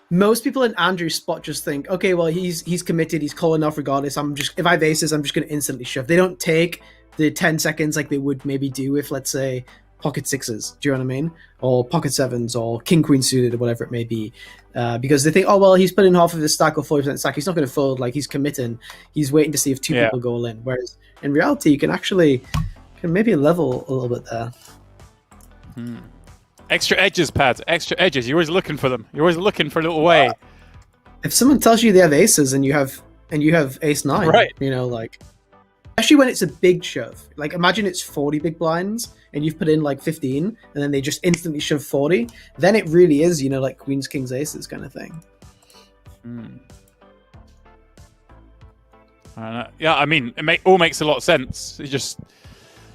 most people in Andrii's spot just think, okay, well, he's committed. He's calling off regardless. If I have aces, I'm just going to instantly shove. They don't take the 10 seconds like they would maybe do if, let's say, pocket sixes. Do you know what I mean? Or pocket sevens or king queen suited or whatever it may be. Because they think, oh, well, he's putting half of his stack or 40% stack. He's not going to fold. Like, he's committing. He's waiting to see if two people go all in. Whereas in reality, you can maybe level a little bit there. Extra edges, Pad. Extra edges. You're always looking for them. You're always looking for a little way. If someone tells you they have aces and you have ace 9, Right. you know, like, especially when it's a big shove. Like, imagine it's 40 big blinds and you've put in like 15 and then they just instantly shove 40. Then it really is, you know, like queens, kings, aces kind of thing. Yeah, I mean, all makes a lot of sense. It just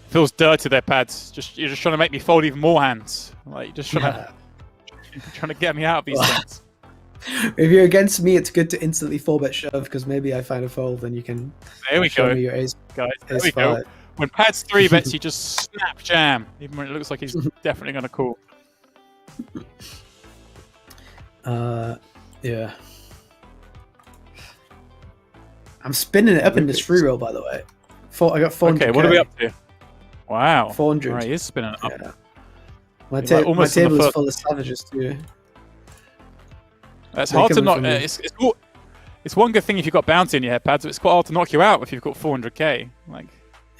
feels dirty there, Pads. You're just trying to make me fold even more hands. Like, you're just trying to get me out of these things. If you're against me, it's good to instantly 4-bet shove because maybe I find a fold and you can show me your ace. Guys, there ace we go. 5. When Pad's 3-bets, you just snap jam, even when it looks like he's definitely going to call. Yeah. I'm spinning it up in this free roll, by the way. I got 400. Okay, what are we up to? Wow. 400. Right, he is spinning it up. Yeah. My table is full of savages too. It's hard to knock. It's one good thing if you've got bounty in your head, Pads, but it's quite hard to knock you out if you've got 400k. Like,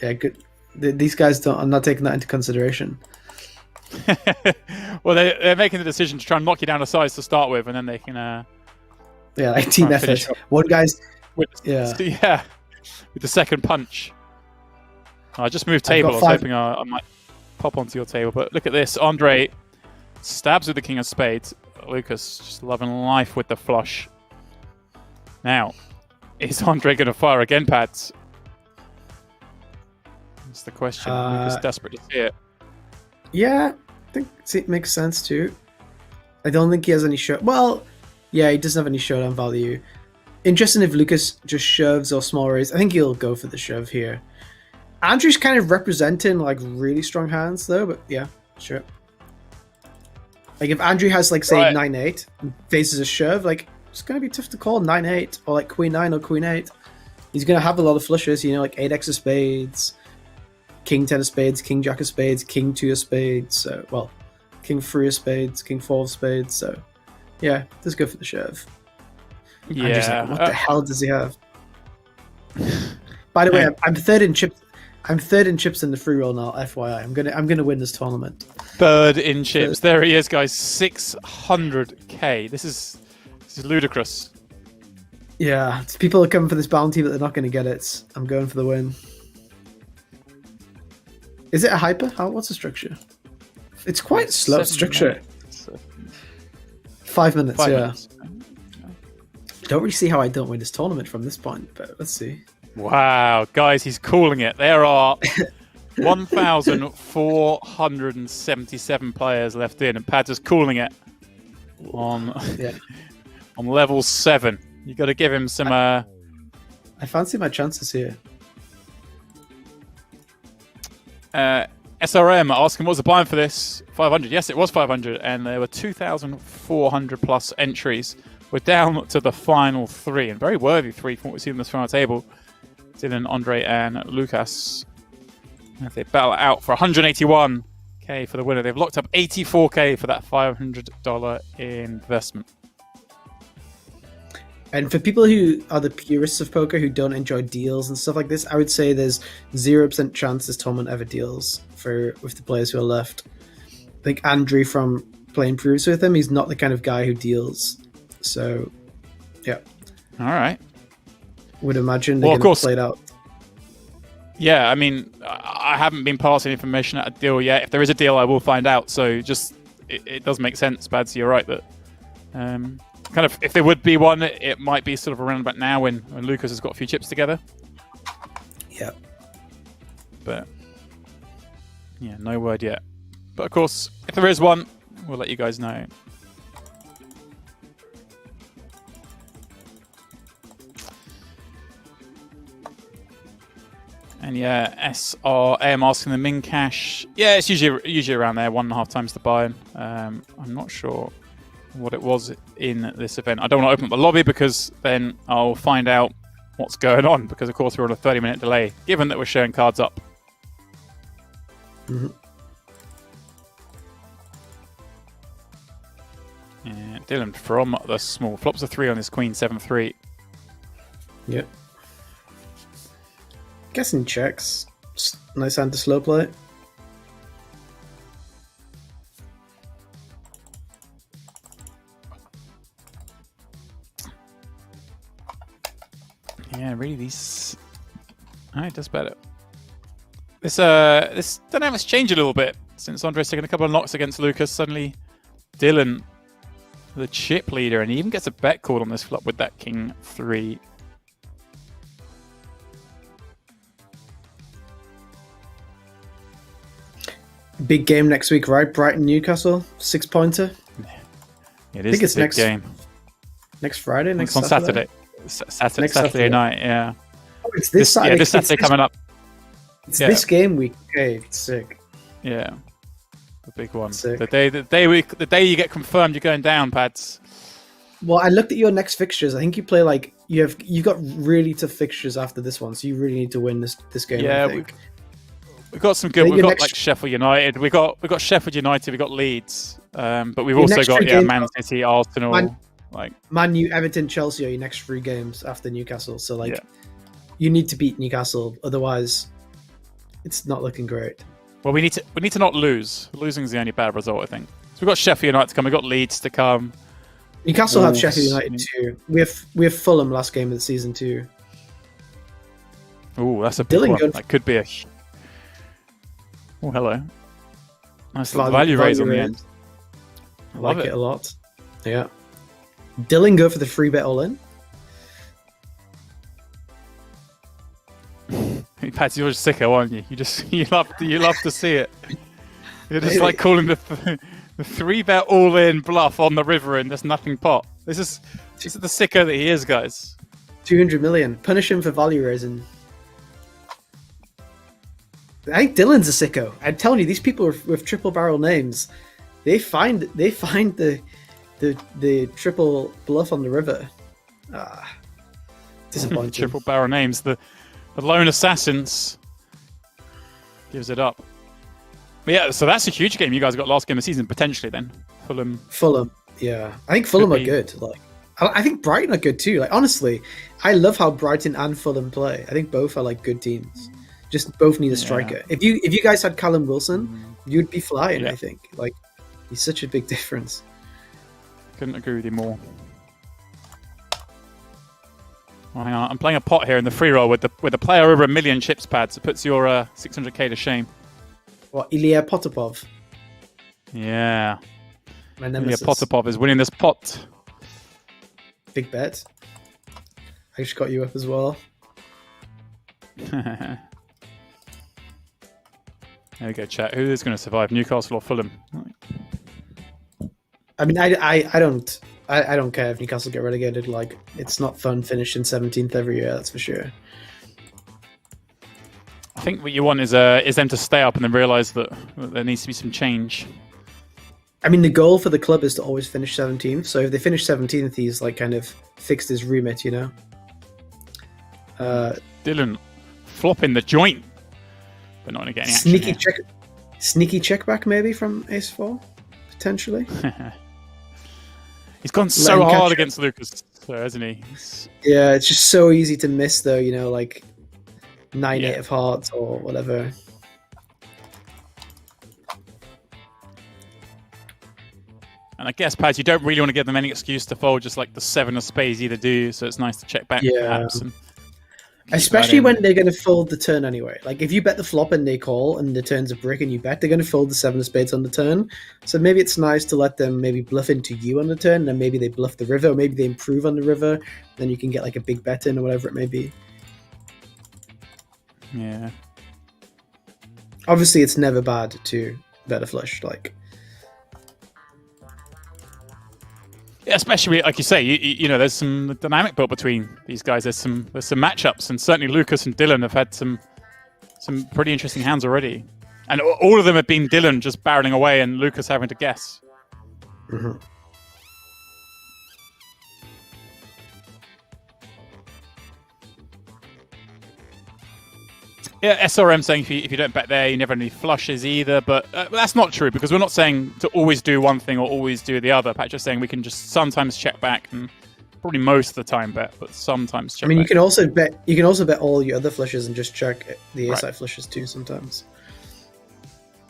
yeah, good. These guys don't. I'm not taking that into consideration. Well, they're making the decision to try and knock you down a size to start with, and then they can. Yeah, like team effort. One guy's. With the second punch. I just moved table. I was hoping I might pop onto your table, but look at this. Andrii stabs with the king of spades. Lukas just loving life with the flush. Now, is Andrii going to fire again, Pads? That's the question. Lukas desperate to see it. Yeah, I think it makes sense too. I don't think he has any show. Well, yeah, he doesn't have any showdown value. Interesting if Lukas just shoves or small raise. I think he'll go for the shove here. Andrii's kind of representing like really strong hands though, but yeah, sure. Like if Andrii has like say 9-8 and faces a shove, like it's gonna be tough to call 9-8 or like queen 9 or queen 8. He's gonna have a lot of flushes, you know, like 8x of spades, king 10 of spades, king jack of spades, king 2 of spades. So well, king 3 of spades, king 4 of spades. So yeah, let's go for the shove. Yeah. Like, what the hell does he have? By the way, I'm third in chips. I'm third in chips in the free roll now. FYI, I'm gonna win this tournament. Third in chips. There he is, guys. 600k. This is ludicrous. Yeah, people are coming for this bounty, but they're not going to get it. I'm going for the win. Is it a hyper? What's the structure? It's quite slow structure. 5 minutes. 5 minutes. Don't really see how I don't win this tournament from this point, but let's see. Wow, guys, he's calling it. There are 1,477 players left in, and Pads is calling it on level 7. You got to give him some. I fancy my chances here. SRM asking, what was the buy-in for this? 500. Yes, it was 500, and there were 2,400 plus entries. We're down to the final 3, and very worthy 3 from what we see in this final table. Dylan, Andrii, and Lukas. As they battle it out for 181k for the winner. They've locked up 84k for that $500 investment. And for people who are the purists of poker who don't enjoy deals and stuff like this, I would say there's 0% chance this tournament ever deals with the players who are left. I think Andrii, from playing proofs with him, he's not the kind of guy who deals. So, yeah. All right. Would imagine they're going to play it out. Yeah, I mean, I haven't been passing information at a deal yet. If there is a deal, I will find out. So just, it does make sense, Bads. You're right that kind of, if there would be one, it might be sort of around about now when Lukas has got a few chips together. Yeah. But, yeah, no word yet. But of course, if there is one, we'll let you guys know. And yeah, SRM asking the min cash. Yeah, it's usually around there, 1.5 times the buy-in. I'm not sure what it was in this event. I don't want to open up the lobby because then I'll find out what's going on. Because of course we're on a 30-minute delay, given that we're showing cards up. Mm-hmm. Yeah, Dylan from the small flops a 3 on his queen 7-3. Yep. Guessing checks. Nice hand to slow play. really these. Oh, it does better. This dynamic's changed a little bit since Andrei's taken a couple of knocks against Lukas. Suddenly, Dylan, the chip leader, and he even gets a bet called on this flop with that king 3. Big game next week, right? Brighton Newcastle 6-pointer. It is a big game. Next Friday. Next on Saturday. Saturday night. Yeah. Oh, it's this Saturday. This Saturday coming up. It's this game week. Okay, it's sick. Yeah, the big one. Sick. The day you get confirmed you're going down, Pads. Well, I looked at your next fixtures. I think you play like you got really tough fixtures after this one, so you really need to win this game. Yeah, I think. we've got some good. We've got like Sheffield United. We got Sheffield United. We got Leeds. But we've also got Man City, Arsenal. Man U, Everton, Chelsea are your next 3 games after Newcastle. So you need to beat Newcastle, otherwise it's not looking great. Well, we need to not lose. Losing is the only bad result, I think. So we've got Sheffield United to come. We've got Leeds to come. Newcastle have Sheffield United too. We have Fulham last game of the season too. Oh, that's a big one. That could be a. Oh, hello. Nice little value raise on the end. I like it a lot. Yeah. Dylan go for the free bet all in. Pat, you're just sicko, aren't you? You love to see it. You're just like calling the 3 bet all in bluff on the river and there's nothing pot. This is the sicko that he is, guys. 200 million. Punish him for value raising. I think Dylan's a sicko. I'm telling you, these people with triple barrel names, they find the triple bluff on the river. Disappointing. Triple barrel names. The lone assassins gives it up. But yeah, so that's a huge game you guys got last game of the season, potentially then. Fulham. Yeah. I think Fulham are good. I think Brighton are good too. Like, honestly, I love how Brighton and Fulham play. I think both are like good teams. Just both need a striker. If you guys had Callum Wilson, you'd be flying, I think. Like, he's such a big difference. Couldn't agree with you more. Oh, hang on, I'm playing a pot here in the free roll with the player over 1 million chips pads. It puts your 600k to shame. What, Ilya Potapov? Yeah. Ilya Potapov is winning this pot. Big bet. I just got you up as well. There we go, chat. Who is going to survive, Newcastle or Fulham? I mean, I don't care if Newcastle get relegated. Like, it's not fun finishing 17th every year. That's for sure. I think what you want is them to stay up and then realise that there needs to be some change. I mean, the goal for the club is to always finish 17th. So if they finish 17th, he's like kind of fixed his remit, you know. Dylan flopping the joint, but not getting action. Sneaky check back maybe from Ace-4 potentially. He's gone so hard against Lukas, hasn't he? Yeah, it's just so easy to miss, though. You know, like 9-8 of hearts or whatever. And I guess, Paz, you don't really want to give them any excuse to fold, just like the 7 of spades either do. So it's nice to check back, perhaps. And especially when they're going to fold the turn anyway. Like, if you bet the flop and they call and the turn's a brick and you bet, they're going to fold the 7 of spades on the turn. So maybe it's nice to let them maybe bluff into you on the turn, and then maybe they bluff the river, or maybe they improve on the river, then you can get like a big bet in or whatever it may be. Yeah. Obviously, it's never bad to bet a flush, like. Yeah, especially like you say, you know, there's some dynamic built between these guys. There's some matchups, and certainly Lukas and Dylan have had some pretty interesting hands already, and all of them have been Dylan just barreling away and Lukas having to guess. Mm-hmm. Yeah, SRM saying if you don't bet there, you never have any flushes either. But that's not true, because we're not saying to always do one thing or always do the other. Pat's just saying we can just sometimes check back and probably most of the time bet, but sometimes check back. I mean, you can also bet all your other flushes and just check the ace-high flushes too sometimes.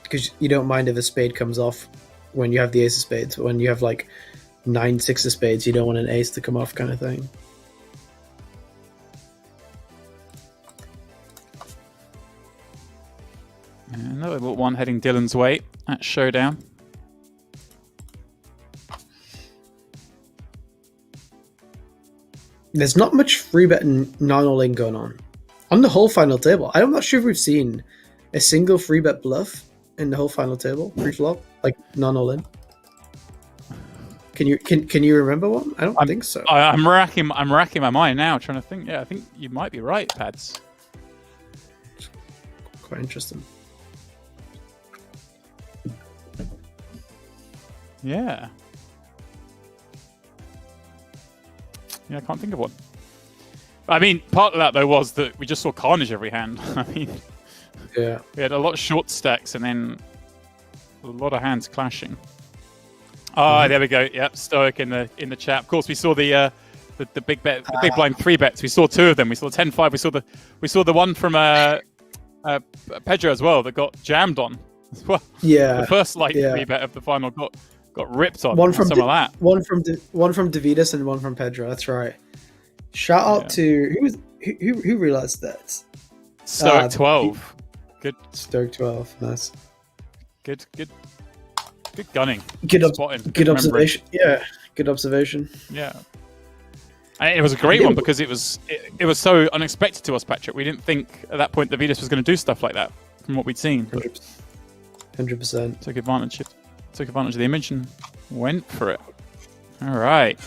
Because you don't mind if a spade comes off when you have the ace of spades. When you have like 9-6 of spades, you don't want an ace to come off kind of thing. Another little one heading Dylan's way at Showdown. There's not much free bet and non-all-in going on the whole final table. I'm not sure if we've seen a single free bet bluff in the whole final table pre-flop, like non-all-in. Can you remember one? I don't think so. I'm racking my mind now, trying to think. Yeah, I think you might be right, Pads. Quite interesting. Yeah. Yeah, I can't think of one. I mean, part of that, though, was that we just saw carnage every hand. I mean, yeah, we had a lot of short stacks and then a lot of hands clashing. Ah, there we go. Yep, Stoic in the chat. Of course, we saw the big bet, the big blind 3 bets. We saw 2 of them. We saw 10-5. We saw the one from Pedro as well that got jammed on as well. Yeah, the first 3 bet of the final got ripped on. One from some of that. One from Deividas and one from Pedro. That's right. Shout out to who realized that. Stoic 12. Good. Stoic 12. Nice. Good gunning. Good observation. Yeah. Good observation. Yeah. And it was a great one because it was so unexpected to us, Patrick. We didn't think at that point Deividas was going to do stuff like that from what we'd seen. 100%. Took advantage of the image and went for it. All right.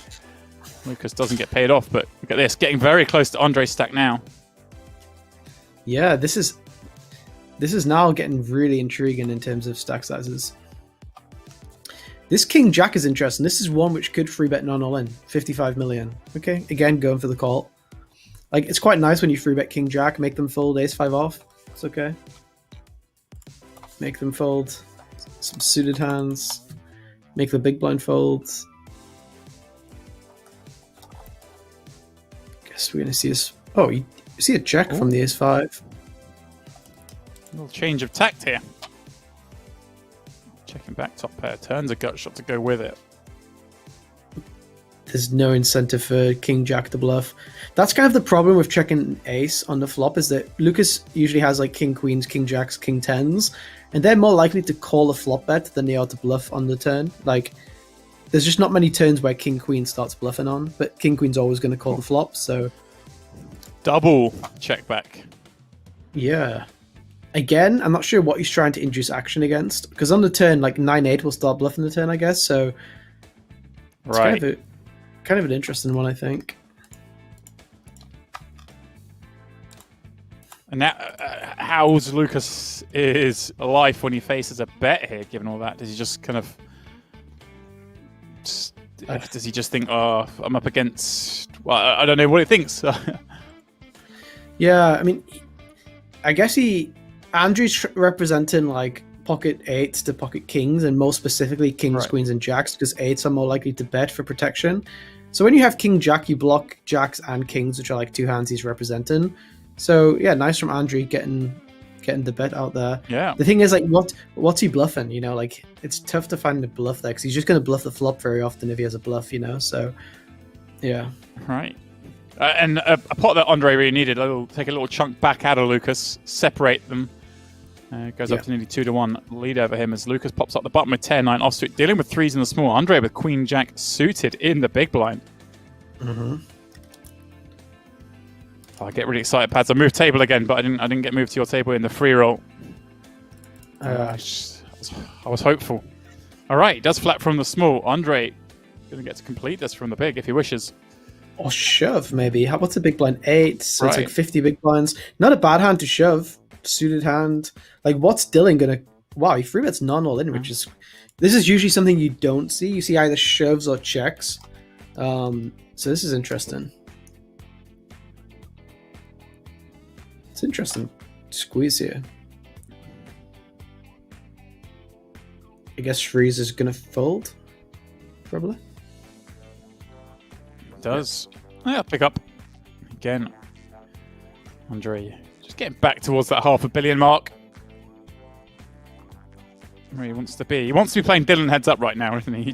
Lukas doesn't get paid off, but look at this. Getting very close to Andrei's stack now. Yeah, this is now getting really intriguing in terms of stack sizes. This King Jack is interesting. This is one which could free bet non-all in. 55 million. Okay, again, going for the call. Like, it's quite nice when you free bet King Jack, make them fold ace-5 off. It's okay. Make them fold some suited hands. Make the big blind folds. Guess we're going to see this. Oh, you see a check from the ace-5. A little change of tact here. Checking back top pair. Turns a gut shot to go with it. There's no incentive for King Jack to bluff. That's kind of the problem with checking ace on the flop, is that Lukas usually has like King Queens, King Jacks, King Tens, and they're more likely to call a flop bet than they are to bluff on the turn. Like, there's just not many turns where King Queen starts bluffing on, but King Queen's always going to call the flop, so... Double check back. Yeah. Again, I'm not sure what he's trying to induce action against, because on the turn, like 9-8 will start bluffing the turn, I guess, so... It's right. Kind of an interesting one, I think. And now, how's Lukas is life when he faces a bet here, given all that? Does he just kind of... does he just think, oh, I'm up against... Well, I don't know what he thinks. Yeah, I mean, I guess Andrew's representing like pocket 8s to pocket kings, and more specifically kings, right. Queens, and jacks, because 8s are more likely to bet for protection. So when you have King Jack, you block jacks and kings, which are like 2 hands he's representing. So yeah, nice from Andrii getting the bet out there. Yeah. The thing is, like, what's he bluffing? You know, like, it's tough to find a bluff there because he's just going to bluff the flop very often if he has a bluff. You know, so yeah. Right. And a pot that Andrii really needed. Take a little chunk back out of Lukas, separate them. Goes up to nearly 2-1 lead over him as Lukas pops up the bottom with 10-9 offsuit, dealing with 3s in the small. Andrii with Queen Jack suited in the big blind. Mm-hmm. I get really excited, Pads. I moved table again, but I didn't get moved to your table in the free roll. I was hopeful. All right, he does flat from the small. Andrii going to get to complete this from the big if he wishes. Or shove, maybe. What's a big blind? 8. So right. It's like 50 big blinds. Not a bad hand to shove. Suited hand. Like, what's Dylan gonna... Wow, he free bets non-all in, which is... This is usually something you don't see. You see either shoves or checks. So this is interesting. It's interesting squeeze here. I guess Freeze is gonna fold. Probably. Does. Yeah, pick up. Again. Andrii just getting back towards that $500 million mark. Where he wants to be. He wants to be playing Dylan heads up right now, isn't he?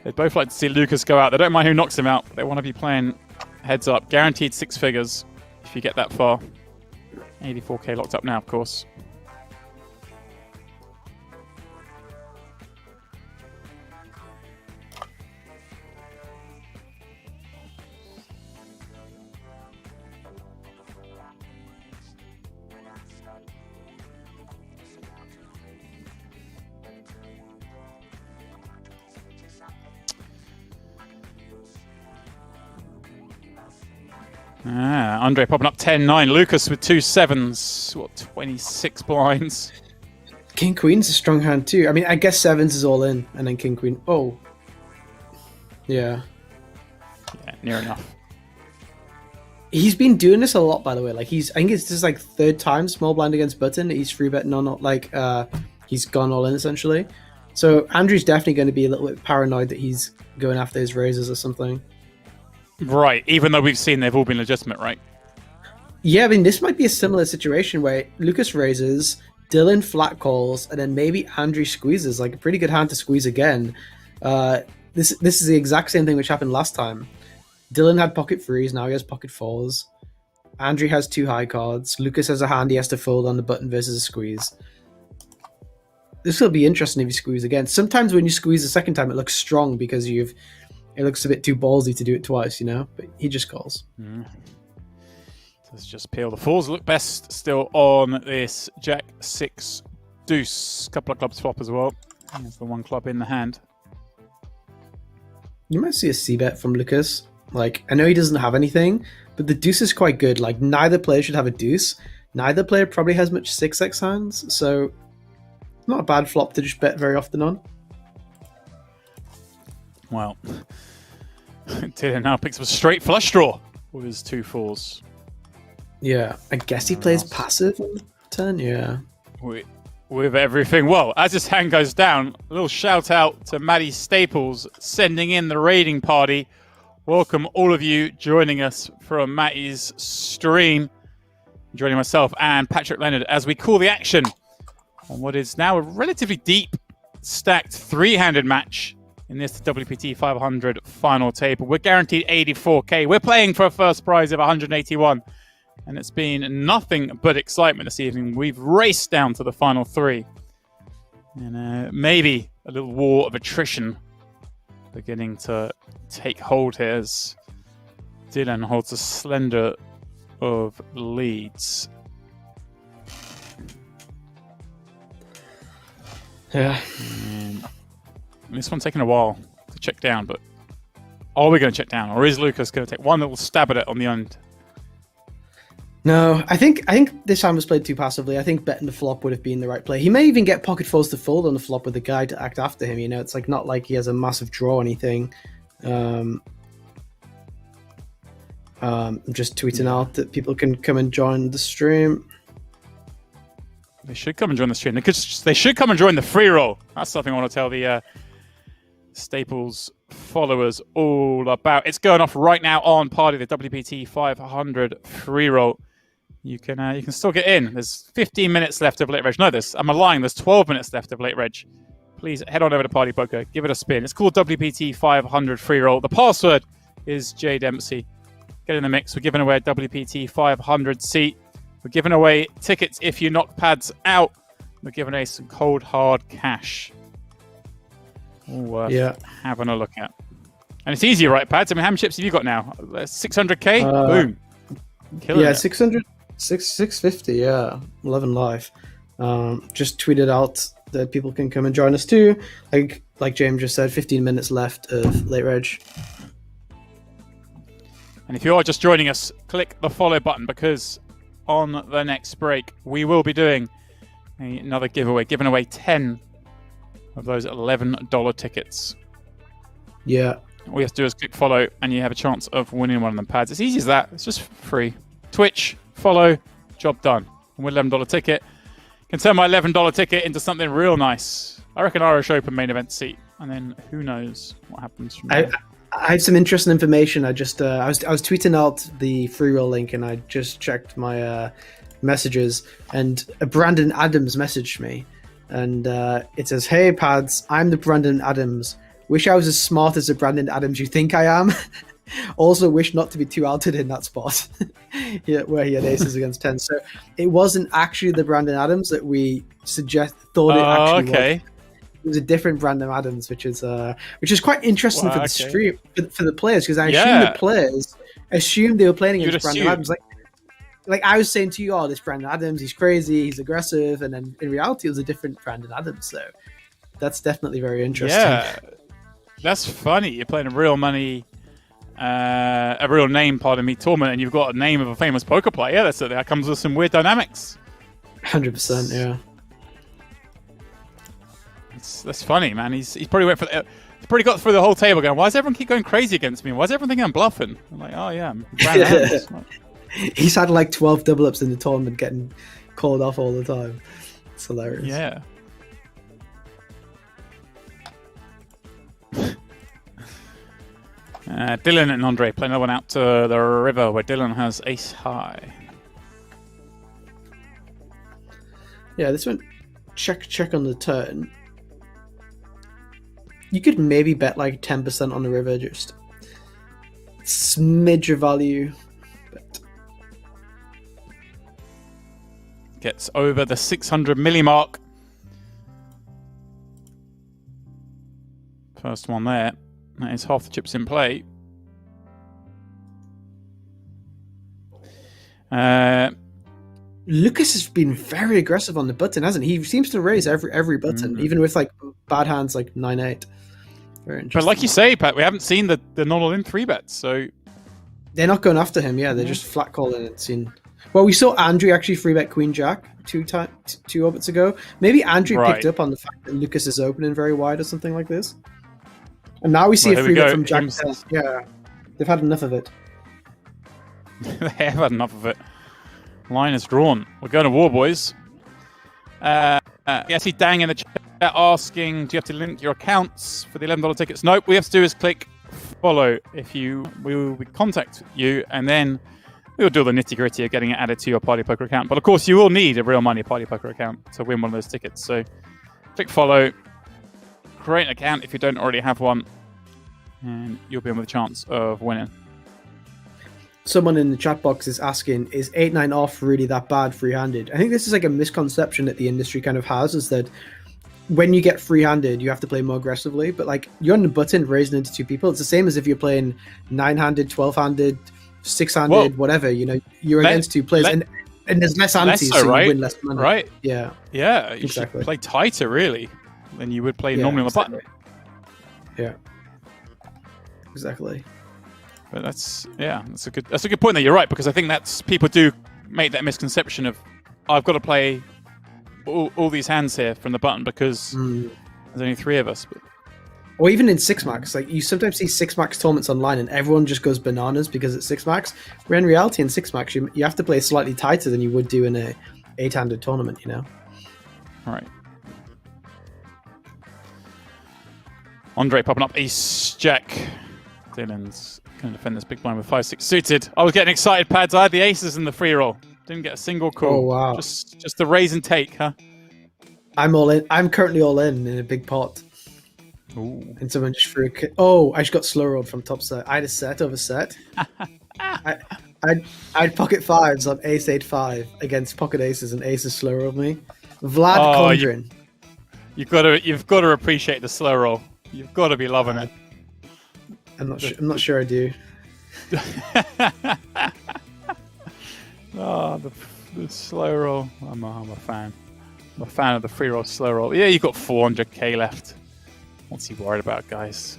They'd both like to see Lukas go out. They don't mind who knocks him out, but they want to be playing heads up. Guaranteed 6 figures if you get that far. 84k locked up now, of course. Andrei popping up 10-9. Lukas with 2 sevens. What, 26 blinds? King Queen's a strong hand too. I mean, I guess sevens is all in, and then King Queen. Oh, yeah. Yeah, near enough. He's been doing this a lot, by the way. Like I think it's just like third time small blind against button. He's free betting on, he's gone all in essentially. So Andrew's definitely going to be a little bit paranoid that he's going after his raises or something. Right, even though we've seen they've all been legitimate, right? Yeah, I mean, this might be a similar situation where Lukas raises, Dylan flat calls, and then maybe Andrew squeezes, like a pretty good hand to squeeze again. This is the exact same thing which happened last time. Dylan had pocket threes, now he has pocket fours. Andrew has 2 high cards. Lukas has a hand he has to fold on the button versus a squeeze. This will be interesting if you squeeze again. Sometimes when you squeeze the second time, it looks strong because it looks a bit too ballsy to do it twice, you know? But he just calls. Let's just peel the fours. Look best still on this Jack 6 deuce. Couple of clubs flop as well. There's the 1 club in the hand. You might see a c-bet from Lukas. Like, I know he doesn't have anything, but the deuce is quite good. Like, neither player should have a deuce. Neither player probably has much 6x hands, so not a bad flop to just bet very often on. Well, Dylan now picks up a straight flush draw with his 2 fours. Yeah, I guess he plays passive on the turn, yeah. With everything. Well, as this hand goes down, a little shout out to Maddie Staples sending in the raiding party. Welcome all of you joining us from Matty's stream. Joining myself and Patrick Leonard as we call the action on what is now a relatively deep stacked 3-handed match in this WPT500 final table. We're guaranteed 84k. We're playing for a first prize of 181. And it's been nothing but excitement this evening. We've raced down to the final 3. And maybe a little war of attrition beginning to take hold here as Dylan holds a slender of leads. Yeah. And this one's taking a while to check down, but are we going to check down? Or is Lukas going to take one little stab at it on the end? No, I think this hand was played too passively. I think betting the flop would have been the right play. He may even get pocket fours to fold on the flop with the guy to act after him. You know, it's like not like he has a massive draw or anything. I'm just tweeting out that people can come and join the stream. They should come and join the stream. They should come and join the free roll. That's something I want to tell the Staples followers all about. It's going off right now on Party, the WPT500 free roll. You can still get in. There's 15 minutes left of late reg. No, I'm lying. There's 12 minutes left of late reg. Please head on over to Party Poker. Give it a spin. It's called WPT500 free roll. The password is J Dempsey. Get in the mix. We're giving away a WPT500 seat. We're giving away tickets if you knock pads out. We're giving away some cold hard cash. All worth having a look at. And it's easy, right, pads? I mean, how many chips have you got now? 600k? Boom. Killing it. 600, 650, yeah. 11 live. Just tweeted out that people can come and join us too. Like James just said, 15 minutes left of late reg. And if you are just joining us, click the follow button because on the next break, we will be doing another giveaway, giving away 10 of those $11 tickets. Yeah. All you have to do is click follow and you have a chance of winning one of them pads. It's easy as that. It's just free. Twitch, follow, job done. And with $11 ticket, can turn my $11 ticket into something real nice. I reckon Irish Open main event seat. And then who knows what happens from there. I had some interesting information. I was tweeting out the free roll link and I just checked my messages and Brandon Adams messaged me and it says, "Hey pads, I'm the Brandon Adams. Wish I was as smart as the Brandon Adams you think I am. Also wish not to be too outed in that spot." Where he had aces against 10. So it wasn't actually the Brandon Adams that we thought it actually was. It was a different Brandon Adams, which is quite interesting for the stream for the players, because I assume the players assumed they were playing against Brandon Adams. Like I was saying to you, this Brandon Adams, he's crazy, he's aggressive, and then in reality it was a different Brandon Adams. So that's definitely very interesting. Yeah, that's funny. You're playing a real money a real name, pardon me, tournament, and you've got a name of a famous poker player, that comes with some weird dynamics. 100%, yeah. That's funny, man. He's probably went for he's probably got through the whole table going, why does everyone keep going crazy against me? Why does everyone think I'm bluffing? I'm like, oh yeah, He's had like 12 double ups in the tournament, getting called off all the time. It's hilarious. Yeah. Dylan and Andrii play another one out to the river where Dylan has ace high. Yeah, this one, check on the turn. You could maybe bet like 10% on the river, just smidge of value. But gets over the 600 milli mark. First one there. That is half the chips in play. Lukas has been very aggressive on the button, hasn't he? He seems to raise every button, even with like bad hands like 9-8. Very interesting. But like you say, Pat, we haven't seen the not all in 3-bets, so they're not going after him. Yeah, they're just flat calling it. Seen. Well, we saw Andrii actually 3-bet Queen Jack two orbits ago. Maybe Andrii picked up on the fact that Lukas is opening very wide or something like this. And now we see a 3-bet from Jack. Yeah, they've had enough of it. They have had enough of it. Line is drawn. We're going to war, boys. Yes, Dang in the chat asking, do you have to link your accounts for the $11 tickets? Nope. What we have to do is click follow. We will contact you, and then we'll do the nitty-gritty of getting it added to your Party Poker account. But of course, you will need a real money Party Poker account to win one of those tickets. So click follow, create an account if you don't already have one, and you'll be in with a chance of winning. Someone in the chat box is asking, is 8-9 off really that bad free-handed? I think this is like a misconception that the industry kind of has, is that when you get free-handed, you have to play more aggressively. But like, you're on the button raising into two people. It's the same as if you're playing 9-handed, 12-handed, 6-handed, whatever. You know, you're against two players, and there's less ante, so right? you win less money. Right. Yeah. Yeah, you should play tighter, really, than you would play normally on the button. Yeah. Exactly. But that's a good point there. You're right, because I think that's people do make that misconception of I've got to play all these hands here from the button because there's only 3 of us. But... Or even in 6-max, like you sometimes see 6-max tournaments online and everyone just goes bananas because it's 6-max. Where in reality, in 6-max, you have to play slightly tighter than you would do in a 8-handed tournament. You know. All right. Andrii popping up ace jack. Dylan's going to defend this big blind with 5-6 suited. I was getting excited, Pads. I had the aces in the free roll. Didn't get a single call. Oh, wow. Just the raise and take, huh? I'm all in. I'm currently all in a big pot. Ooh. And someone just threw a... Oh, I just got slow rolled from top set. I had a set over set. I had pocket 5s on ace 8-5 against pocket aces, and aces slow rolled me. Vlad Kondrin. You've got to appreciate the slow roll. You've got to be loving it. I'm not sure I do. The slow roll. I'm a fan. I'm a fan of the free roll slow roll. Yeah, you've got 400k left. What's he worried about, guys?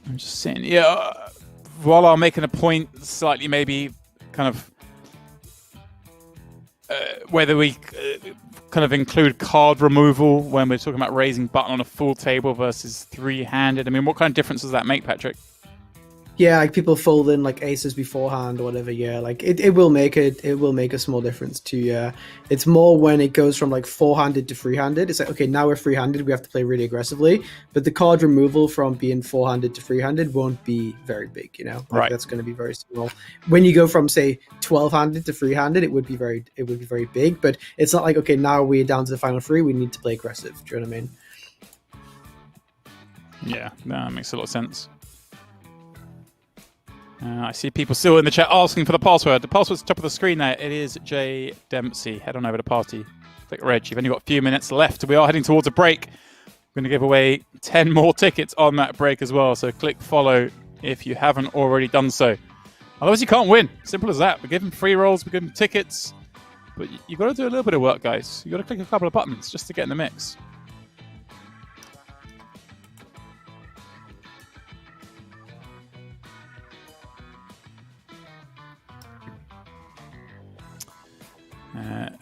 I'm just saying, while I'm making a point, slightly maybe kind of whether we kind of include card removal when we're talking about raising button on a full table versus 3-handed. I mean, what kind of difference does that make, Patrick? Yeah, like people fold in like aces beforehand or whatever. Yeah, like it will make a small difference too. Yeah, it's more when it goes from like 4-handed to 3-handed. It's like, okay, now we're 3-handed, we have to play really aggressively. But the card removal from being 4-handed to 3-handed won't be very big. You know, like, right? That's going to be very small. When you go from say 12-handed to 3-handed, it would be very big. But it's not like, okay, now we're down to the final 3, we need to play aggressive. Do you know what I mean? Yeah, no, that makes a lot of sense. I see people still in the chat asking for the password. The password's top of the screen there. It is J Dempsey. Head on over to party. Click Reg. You've only got a few minutes left. We are heading towards a break. We're going to give away 10 more tickets on that break as well. So click follow if you haven't already done so. Otherwise, you can't win. Simple as that. We give them free rolls, we give them tickets. But you've got to do a little bit of work, guys. You've got to click a couple of buttons just to get in the mix.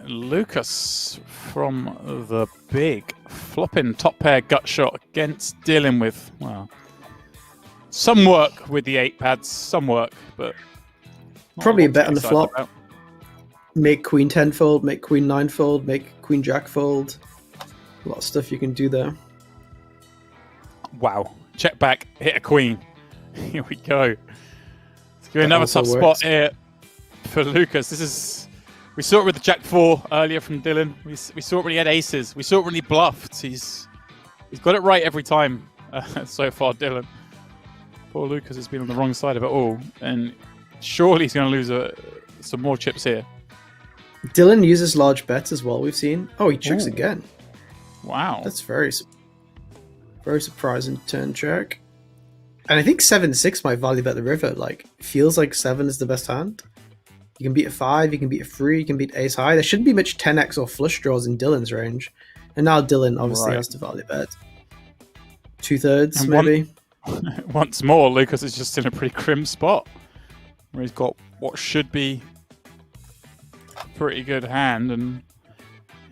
Lukas from the big flopping top pair gut shot against Dylan with, well, some work with the 8 pads, some work, but probably a bet on the flop. Make queen 10 fold, make queen 9 fold, make queen jack fold. A lot of stuff you can do there. Wow. Check back, hit a queen. Here we go. Let's give another tough spot here for Lukas. This is... We saw it with the Jack 4 earlier from Dylan. We saw it when he had aces. We saw it when he bluffed. He's got it right every time so far, Dylan. Poor Lukas has been on the wrong side of it all. And surely he's going to lose some more chips here. Dylan uses large bets as well, we've seen. Oh, he checks again. Wow. That's very surprising turn check. And I think 7-6 might value bet the river. Like, feels like 7 is the best hand. You can beat a 5, you can beat a 3, you can beat ace high. There shouldn't be much 10x or flush draws in Dylan's range. And now Dylan obviously has to value bet. 2/3 maybe. Once more, Lukas is just in a pretty grim spot. Where he's got what should be a pretty good hand. And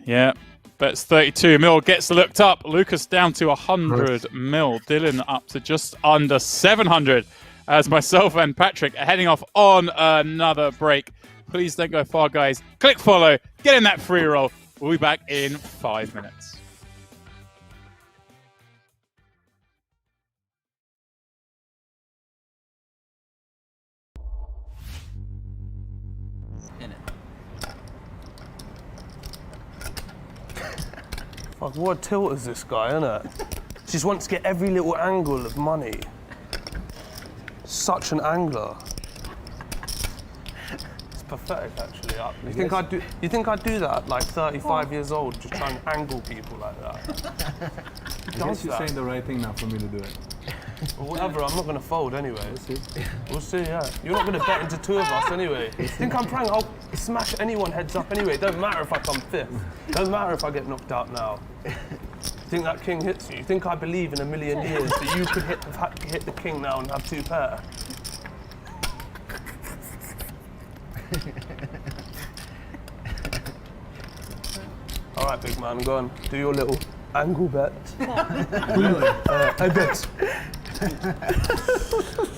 yeah, bets 32 mil, gets looked up. Lukas down to 100 mil. Dylan up to just under 700. As myself and Patrick are heading off on another break. Please don't go far, guys. Click follow, get in that free roll. We'll be back in 5 minutes. Fuck, what a tilt is this guy, innit? Just wants to get every little angle of money. Such an angler. It's pathetic, actually. You think I'd do that at like 35 years old, just try and angle people like that? I guess you're saying the right thing now for me to do it. Well, whatever, I'm not going to fold anyway. We'll see, yeah. You're not going to bet into 2 of us anyway. You think I'm praying I'll smash anyone heads up anyway? Don't matter if I come 5th. Don't matter if I get knocked out now. Think that king hits you? You think I believe in a million years that you could hit the king now and have 2 pair? All right, big man, go on. Do your little angle bet. Really? I bet.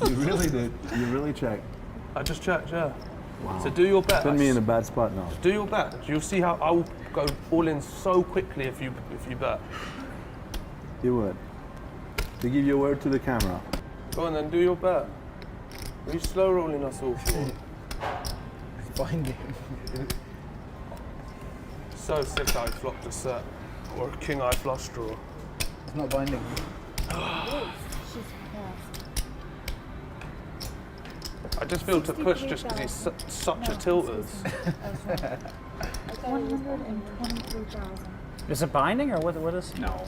You really did. You really checked. I just checked, yeah. Wow. So do your bet. Put me in a bad spot now. Do your bet. You'll see how I will go all in so quickly if you bet. You would. To give your word to the camera. Go on then, do your bet. Are you slow rolling us all for? Fine game. So sick how he flopped a set. Or a king eye flush draw. It's not binding. I just feel to push just because he's such a tilters. 123,000. Is it binding or what is it? No.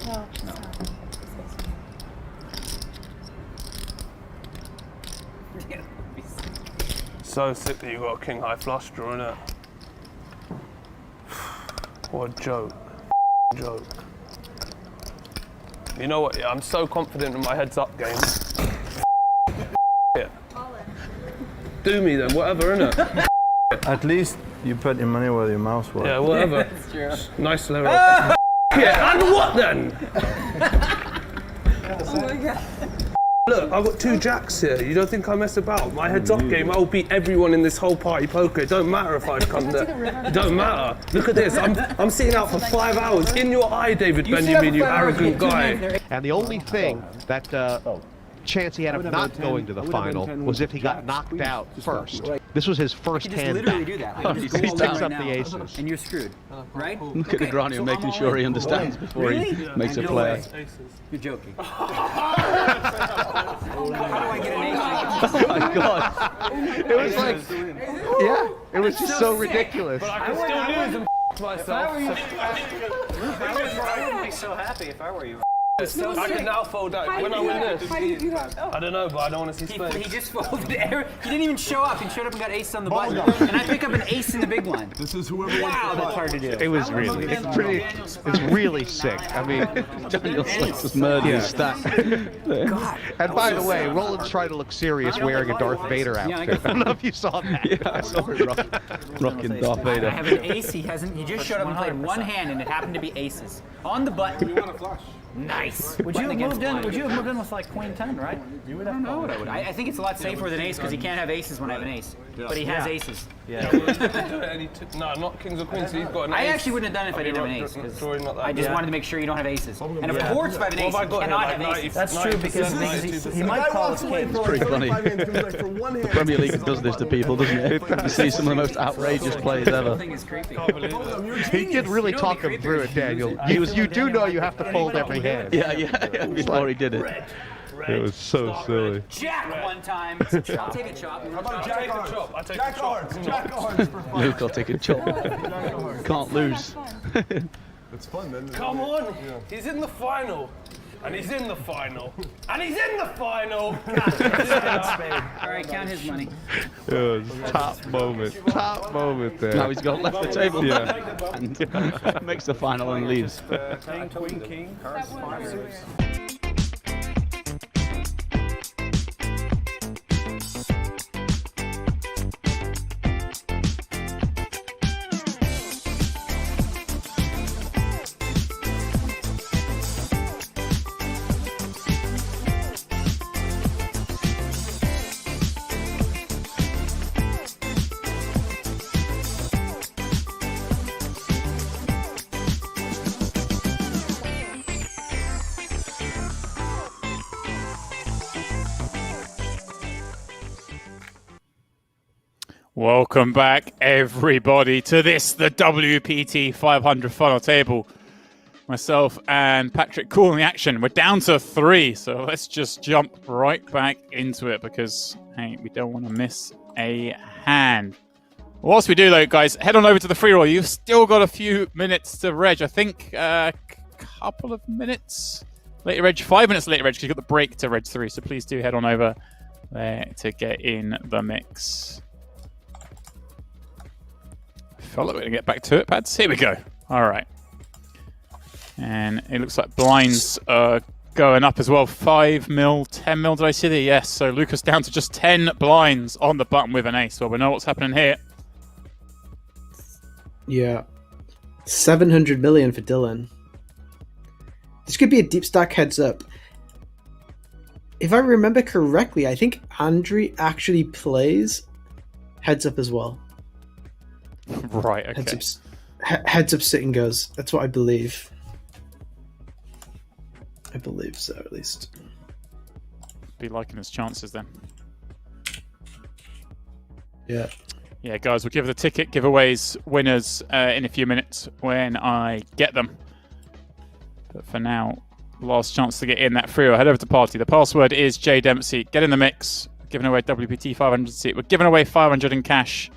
So sick that you got a king high flush draw, innit? What a joke. Joke. You know what? Yeah, I'm so confident in my heads up game. It. Do me then, whatever, innit? At least you put your money where your mouth was. Yeah, whatever. That's true. Nice level. Yeah, and what then? Oh my god. Look, I've got 2 jacks here. You don't think I mess about? My heads up game, I'll beat everyone in this whole party poker. It don't matter if I come there. It don't matter. Look at this. I'm sitting out for 5 hours. In your eye, David Benjamin, you arrogant guy. And the only thing that chance he had of not going to the final was if he got knocked out first. This was his first hand. Literally do that. Like, He picks up the aces. and you're screwed, right? Look at Negreanu making sure he understands before he makes a play. You're joking. Oh my god. It was like, yeah, it was just so ridiculous. But I can still lose and myself. I wouldn't be so happy if I were you. I can now fold that. When I win this, How do you do that? I don't know, but I don't want to see Spain. He just folded. He didn't even show up. He showed up and got ace on the button. And I pick up an ace in the big blind. This is whoever wants Wow, to that's fight. hard to do. It was really, it's really sick. I mean, Daniel Slicks just murdered his stack. God. and by the way, Roland's trying to look serious wearing a Darth Vader outfit. I don't know if you saw that. Yeah, I saw it rocking Darth Vader. I have an ace. He just showed up and played one hand, and it happened to be aces on the button. You want a flush? Nice. Would you have moved in? Would you have moved in with like queen 10, right? You would have. I don't know what I would. I think it's a lot safer than ace because he can't have aces when I have an ace. But he has aces. Yeah. No, not kings or queens. He's got an ace. I actually wouldn't have done it if I didn't have an ace. I just wanted to make sure you don't have aces. And of course, if I have an ace, you cannot have aces. That's true because He might call us king. It's pretty funny. The Premier League does this to people, doesn't it? You see some of the most outrageous players ever. Thing is creepy. He did really talk him through it, Daniel. You do know you have to fold every hand. Yeah, before he did it. It was so silly. Jack one time. I'll take a chop. How about Jack chop? I take a chop. Jack hearts for fun. Luke, I'll take a chop. Can't lose. It's fun, then. Come on. He's in the final. And he's in the final. And he's in the final. All right, count his money. It was top moment there. Now he's got left the table. Yeah. And makes the final and leaves. King, queen, king, cards, fires. Welcome back, everybody, to this, the WPT500 final table. Myself and Patrick calling the action. We're down to 3, so let's just jump right back into it because, hey, we don't want to miss a hand. Whilst we do, though, guys, head on over to the free roll. You've still got a few minutes to reg. I think a couple of minutes later reg, 5 minutes later reg, because you've got the break to reg 3, so please do head on over there to get in the mix. Felt like we're going to get back to it, Pads. Here we go. All right. And it looks like blinds are going up as well. 5 mil, 10 mil, did I see there? Yes. So Lucas down to just 10 blinds on the button with an ace. Well, we know what's happening here. Yeah. 700 million for Dylan. This could be a deep stack heads up. If I remember correctly, I think Andrii actually plays heads up as well. Right, okay. Heads up sit and goes. That's what I believe. I believe so, at least. Be liking his chances then. Yeah. Yeah, guys, we'll give the ticket giveaways winners in a few minutes when I get them. But for now, last chance to get in that free roll. Head over to party. The password is J Dempsey. Get in the mix. We're giving away WPT 500 seat. We're giving away 500 in cash.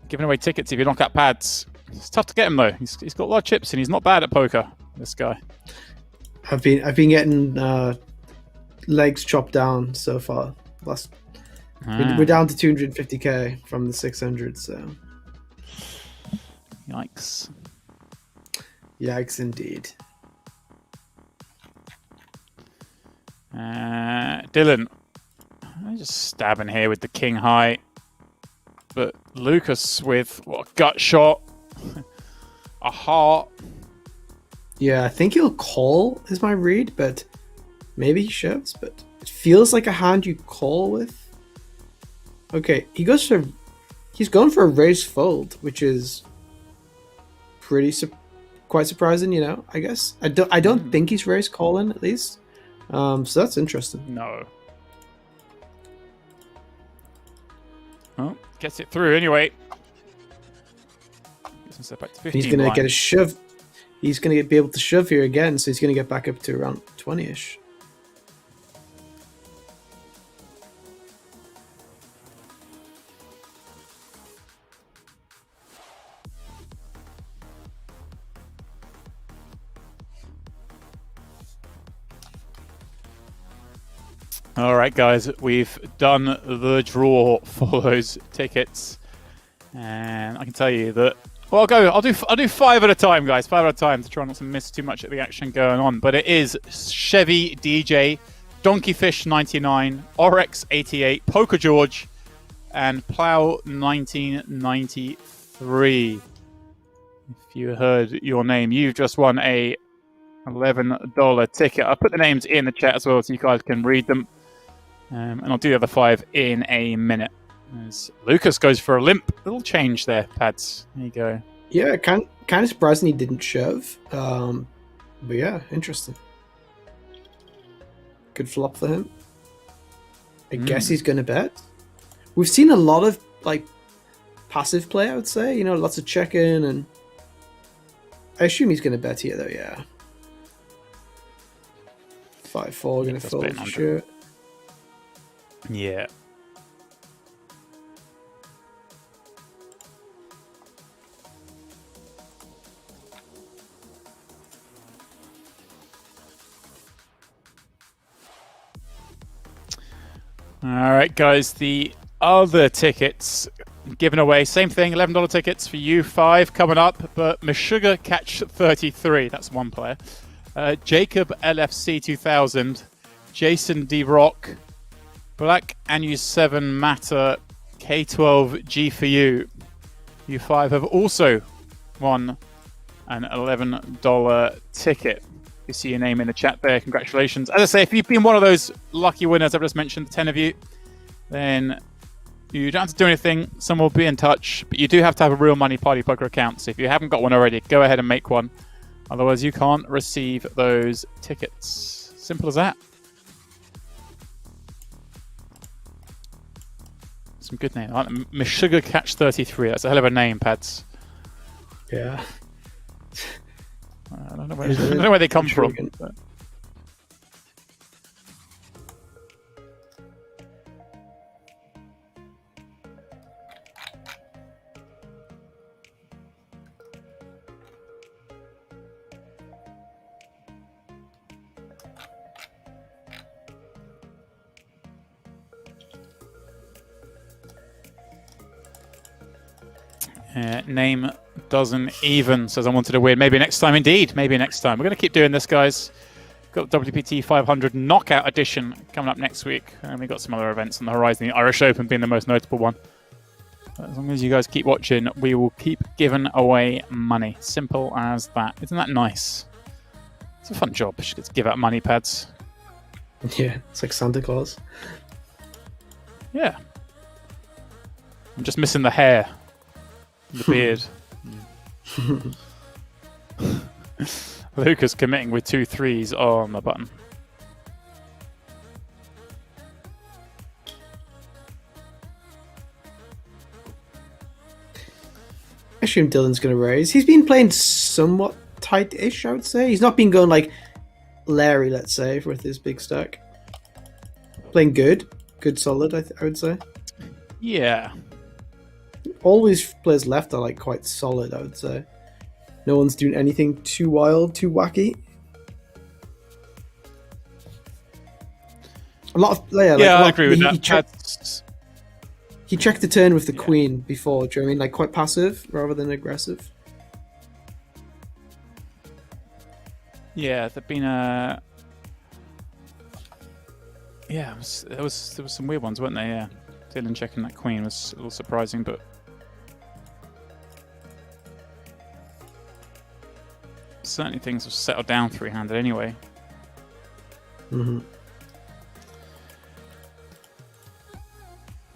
Giving away tickets if you knock out Pads. It's tough to get him though. He's got a lot of chips and he's not bad at poker. This guy. I've been getting legs chopped down so far. We're down to 250k from the 600. So. Yikes. Yikes indeed. Dylan, I'm just stabbing here with the king high. But Lucas with what, a gut shot, a heart. Yeah, I think he'll call is my read, but maybe he shoves. But it feels like a hand you call with. Okay, he's going for a raise fold, which is quite surprising, you know. I guess I don't think he's raise calling at least. So that's interesting. No. Oh, gets it through anyway. Back to 15 he's going to blind. get a shove. He's going to be able to shove here again, so he's going to get back up to around 20-ish. All right, guys, we've done the draw for those tickets, and I can tell you that. Well, I'll do 5 at a time, guys. 5 at a time to try not to miss too much of the action going on. But it is Chevy DJ, Donkeyfish 99, Orex 88, Poker George, and Plow 1993. If you heard your name, you've just won a $11 ticket. I'll put the names in the chat as well so you guys can read them. And I'll do the other 5 in a minute. As Lukas goes for a limp. Little change there, Pads. There you go. Yeah, kind of surprising he didn't shove. But yeah, interesting. Good flop for him. I guess he's going to bet. We've seen a lot of passive play, I would say. Lots of check-in, and I assume he's going to bet here, though, yeah. 5-4, going to fold for sure. Yeah. All right, guys, the other tickets given away, same thing, $11 tickets for you 5 coming up, but Meshuggah Catch 33, that's one player. Jacob LFC 2000, Jason D Rock, Black Anu 7 Matter, K12 G for you. You 5 have also won an $11 ticket. You see your name in the chat there. Congratulations. As I say, if you've been one of those lucky winners I've just mentioned, 10 of you, then you don't have to do anything. Someone will be in touch, but you do have to have a real money party poker account. So if you haven't got one already, go ahead and make one. Otherwise, you can't receive those tickets. Simple as that. Some good name. Meshuggah Catch 33. That's a hell of a name, Pads. Yeah. I don't know where they come from. But. Name doesn't even, says I wanted to win. Maybe next time, indeed. Maybe next time. We're going to keep doing this, guys. Got WPT500 Knockout Edition coming up next week. And we've got some other events on the horizon, the Irish Open being the most notable one. But as long as you guys keep watching, we will keep giving away money. Simple as that. Isn't that nice? It's a fun job. You get to give out money, Pads. Yeah, it's like Santa Claus. Yeah. I'm just missing the hair. The beard. Lukas committing with 2 3s on the button. I assume Dylan's going to raise. He's been playing somewhat tight-ish, I would say. He's not been going like Larry, let's say, with his big stack. Playing good. Good solid, I would say. Yeah. All his players left are like quite solid, I would say. No one's doing anything too wild, too wacky. A lot of I agree with that. He checked the turn with the queen before. Do you know what I mean? Like quite passive rather than aggressive. Yeah, there've been there was some weird ones, weren't there? Yeah, Dylan checking that queen was a little surprising, but certainly things have settled down 3-handed anyway. Mm-hmm.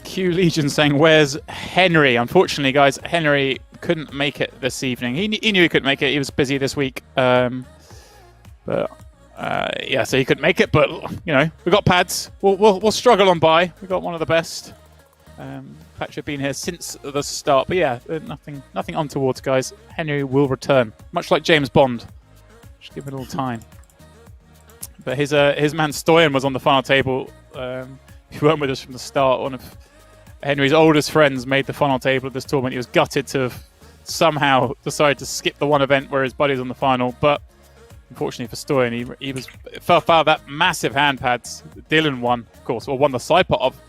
Q Legion saying, "Where's Henry?" Unfortunately, guys, Henry couldn't make it this evening. He knew he couldn't make it. He was busy this week, so he couldn't make it. But you know, we got Pads. We'll struggle on by. We got one of the best. Patrick been here since the start, but yeah, nothing untowards, guys. Henry will return, much like James Bond. Just give it a little time. But his man Stoyan was on the final table. He weren't with us from the start. One of Henry's oldest friends made the final table of this tournament. He was gutted to have somehow decided to skip the one event where his buddy's on the final, but unfortunately for Stoyan, he fell foul of that massive hand pads. Dylan won, of course, or won the side pot of.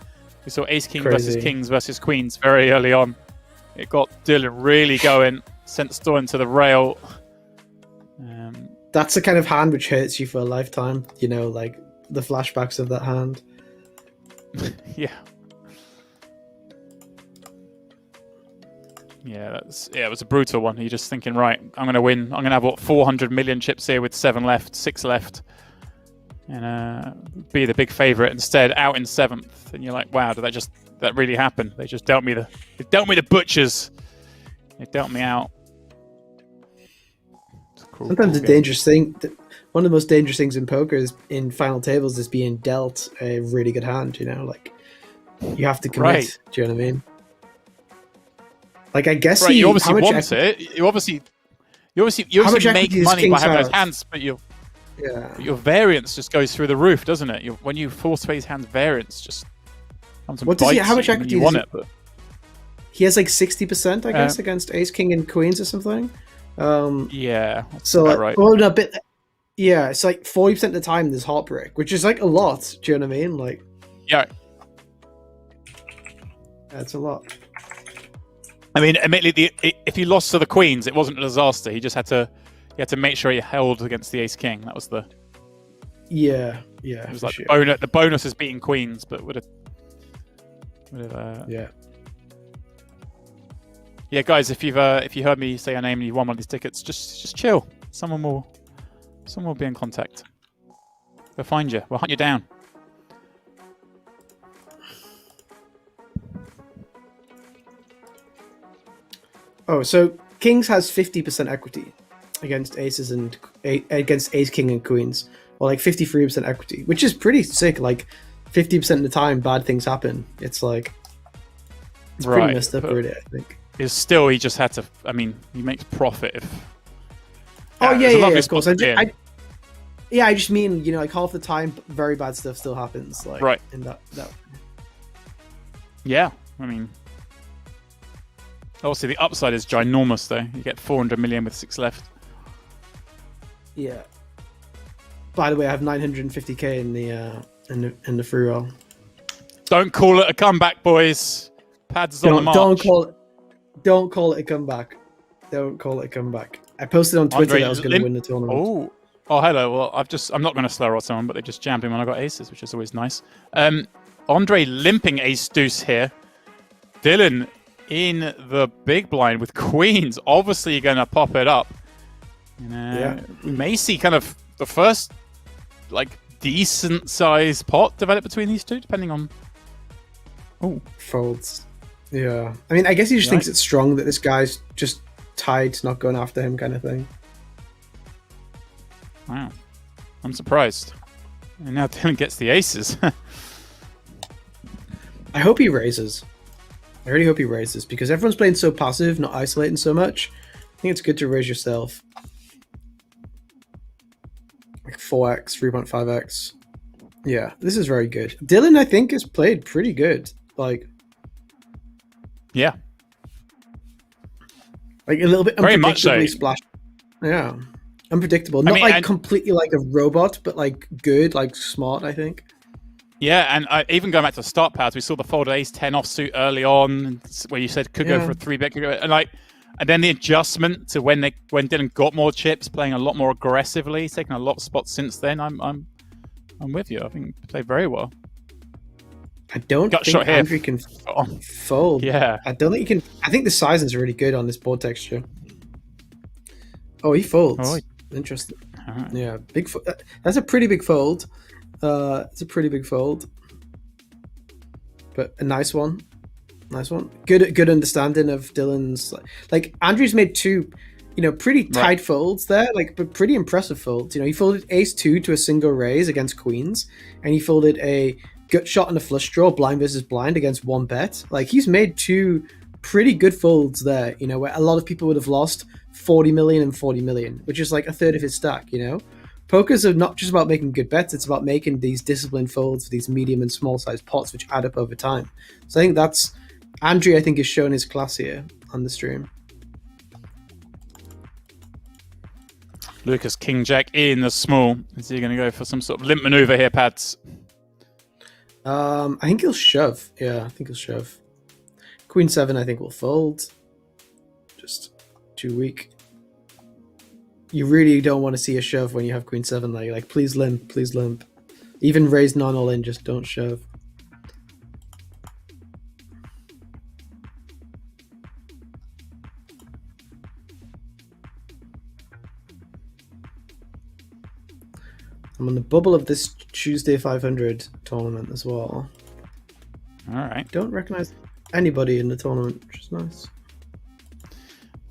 We saw Ace King versus Kings versus Queens very early on. It got Dylan really going, sent Stoyan to the rail. That's the kind of hand which hurts you for a lifetime. You know, like the flashbacks of that hand. Yeah. Yeah, it was a brutal one. You're just thinking, right, I'm going to win. I'm going to have, 400 million chips here with 7 left, 6 left. And be the big favourite instead, out in 7th. And you're like, wow, did that really happen? They just dealt me the butchers. They dealt me out. Sometimes the dangerous thing, one of the most dangerous things in poker is in final tables is being dealt a really good hand. You know, like you have to commit. Right. Do you know what I mean? Like I guess you obviously want it. You obviously make money by having those hands, but your variance just goes through the roof, doesn't it? When you force phase hands, variance just comes and bites how much equity you want it. But he has like 60%, I guess, against Ace King and Queens or something. Yeah, so like, right. Well, a bit. Yeah, it's like 40% of the time there's heartbreak, which is like a lot. Do you know what I mean? Like, yeah, that's a lot. I mean, admittedly, if he lost to the Queens, it wasn't a disaster. He just had to make sure he held against the Ace King. That was the yeah. It was like the bonus is beating Queens, but would have Yeah, guys, if you heard me say your name and you won one of these tickets, just chill. Someone will be in contact. They'll find you. We'll hunt you down. Oh, so Kings has 50% equity against aces and against Ace King and Queens, or like 53% equity, which is pretty sick. Like 50% of the time, bad things happen. It's like it's pretty messed up already, I think. He just had to. I mean, he makes profit if. Of course. I just mean, you know, like half the time, very bad stuff still happens. Like, right. In that. Yeah, I mean, obviously the upside is ginormous, though. You get 400 million with 6 left. Yeah. By the way, I have 950k in the free roll. Don't call it a comeback, boys. Pads on the march. Don't call it a comeback. Don't call it a comeback. I posted on Twitter that I was going to win the tournament. Oh, hello. Well, I'm not going to slow roll someone, but they just jammed him when I got aces, which is always nice. Andrii limping ace deuce here. Dylan in the big blind with queens. Obviously, going to pop it up. We may see kind of the first like decent size pot develop between these two, depending on. Oh, folds. Yeah, I mean, I guess he just thinks it's strong that this guy's just tied, not going after him, kind of thing. Wow, I'm surprised. And now Dylan gets the aces. I hope he raises. I really hope he raises because everyone's playing so passive, not isolating so much. I think it's good to raise yourself. Like 4x, 3.5x. Yeah, this is very good. Dylan, I think, has played pretty good. Like, yeah. Like a little bit very much so. Splashed. Yeah. Unpredictable. Not completely like a robot, but like good, like smart, I think. Yeah, and even going back to start pads, we saw the folded ace 10 offsuit early on, where you said could go for a 3-bet, and then the adjustment to when Dylan got more chips, playing a lot more aggressively, he's taken a lot of spots since then. I'm with you. I think he played very well. I don't think Andrii can fold. Yeah, I don't think he can. I think the sizing's really good on this board texture. Oh, he folds. Interesting. Right. Yeah, big. That's a pretty big fold. It's a pretty big fold, but a nice one. Nice one. Good understanding of Dylan's. Like Andrii's made two, pretty tight folds there, but pretty impressive folds. He folded ace 2 to a single raise against queens, and he folded a gut shot and a flush draw, blind versus blind against 1-bet. Like, he's made two pretty good folds there. Where a lot of people would have lost 40 million and 40 million, which is like a third of his stack. Pokers are not just about making good bets, it's about making these disciplined folds for these medium and small size pots, which add up over time. So I think that's Andrii, I think, has shown his class here on the stream. Lukas King Jack in the small. Is he going to go for some sort of limp maneuver here, Pads? I think he'll shove. Yeah, I think he'll shove. Queen 7, I think, will fold. Just too weak. You really don't want to see a shove when you have Queen 7. Like please limp, please limp. Even raise non all in, just don't shove. I'm on the bubble of this Tuesday 500 tournament as well. All right. Don't recognize anybody in the tournament, which is nice.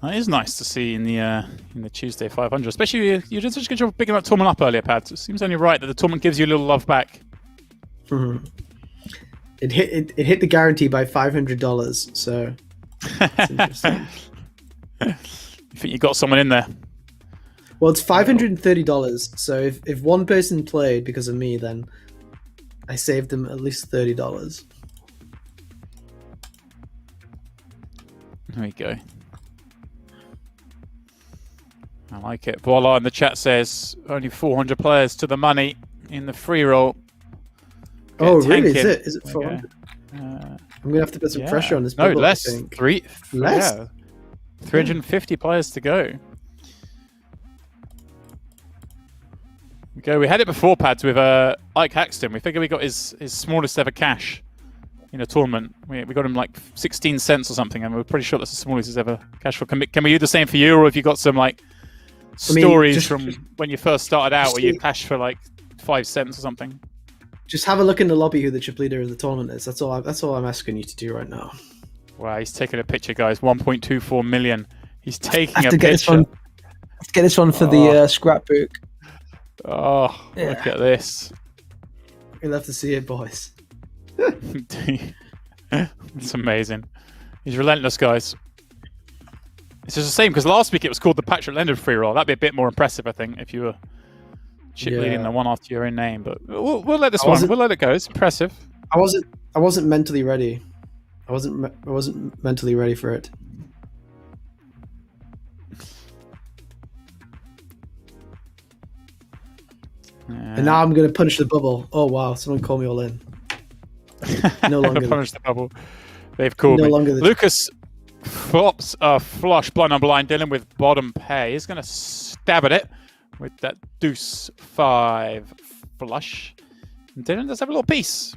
That is nice to see in the Tuesday 500, especially you did such a good job of picking that tournament up earlier, Pat. It seems only right that the tournament gives you a little love back. Mm-hmm. It hit the guarantee by $500, so it's interesting. You think you got someone in there? Well, it's $530. So if one person played because of me, then I saved them at least $30. There we go. I like it. Voila in the chat says only 400 players to the money in the free roll. Oh, really? Is it 400? I'm gonna have to put some pressure on this. No, bubble, less. I think. Less. Yeah. 350 players to go. We had it before, Pads, with Ike Haxton. We figured we got his smallest ever cash in a tournament. We got him like 16 cents or something, and we're pretty sure that's the smallest he's ever cashed for. Can we do the same for you, or have you got some like stories from when you first started out where you cashed for like 5 cents or something? Just have a look in the lobby who the chip leader of the tournament is. That's all I'm asking you to do right now. Wow, he's taking a picture, guys. 1.24 million. He's taking a picture. Let's get this one for the scrapbook. Oh, yeah. Look at this. You'll have to see it, boys. It's amazing. He's relentless, guys. It's just the same because last week it was called the Patrick Leonard free roll. That'd be a bit more impressive, I think, if you were chip leading the one after your own name. But we'll let this one. We'll let it go. It's impressive. I wasn't mentally ready. I wasn't mentally ready for it. And now I'm going to punish the bubble. Oh, wow. Someone call me all in. No longer. Punish the bubble. They've called me. Lukas flops a flush blind on blind. Dylan with bottom pair. He's going to stab at it with that deuce 5 flush. And Dylan does have a little piece.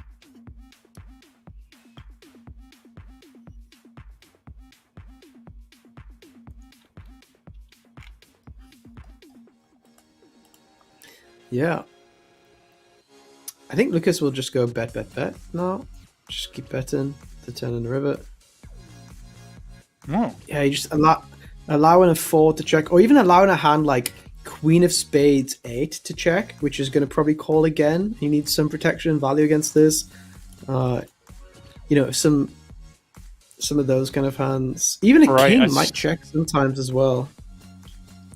Yeah. I think Lukas will just go bet now. Just keep betting the turn in the river. Oh. Yeah, you just allowing a 4 to check, or even allowing a hand like Queen of Spades 8 to check, which is going to probably call again. He needs some protection and value against this. Some of those kind of hands. Even a king might check sometimes as well.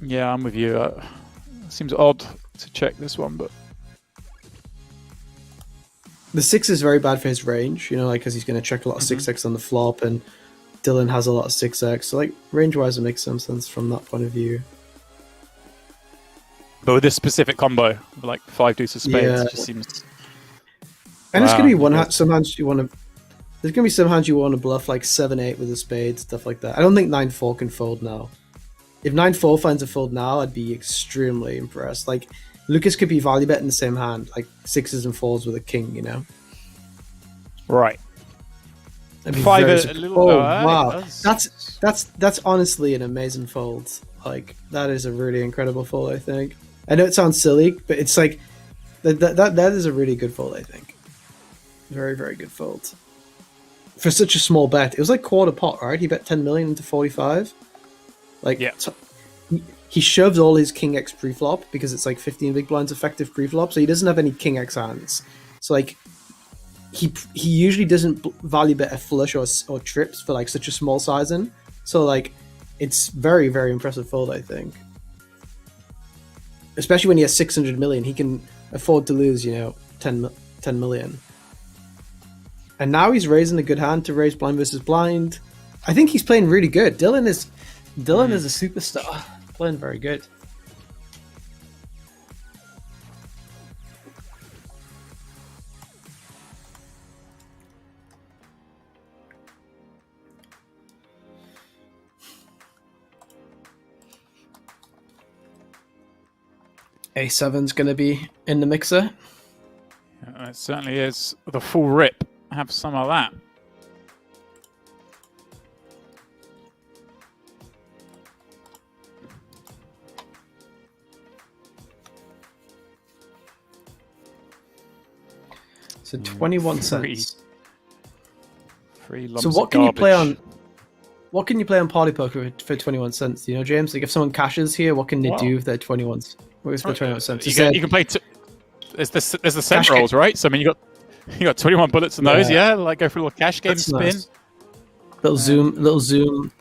Yeah, I'm with you. It seems odd to check this one, but the 6 is very bad for his range, because he's going to check a lot of 6x on the flop, and Dylan has a lot of 6x, so like range-wise it makes some sense from that point of view. But with this specific combo, like 5 deuce of spades, it just seems. And it's going to be some hands you want to. There's going to be some hands you want to bluff, like 7-8 with a spade, stuff like that. I don't think 9-4 can fold now. If 9-4 finds a fold now, I'd be extremely impressed. Like, Lukas could be value betting the same hand, like 6s and 4s with a king, Right. Wow. That's honestly an amazing fold. Like, that is a really incredible fold, I think. I know it sounds silly, but it's like that is a really good fold, I think. Very, very good fold. For such a small bet. It was like quarter pot, right? He bet 10 million into 45. Like, yeah. He shoves all his king x pre-flop because it's like 15 big blinds effective pre-flop, so he doesn't have any king x hands. So like, he usually doesn't value bet a flush or trips for like such a small sizing. So like, it's very, very impressive fold, I think. Especially when he has 600 million, he can afford to lose 10 million. And now he's raising a good hand to raise blind versus blind. I think he's playing really good. Dylan is a superstar. Playing very good. A7's going to be in the mixer. It certainly is. The full rip. Have some of that. So 21 cents. Free lumps So what of can you garbage. play on? What can you play on Party Poker for 21 cents? Do you know, James? Like if someone cashes here, what can they do with their 21s? What is for 21 cents? You can play. There's the cent Cash rolls, game. right? So I mean, you got 21 bullets in those. Yeah, like go for a little cash game That's spin. nice. Little zoom.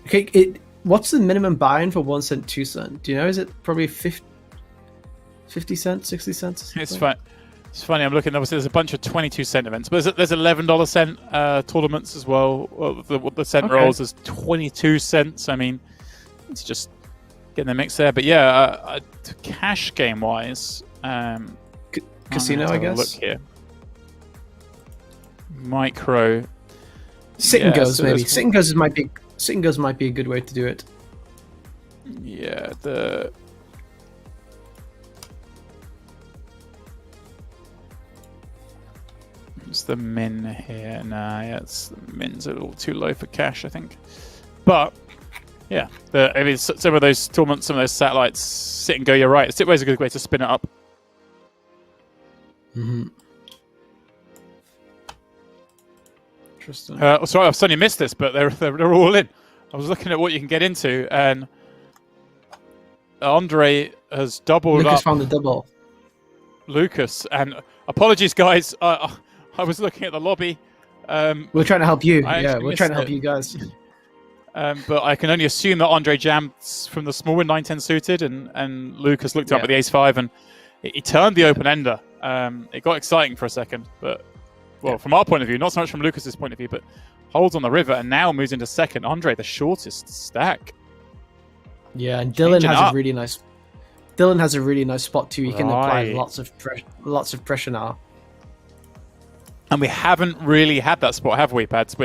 Okay, what's the minimum buy-in for 1 cent, 2 cent? Do you know? Is it probably 50 cents, 60 cents? It's fun. It's funny. I'm looking. Obviously, there's a bunch of 22-cent events, but there's $11 cent tournaments as well. The cent rolls is 22 cents. I mean, it's just getting the mix there. But yeah, cash game wise, casino, I guess. Look here. Micro. Sit and goes, maybe. Sit and goes might be a good way to do it. Yeah, it's the min here. Nah, yeah, the min's a little too low for cash, I think. But yeah, I mean, some of those tournaments, some of those satellites, sit and go. You're right. Sitway's a good way to spin it up. Mm-hmm. Interesting. Sorry, I've suddenly missed this, but they're all in. I was looking at what you can get into, and Andrii has doubled Lucas up. found the double. Lucas, and apologies, guys. I was looking at the lobby. We're trying to help you. Yeah, we're trying to help it. you guys. But I can only assume that Andrii jammed from the small win 9-10 suited, and Lucas looked up at the ace-5, and he turned the open ender. It got exciting for a second, but from our point of view, not so much from Lucas's point of view, but holds on the river and now moves into second. Andrii, the shortest stack. Yeah, and Dylan has a really nice. Dylan has a really nice spot too. He can apply lots of pressure now. And we haven't really had that spot, have we, Pads?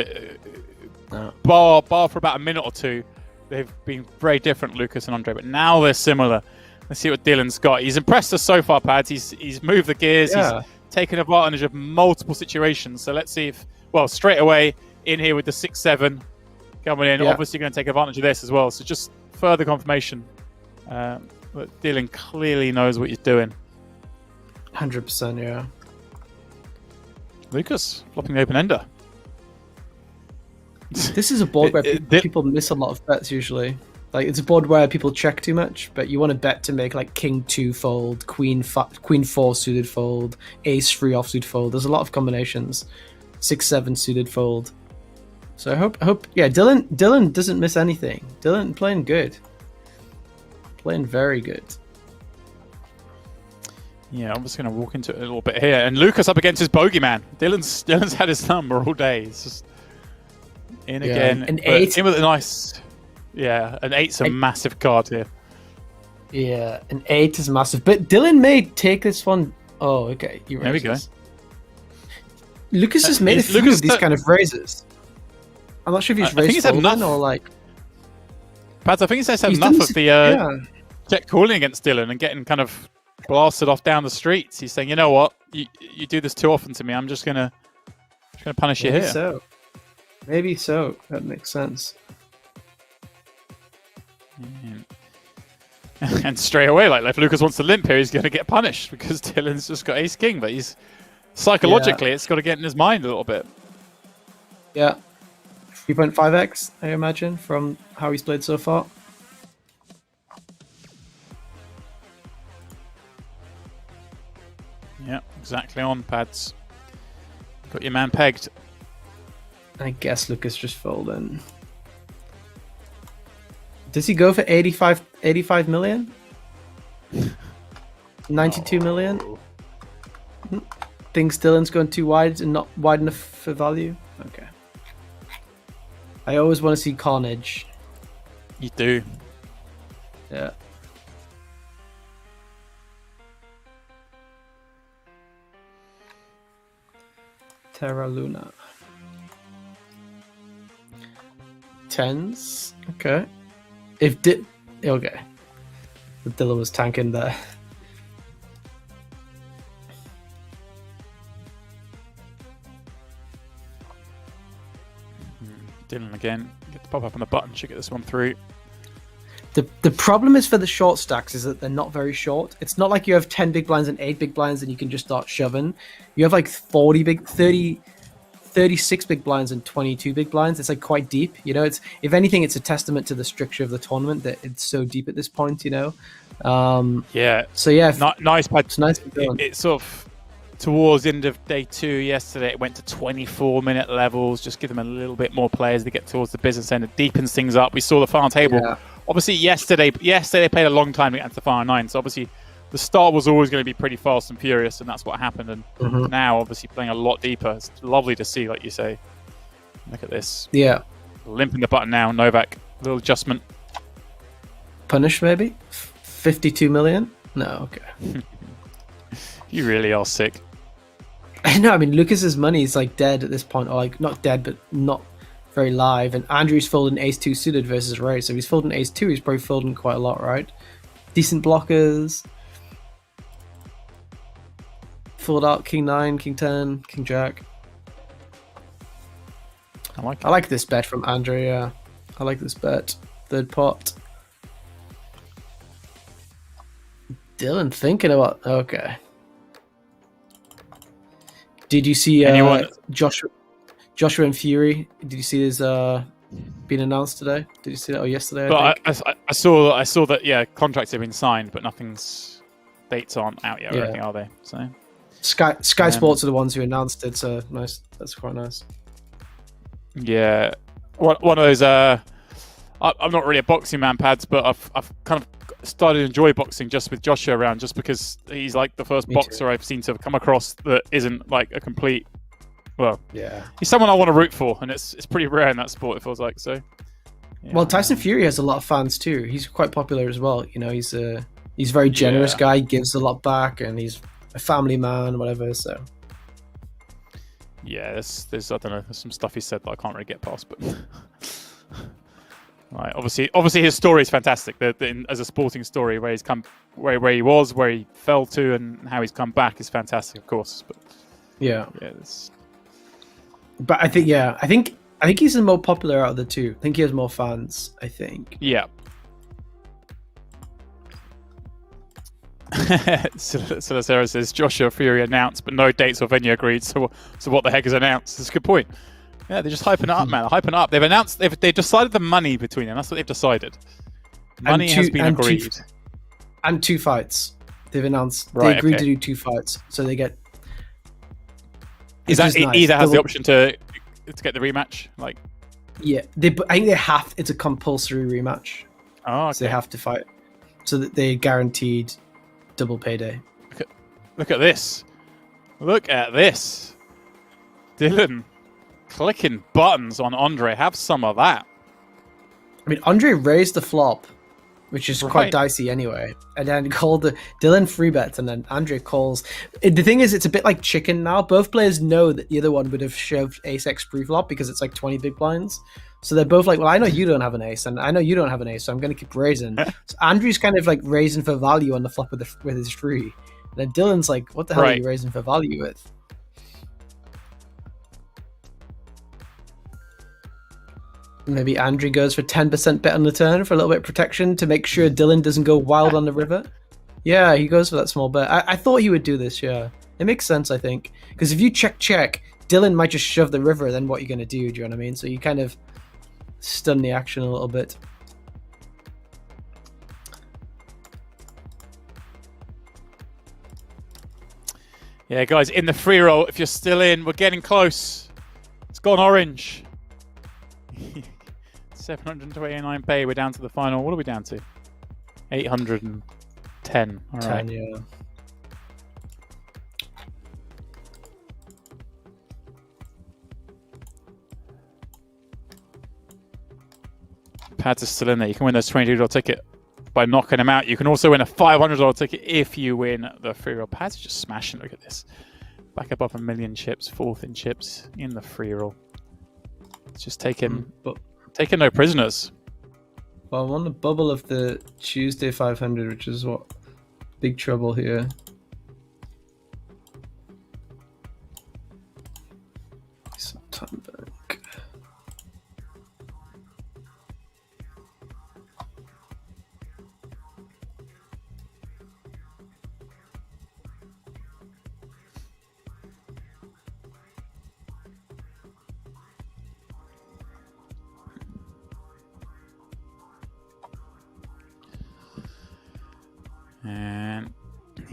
No. Bar for about a minute or two, they've been very different, Lucas and Andrii, but now they're similar. Let's see what Dylan's got. He's impressed us so far, Pads. He's moved the gears. Yeah. He's taken advantage of multiple situations. So let's see if, straight away in here with the 6-7 coming in. Yeah. Obviously going to take advantage of this as well. So just further confirmation that Dylan clearly knows what he's doing. 100%, yeah. Lucas flopping the open ender. This is a board where people miss a lot of bets usually. Like it's a board where people check too much, but you want to bet to make like King 2 fold, Queen 4 suited fold, Ace 3 offsuit fold. There's a lot of combinations. 6-7 suited fold. So I hope Dylan doesn't miss anything. Dylan playing good. Playing very good. Yeah, I'm just going to walk into it a little bit here. And Lucas up against his bogeyman. Dylan's had his number all day. It's just in again. An 8. In with a nice... Yeah, an 8's a massive card here. Yeah, an 8 is massive. But Dylan may take this one... Oh, okay. There we go. Lucas has made a few of these kind of raises. I'm not sure if he's raised folding or like... Pads, I think he says had enough of the check calling against Dylan and getting kind of blasted off down the streets. He's saying, you know what? You do this too often to me. I'm just gonna punish you here. Maybe so. That makes sense. And straight away, like if Lucas wants to limp here, he's going to get punished because Dylan's just got ace king. But he's psychologically, it's got to get in his mind a little bit. Yeah, 3.5x, I imagine, from how he's played so far. Yeah, exactly on, Pads. Got your man pegged. I guess Lucas just folding. Does he go for 85 million? 92 million? Thinks Dylan's going too wide and not wide enough for value? Okay. I always want to see carnage. You do. Yeah. Terra Luna. 10s? Okay. Okay. The Dylan was tanking there. Dylan again. Get the pop up on the button. Should get this one through. The problem is for the short stacks is that they're not very short. It's not like you have 10 big blinds and 8 big blinds and you can just start shoving. You have like 36 big blinds and 22 big blinds. It's like quite deep, you know. It's, if anything, it's a testament to the structure of the tournament that it's so deep at this point, you know. Yeah. So yeah, nice. It's nice. It's sort of towards the end of day 2 yesterday. It went to 24-minute levels. Just give them a little bit more players to get towards the business end. It deepens things up. We saw the final table. Yeah. Obviously, yesterday they played a long time against the final 9. So obviously, the start was always going to be pretty fast and furious, and that's what happened. And now, obviously, playing a lot deeper. It's lovely to see, like you say. Look at this. Yeah. Limping the button now. Novak, little adjustment. Punish maybe. 52 million. No, okay. You really are sick. No, I mean Lucas's money is like dead at this point, or like not dead, but not very live. And Andrew's folding ace-2 suited versus Ray, so if he's folding ace-2, he's probably folding quite a lot, right? Decent blockers. Fold out king-9, king-10, king-jack. I like this bet from Andrew. Yeah, I like this bet. Third pot. Dylan thinking about okay. Did you see Joshua and Fury? Did you see his being announced today? Did you see that or yesterday? But I saw that contracts have been signed, but dates aren't out yet or anything, are they? So Sky Sports are the ones who announced it. So nice. That's quite nice. Yeah, one of those. I'm not really a boxing man, Pads, but I've kind of started to enjoy boxing just with Joshua around, just because he's like the first boxer I've seen to have come across that isn't like a complete. Well, yeah, he's someone I want to root for, and it's pretty rare in that sport. It feels like so. Yeah. Well, Tyson Fury has a lot of fans too. He's quite popular as well. You know, he's a very generous guy. He gives a lot back, and he's a family man, whatever. So. Yeah, there's I don't know, there's some stuff he said that I can't really get past, but. Right, obviously, his story is fantastic. As a sporting story, where he's come, where he was, where he fell to, and how he's come back is fantastic, of course. But but I think he's the more popular out of the two. I think he has more fans. I think. Yeah. So Sarah says Joshua Fury announced, but no dates or venue agreed. So what the heck is announced? That's a good point. Yeah, they're just hyping it up, man. They're hyping it up. They've announced. They've decided the money between them. That's what they've decided. Money has been agreed. And 2 fights. They've announced. They agreed to do 2 fights, so they get. Is that either has the option to get the rematch? Like. Yeah, I think they have. It's a compulsory rematch. Oh, okay. So they have to fight, so that they guaranteed double payday. Look at this. Look at this. Dylan. Clicking buttons on Andre. Have some of that. I mean, Andre raised the flop, which is quite dicey anyway, and then called Dylan free bets, and then Andre calls. The thing is, it's a bit like chicken now. Both players know that the other one would have shoved ace-x pre-flop because it's like 20 big blinds. So they're both like, well, I know you don't have an ace, and I know you don't have an ace, so I'm going to keep raising. So Andrew's kind of like raising for value on the flop with his free. And then Dylan's like, what the hell are you raising for value with? Maybe Andrew goes for 10% bet on the turn for a little bit of protection to make sure Dylan doesn't go wild on the river. Yeah, he goes for that small bet. I thought he would do this, yeah. It makes sense, I think. Because if you check, Dylan might just shove the river, then what are you going to do you know what I mean? So you kind of stun the action a little bit. Yeah, guys, in the free roll, if you're still in, we're getting close. It's gone orange. 729 pay. We're down to the final. What are we down to? 810. All right. 10, yeah. Pads is still in there. You can win those $22 ticket by knocking them out. You can also win a $500 ticket if you win the free roll. Pads is just smashing. Look at this. Back above 1 million chips, 4th in chips in the free roll. It's just taking no prisoners. Well, I'm on the bubble of the Tuesday 500, which is what big trouble here. September.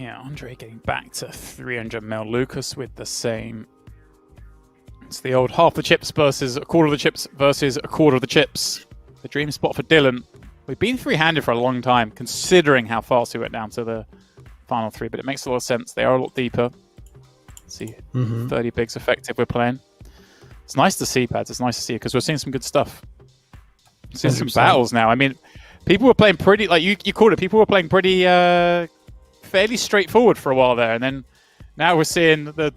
Yeah, Andrii getting back to 300 mil. Lukas with the same. It's the old half the chips versus a quarter of the chips versus a quarter of the chips. The dream spot for Dylan. We've been three-handed for a long time, considering how fast we went down to the final three, but it makes a lot of sense. They are a lot deeper. Let's see, 30 bigs effective we're playing. It's nice to see, Pads. It's nice to see because we're seeing some good stuff. We're seeing some battles now. I mean, people were playing pretty, like you called it, people were playing pretty fairly straightforward for a while there, and then now we're seeing the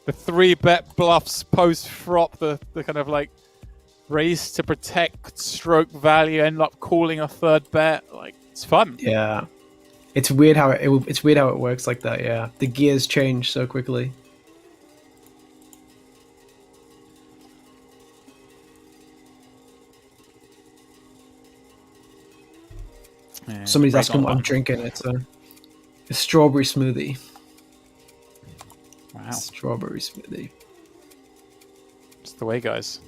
3-bet bluffs post-frop, the kind of like race to protect stroke value, end up calling a third bet. Like, it's fun. Yeah. It's weird how it's weird how it works like that, yeah. The gears change so quickly. Yeah, somebody's asking what I'm drinking. It's a strawberry smoothie. Wow. Strawberry smoothie. It's the way, guys.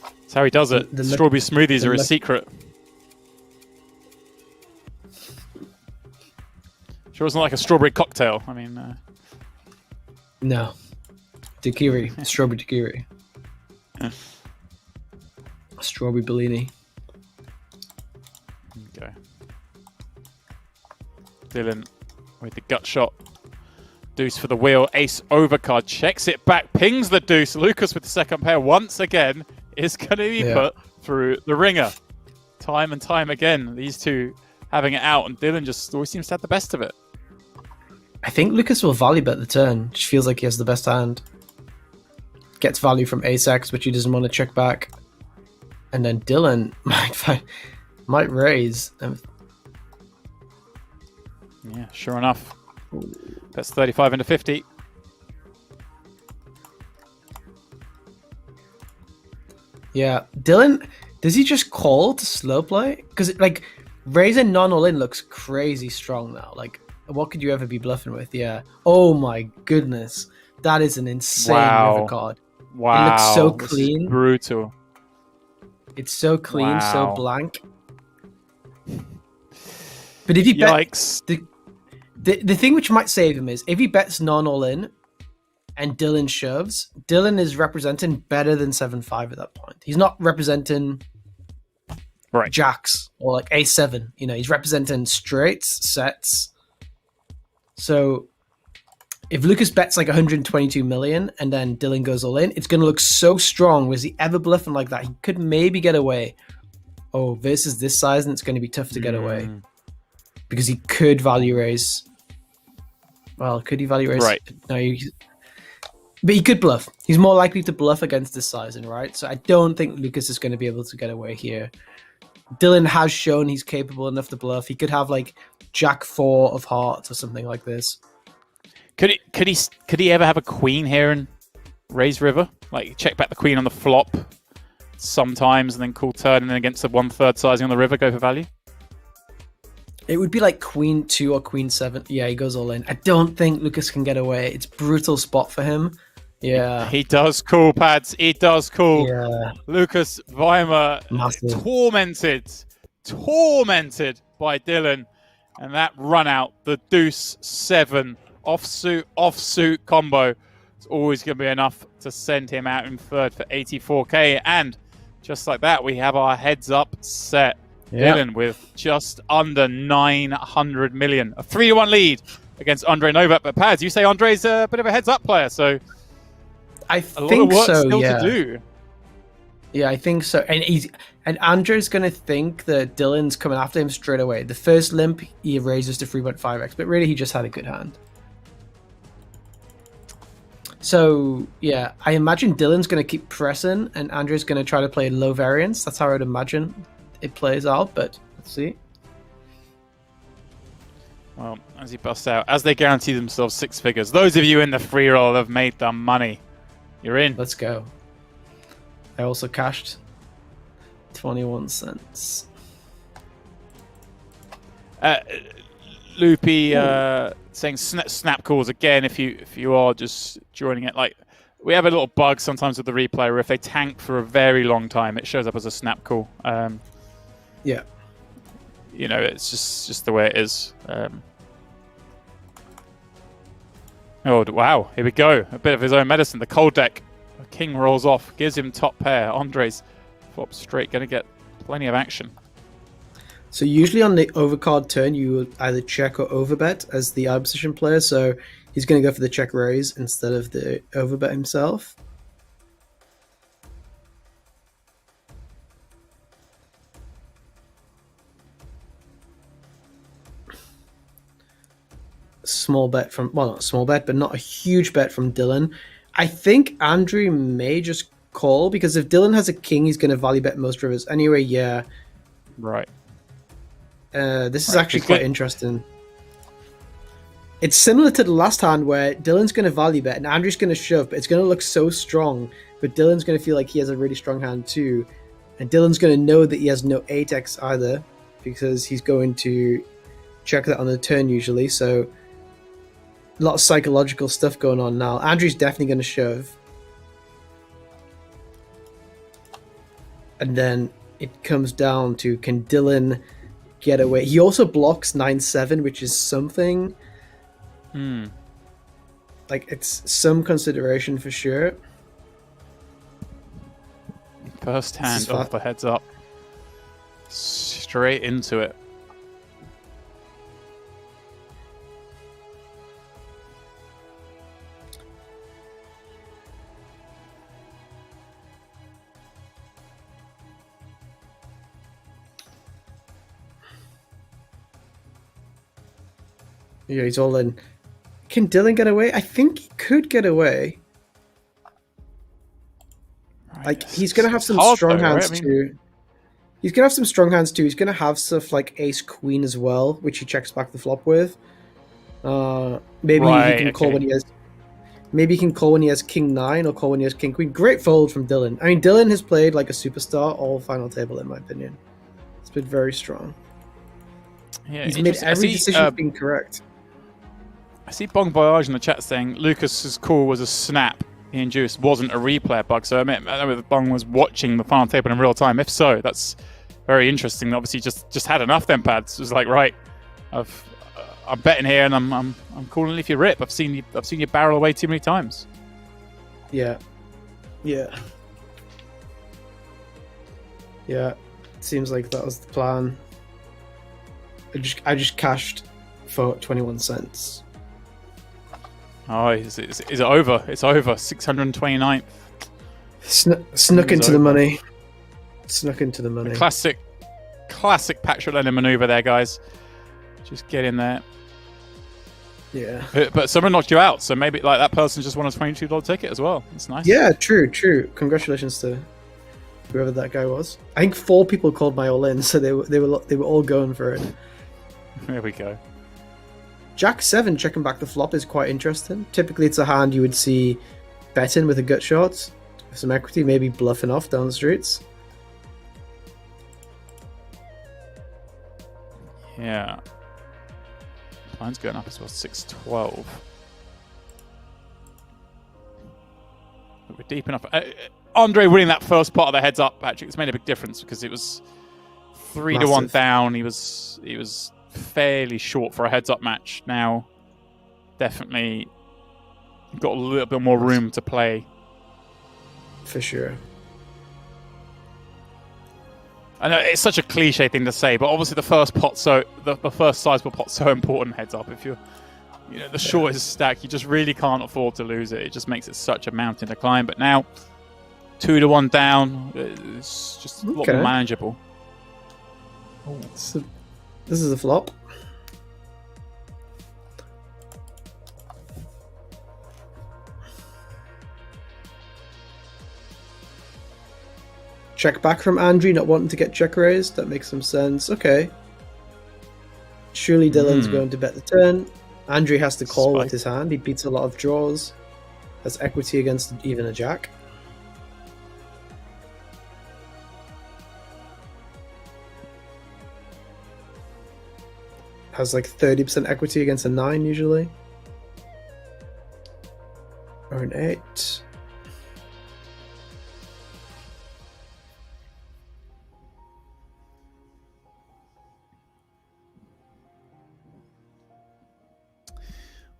That's how he does it. The strawberry smoothies are a secret. Sure wasn't like a strawberry cocktail. I mean... No. Daiquiri. Strawberry daiquiri. Strawberry Bellini. Okay. Dylan with the gut shot. Deuce for the wheel. Ace overcard. Checks it back. Pings the deuce. Lukas with the second pair once again is going to be put through the ringer. Time and time again. These two having it out, and Dylan just always seems to have the best of it. I think Lukas will value bet the turn. Just feels like he has the best hand. Gets value from ace-x, which he doesn't want to check back. And then Dylan might raise. Yeah, sure enough. That's 35 into 50. Yeah, Dylan, does he just call to slow play? Because like raising non all in looks crazy strong now. Like, what could you ever be bluffing with? Yeah. Oh my goodness, that is an insane river card. Wow, it looks so clean. Brutal. It's so clean, so blank. But if he bets the thing which might save him is if he bets non all in and Dylan shoves, Dylan is representing better than 7-5 at that point. He's not representing jacks or like a7. You know, he's representing straights, sets. So if Lukas bets like 122 million and then Dylan goes all in, it's going to look so strong. Was he ever bluffing like that? He could maybe get away. Oh, versus this size, and it's going to be tough to get away. Because he could value raise. Well, could he value raise? Right. No, but he could bluff. He's more likely to bluff against this sizing, right? So I don't think Lukas is going to be able to get away here. Dylan has shown he's capable enough to bluff. He could have like Jack 4 of hearts or something like this. Could he ever have a queen here and raise river? Like check back the queen on the flop sometimes and then call turn and then against the 1/3 sizing on the river go for value? It would be like queen 2 or queen 7. Yeah, he goes all in. I don't think Lukas can get away. It's brutal spot for him. Yeah. He does call, Pads. He does call. Yeah. Lukas Wimmer tormented by Dylan. And that run out, the deuce 7 offsuit combo. It's always going to be enough to send him out in third for 84k. And just like that, we have our heads up set. Yep. Dylan with just under 900 million. A 3-1 lead against Andrii Novak. But Pads, you say Andrei's a bit of a heads-up player, so I a lot think of work so, still yeah. to do. Yeah, I think so. And Andrei's going to think that Dylan's coming after him straight away. The first limp, he raises to 3.5x, but really he just had a good hand. So, yeah, I imagine Dylan's going to keep pressing and Andrei's going to try to play low variance. That's how I would imagine it plays out, but let's see. Well, as he busts out, as they guarantee themselves 6 figures, those of you in the free roll have made the money. You're in. Let's go. I also cashed 21 cents. Loopy saying snap calls again. If you are just joining it, like we have a little bug sometimes with the replay where if they tank for a very long time, it shows up as a snap call. Yeah. You know, it's just the way it is. Oh, wow. Here we go. A bit of his own medicine. The cold deck. The king rolls off. Gives him top pair. Andrei's flop straight. Going to get plenty of action. So usually on the overcard turn, you would either check or overbet as the out position player. So he's going to go for the check raise instead of the overbet himself. Small bet from, well, not a small bet, but not a huge bet from Dylan. I think Andrii may just call, because if Dylan has a king, he's going to value bet most rivers. Anyway, yeah. Right. This is actually quite interesting. It's similar to the last hand where Dylan's going to value bet and Andrei's going to shove, but it's going to look so strong. But Dylan's going to feel like he has a really strong hand too. And Dylan's going to know that he has no 8x either, because he's going to check that on the turn usually. So a lot of psychological stuff going on now. Andrei's definitely going to shove. And then it comes down to, can Dylan get away? He also blocks 9-7, which is something. Like, it's some consideration for sure. First hand off the heads up. Straight into it. Yeah, he's all in. Can Dylan get away? I think he could get away. Right, like, he's going to have some strong hands too. He's going to have some strong hands too. He's going to have stuff like ace-queen as well, which he checks back the flop with. Maybe he can call when he has... Maybe he can call when he has king-9 or call when he has king-queen. Great fold from Dylan. I mean, Dylan has played like a superstar all final table, in my opinion. It's been very strong. Yeah, he's made every decision being correct. I see Bong Voyage in the chat saying Lucas's call was a snap he induced, wasn't a replay bug. So I know that Bong was watching the final table in real time. If so, that's very interesting. Obviously, just had enough then pads. It was like, right, I'm betting here, and I'm calling if you rip. I've seen you barrel away too many times. Yeah. Seems like that was the plan. I just cashed for 21 cents. Oh, is it over? It's over. 629th. Snuck into the money. Snuck into the money. Classic Patrick Leonard maneuver there, guys. Just get in there. Yeah. But someone knocked you out, so maybe like that person just won a $22 ticket as well. That's nice. Yeah, true. Congratulations to whoever that guy was. I think 4 people called my all in, so they were all going for it. There we go. Jack 7 checking back the flop is quite interesting. Typically, it's a hand you would see betting with a gut shot, some equity, maybe bluffing off down the streets. Yeah. Mine's going up as well, 612. But we're deep enough. Andrii winning that first part of the heads up, Patrick, it's made a big difference because it was 3-1 down. He was fairly short for a heads up match. Now, definitely got a little bit more room to play. For sure. I know it's such a cliche thing to say, but obviously the first pot, the first sizable pot's so important heads up. If the shortest stack, you just really can't afford to lose it. It just makes it such a mountain to climb. But now, 2-1 down, it's just a lot more manageable. So, this is a flop. Check back from Andrii, not wanting to get check raised. That makes some sense. Okay. Surely Dylan's going to bet the turn. Andrii has to call with his hand. He beats a lot of draws. Has equity against even a jack. Has like 30% equity against a 9 usually. Or an 8.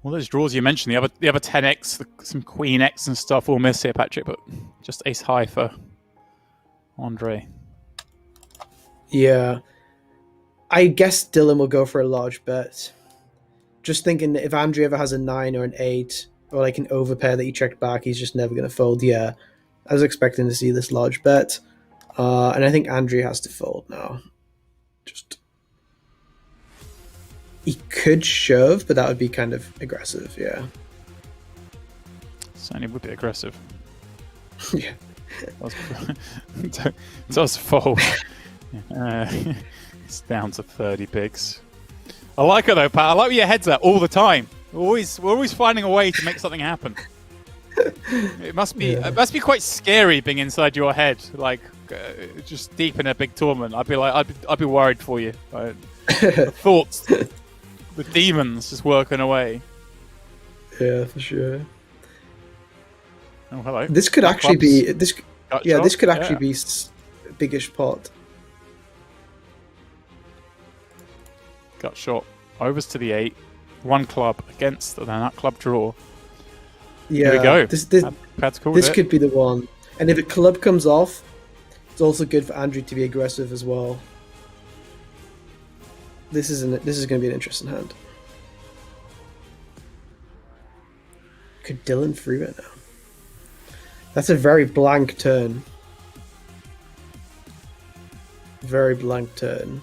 All those draws you mentioned, the other 10x, some Queen X and stuff, all miss here, Patrick, but just ace high for Andrii. Yeah. I guess Dylan will go for a large bet. Just thinking that if Andrii ever has a 9 or an 8, or like an overpair that he checked back, he's just never going to fold. Yeah, I was expecting to see this large bet. And I think Andrii has to fold now. He could shove, but that would be kind of aggressive, yeah. Certainly would be aggressive. Yeah. Does fold. It's down to 30 bigs. I like it though, Pat. I like where your head's at all the time. We're always finding a way to make something happen. It must be quite scary being inside your head, like just deep in a big tournament. I'd be worried for you. The thoughts, the demons just working away. Yeah, for sure. Oh, hello. This could actually be this. Yeah, shot? this could actually be a biggish pot. Gut shot. Overs to the 8. 1 club against the nut club draw. Yeah, here we go. This could be the one. And if a club comes off, it's also good for Andrii to be aggressive as well. This is going to be an interesting hand. Could Dylan free it now? That's a very blank turn. Very blank turn.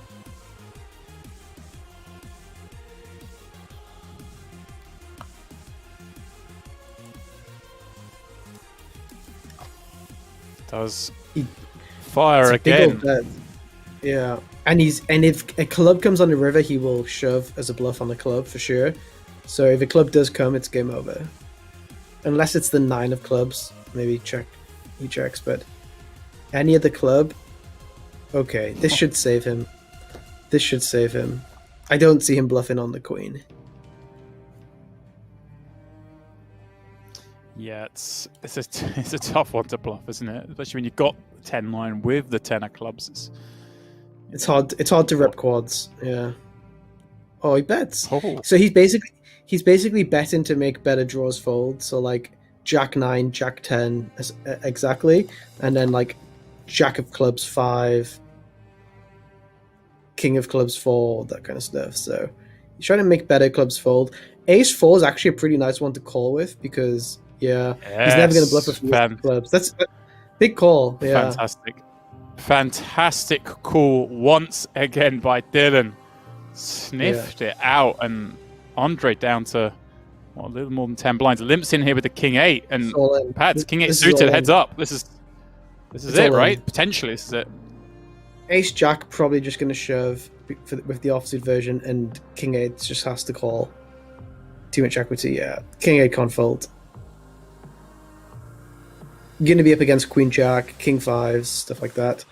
Does fire again. Yeah. And if a club comes on the river, he will shove as a bluff on the club for sure. So if a club does come, it's game over. Unless it's the 9 of clubs, maybe he checks, but any other club, okay, this should save him. This should save him. I don't see him bluffing on the queen. Yeah, it's a tough one to bluff, isn't it? Especially when you've got 10-9 with the 10 of clubs. It's hard to rep quads. Yeah. Oh, he bets. Oh. So he's basically betting to make better draws fold. So like Jack 9, Jack 10, exactly, and then like Jack of clubs 5, King of clubs 4, that kind of stuff. So he's trying to make better clubs fold. Ace 4 is actually a pretty nice one to call with because he's never going to bluff with clubs. That's a big call. Yeah. Fantastic call once again by Dylan. Sniffed it out, and Andrii down to a little more than 10 blinds. Limps in here with the King 8, and Pat's King 8 suited. Heads up. This is it, right? Potentially, this is it. Ace Jack probably just going to shove with the offsuit version, and King 8 just has to call. Too much equity, yeah. King 8 can't fold. Going to be up against Queen Jack, King 5s, stuff like that.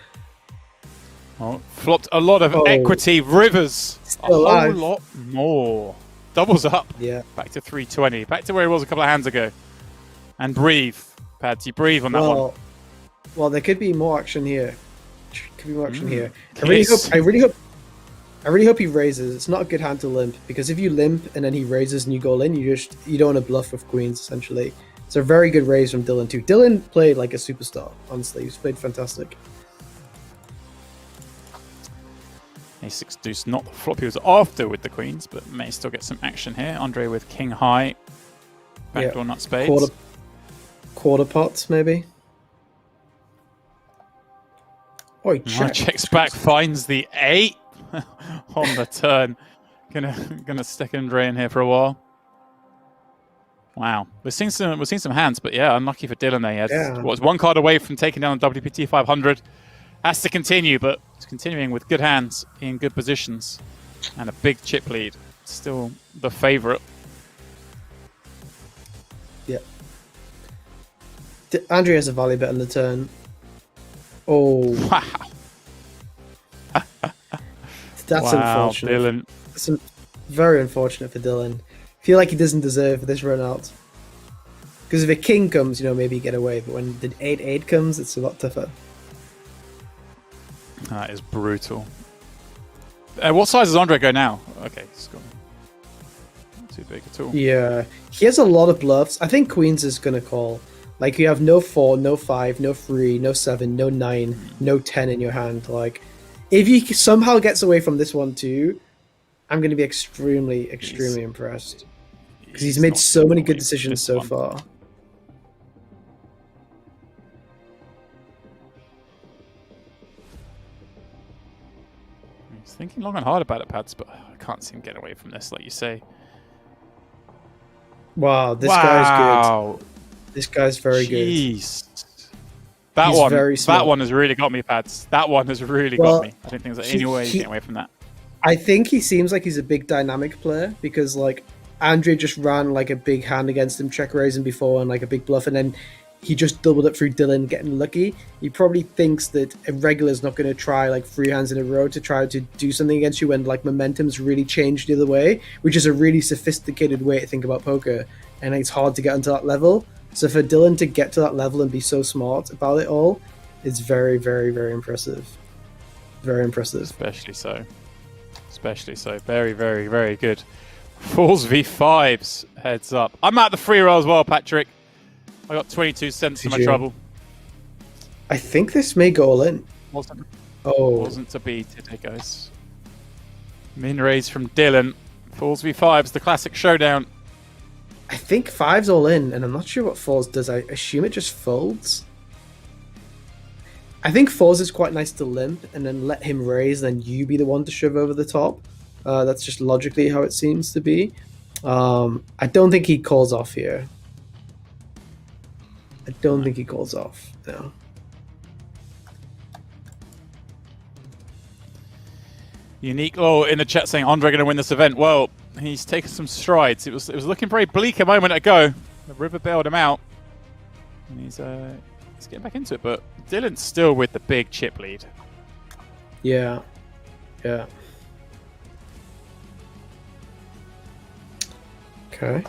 Oh, flopped a lot of equity. Rivers, still a alive. whole lot more. Doubles up. Yeah. Back to 320. Back to where he was a couple of hands ago. And breathe. Pads, you breathe on that one. Well, there could be more action here. Could be more action here. I really hope he raises. It's not a good hand to limp, because if you limp and then he raises and you go in, you don't want to bluff with queens, essentially. It's a very good raise from Dylan too. Dylan played like a superstar, honestly. He's played fantastic. A6 deuce, not the flop he was after with the queens, but may still get some action here. Andrii with king high. Backdoor nut spades. Quarter pots, maybe. Oh, he checks back, finds the 8 on the turn. Gonna stick Andrii in here for a while. Wow, we're seeing some hands, but yeah, unlucky for Dylan there. He has was 1 card away from taking down the WPT500. Has to continue, but it's continuing with good hands in good positions and a big chip lead. Still the favorite. Yeah. Andrii has a value bet on the turn. Oh. Wow. That's unfortunate. Dylan. That's very unfortunate for Dylan. I feel like he doesn't deserve this run out. Because if a king comes, maybe you get away. But when the 8-8 comes, it's a lot tougher. That is brutal. What size does Andrii go now? Okay, he's gone too big at all. Yeah, he has a lot of bluffs. I think Queens is gonna call. Like you have no 4, no 5, no 3, no 7, no 9, no 10 in your hand. Like, if he somehow gets away from this one too, I'm gonna be extremely impressed because he's made so many good decisions so far. He's thinking long and hard about it, Pads, but I can't see him getting away from this, like you say. Wow, this guy's good. This guy's very good. That one has really got me, Pads. That one has really got me. I don't think there's any way he's getting away from that. I think he seems like he's a big dynamic player because, like, Andrii just ran like a big hand against him, check raising before and like a big bluff, and then he just doubled it through Dylan getting lucky. He probably thinks that a regular's not going to try like 3 hands in a row to try to do something against you when like momentum's really changed the other way, which is a really sophisticated way to think about poker, and it's hard to get onto that level. So for Dylan to get to that level and be so smart about it all, it's very, very, very impressive. Very impressive. Especially so. Very, very, very good. 4s v5s, heads up. I'm at the free roll as well, Patrick. I got 22 cents in my trouble. I think this may go all in. Wasn't to be today, guys. Min raise from Dylan. 4s v5s, the classic showdown. I think 5's all in, and I'm not sure what 4s does. I assume it just folds. I think 4s is quite nice to limp, and then let him raise, then you be the one to shove over the top. That's just logically how it seems to be. I don't think he calls off here. I don't think he calls off, no. Unique in the chat saying Andrii going to win this event. Well, he's taken some strides. It was looking very bleak a moment ago. The river bailed him out, and he's getting back into it. But Dylan's still with the big chip lead. Yeah. Okay.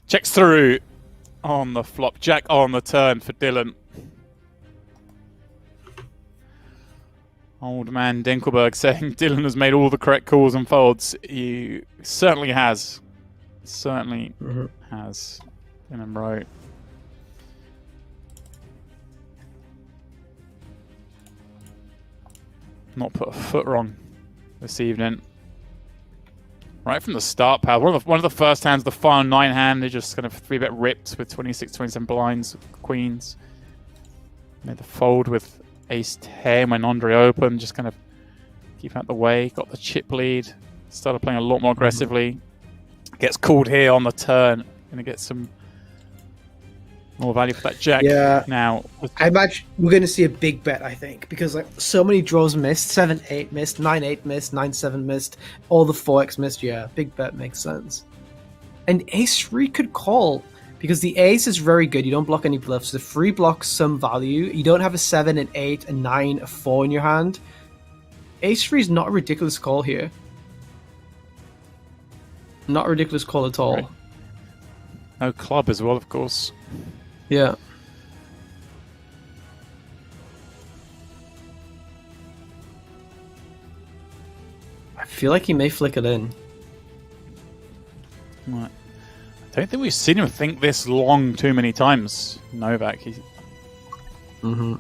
Checks through on the flop. Jack on the turn for Dylan. Old man Dinkelberg saying Dylan has made all the correct calls and folds. He certainly has. Has. Dylan Rowe. Not put a foot wrong this evening. Right from the start, pal. One of the first hands, the final 9 hand, they just kind of 3-bet ripped with 26, 27 blinds, queens. Made the fold with ace 10 when Andrii opened, just kind of keep out the way. Got the chip lead. Started playing a lot more aggressively. Gets called here on the turn. Gonna get some more value for that jack. Yeah. Now, I imagine we're going to see a big bet, I think, because like so many draws missed. 7-8 missed, 9-8 missed, 9-7 missed, all the 4x missed. Yeah, big bet makes sense. And ace-3 could call, because the ace is very good. You don't block any bluffs. The 3 blocks some value. You don't have a 7, an 8, a 9, a 4 in your hand. Ace-3 is not a ridiculous call here. Not a ridiculous call at all. Right. No club as well, of course. Yeah. I feel like he may flick it in. Right. I don't think we've seen him think this long too many times, Novak. So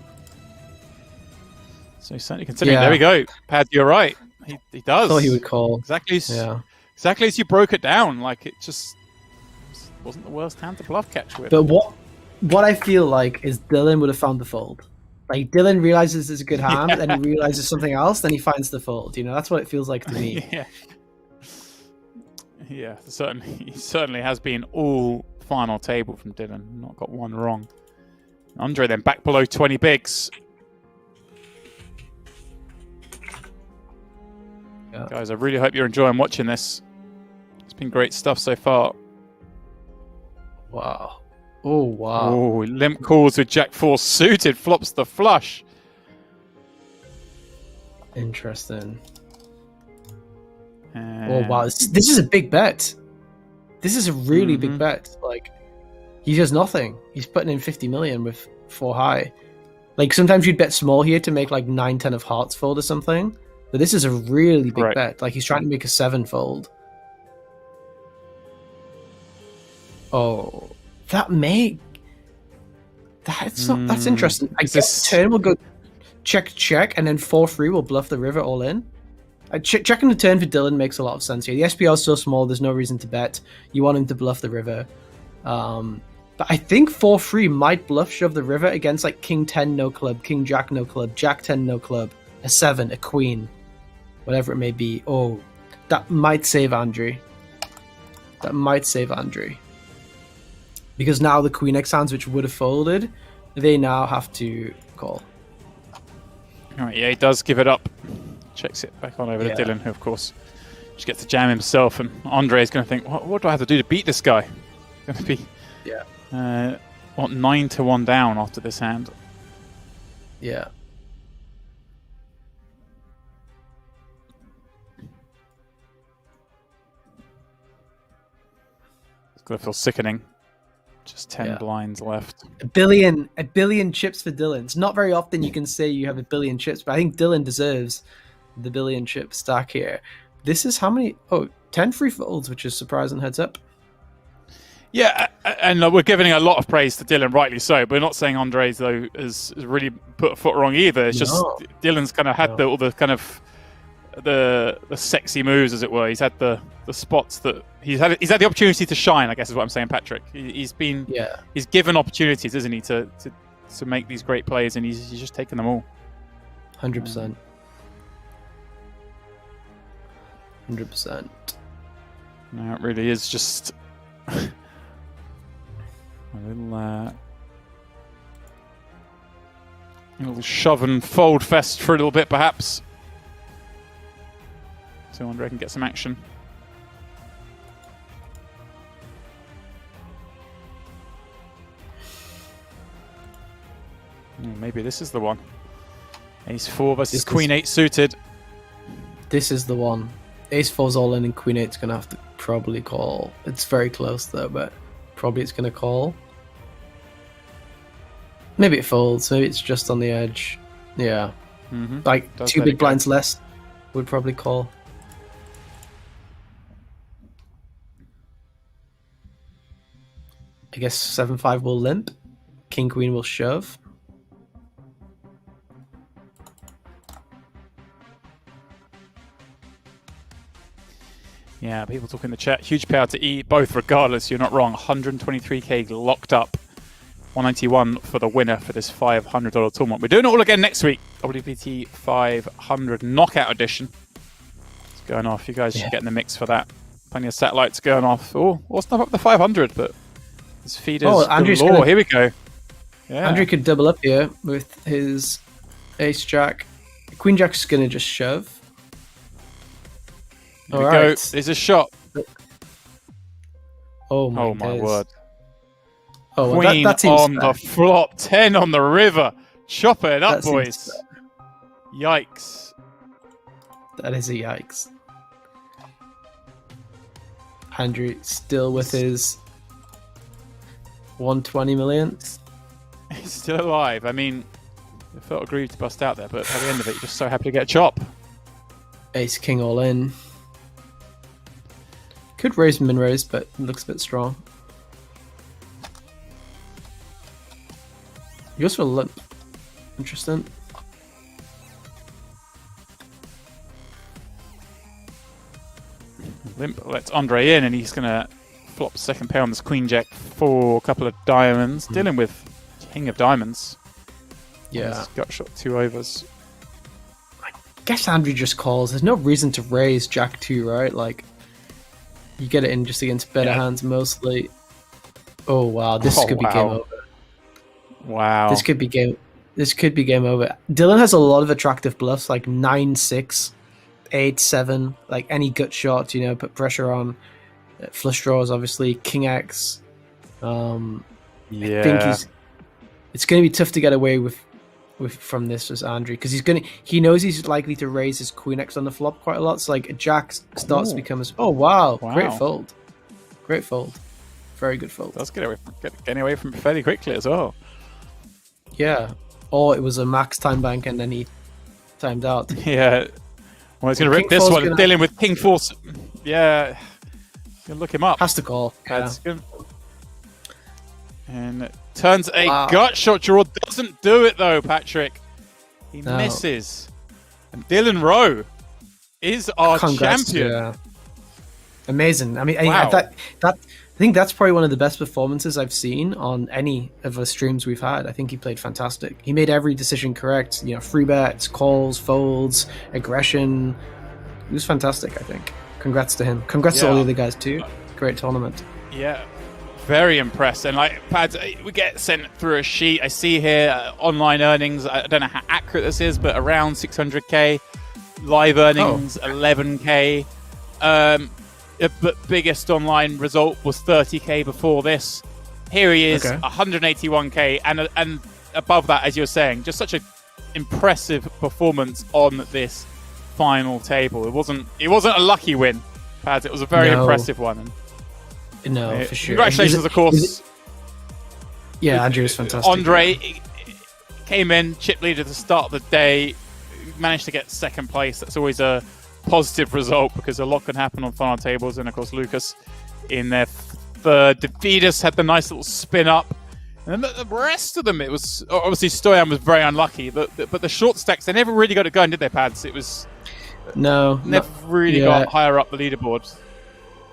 he's certainly considering. Yeah. There we go. Pad, you're right. He does. I thought he would call. Exactly as you broke it down. Like, it just wasn't the worst hand to bluff catch with. But what I feel like is Dylan would have found the fold. Like, Dylan realizes it's a good hand, then he realizes something else, then he finds the fold. You know, that's what it feels like to me. Yeah, he certainly has been all final table from Dylan. Not got one wrong. Andrii then back below 20 bigs. Yeah. Guys, I really hope you're enjoying watching this. It's been great stuff so far. Wow. Oh, wow. Oh, limp calls with Jack 4 suited, flops the flush. Interesting. Uh, Oh wow, this is a big bet. This is a really big bet. Like, he does nothing. He's putting in 50 million with 4 high. Like, sometimes you'd bet small here to make like 9-10 of hearts fold or something. But this is a really big bet. Like, he's trying to make a 7 fold. Oh, that's interesting. I guess turn will go check, and then 4-3 will bluff the river all in. Checking the turn for Dylan makes a lot of sense here. The SPR is so small, there's no reason to bet. You want him to bluff the river. But I think 4-3 might bluff shove the river against like King 10 no club, King Jack no club, Jack 10 no club, a 7, a queen, whatever it may be. Oh, that might save Andrii. Because now the Queen X hands, which would have folded, they now have to call. All right, yeah, he does give it up. Checks it back on over to Dylan, who, of course, just gets to jam himself. And Andrii is going to think, what do I have to do to beat this guy? Going to be 9-1 down after this hand. Yeah. It's going to feel sickening. Just 10 blinds left. A billion chips for Dylan. It's not very often you can say you have 1 billion chips, but I think Dylan deserves the 1 billion chip stack here. This is how many? Oh, 10 free folds, which is surprising heads up. Yeah, and we're giving a lot of praise to Dylan, rightly so. But we're not saying Andrii, though, has really put a foot wrong either. It's just Dylan's kind of had all the kind of the sexy moves, as it were. He's had the spots that he's had the opportunity to shine, I guess is what I'm saying, Patrick. He's given opportunities, isn't he, to make these great plays, and he's just taken them all. 100%. 100%. No, it really is just a little shove and fold fest for a little bit, perhaps. So Andrii can get some action. Maybe this is the one. Ace 4 versus Queen 8 suited. This is the one. Ace 4's all in and Queen 8's going to have to probably call. It's very close though, but probably it's going to call. Maybe it folds. Maybe it's just on the edge. Yeah. Like 2 big blinds less would probably call. I guess 7-5 will limp. King Queen will shove. Yeah, people talking in the chat. Huge payout to E, both regardless. You're not wrong. 123k locked up. 191 for the winner for this $500 tournament. We're doing it all again next week. WPT 500 Knockout Edition. It's going off. You guys should get in the mix for that. Plenty of satellites going off. Oh, we'll snap up the 500, but his feeders galore. Here we go. Yeah. Andrii could double up here with his Ace Jack. Queen Jack's going to just shove. Here we go. There's a shot. Oh my word. Oh, well, Queen on the flop. 10 on the river. Chop it up, boys. Yikes. That is a yikes. Andrii still with his 120 million. He's still alive. I mean, it felt aggrieved to bust out there, but at the end of it, you're just so happy to get a chop. Ace King all in. Could raise min raise, but looks a bit strong. You also limp. Interesting. Limp lets Andrii in, and he's going to flop second pair on this Queen Jack for a couple of diamonds. Dealing with King of Diamonds. Yeah. Gut shot 2 overs. I guess Andrii just calls. There's no reason to raise Jack 2, right? Like, you get it in just against better hands mostly. Oh wow, this could be game over. Wow. This could be game over. Dylan has a lot of attractive bluffs, like 9-6, 8-7, like any gut shot, you know, put pressure on. Flush draws, obviously. King X. I think it's going to be tough to get away with from this was Andrii, because he knows he's likely to raise his queen X on the flop quite a lot. So like a jack starts to become wow, great fold, very good fold. That's getting away from it fairly quickly as well. Yeah, or it was a max time bank and then he timed out. Yeah, well, he's going to rip this one. Dealing with King 4. Yeah, you look him up. Has to call. Yeah. And turns a gut shot draw. Doesn't do it though, Patrick. He misses. And Dylan Rowe is our champion. Yeah. Amazing. I mean, I think that's probably one of the best performances I've seen on any of the streams we've had. I think he played fantastic. He made every decision correct. You know, free bets, calls, folds, aggression. He was fantastic, I think. Congrats to him. Congrats to all the other guys too. Great tournament. Yeah. Very impressed. And like Pads, we get sent through a sheet. I see here online earnings. I don't know how accurate this is, but around 600k. Live earnings 11k. But biggest online result was 30k before this. Here he is, 181k, and above that, as you were saying, just such an impressive performance on this final table. It wasn't a lucky win, Pads. It was a very impressive one. No, for sure. Congratulations, of course. Yeah, Andrii was fantastic. Andre came in, chip leader at the start of the day, managed to get second place. That's always a positive result because a lot can happen on final tables. And of course, Lukas in their third. Deividas had the nice little spin up. And the rest of them, it was obviously Stoyan was very unlucky, but the short stacks, they never really got it going, did they, Pads? It was never really got higher up the leaderboard.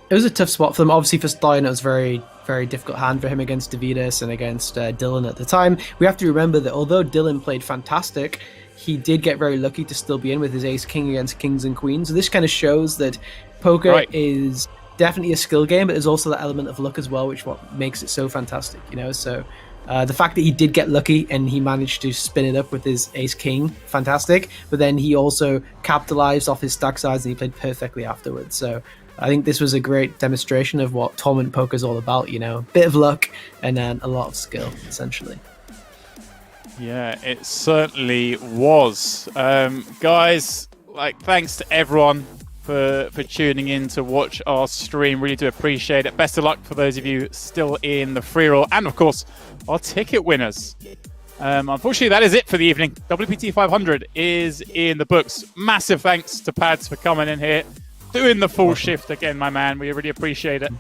It was a tough spot for them. Obviously, for Stoyan, it was very, very difficult hand for him against Deividas and against Dylan at the time. We have to remember that although Dylan played fantastic, he did get very lucky to still be in with his ace-king against kings and queens. So this kind of shows that poker is definitely a skill game, but there's also that element of luck as well, which what makes it so fantastic, you know? So the fact that he did get lucky and he managed to spin it up with his ace-king, fantastic. But then he also capitalized off his stack size and he played perfectly afterwards. So I think this was a great demonstration of what tournament poker is all about, you know, a bit of luck and then a lot of skill, essentially. Yeah, it certainly was. Guys, thanks to everyone for tuning in to watch our stream. Really do appreciate it. Best of luck for those of you still in the free roll, and of course, our ticket winners. Unfortunately, that is it for the evening. WPT500 is in the books. Massive thanks to Pads for coming in here, doing the full shift again, my man. We really appreciate it.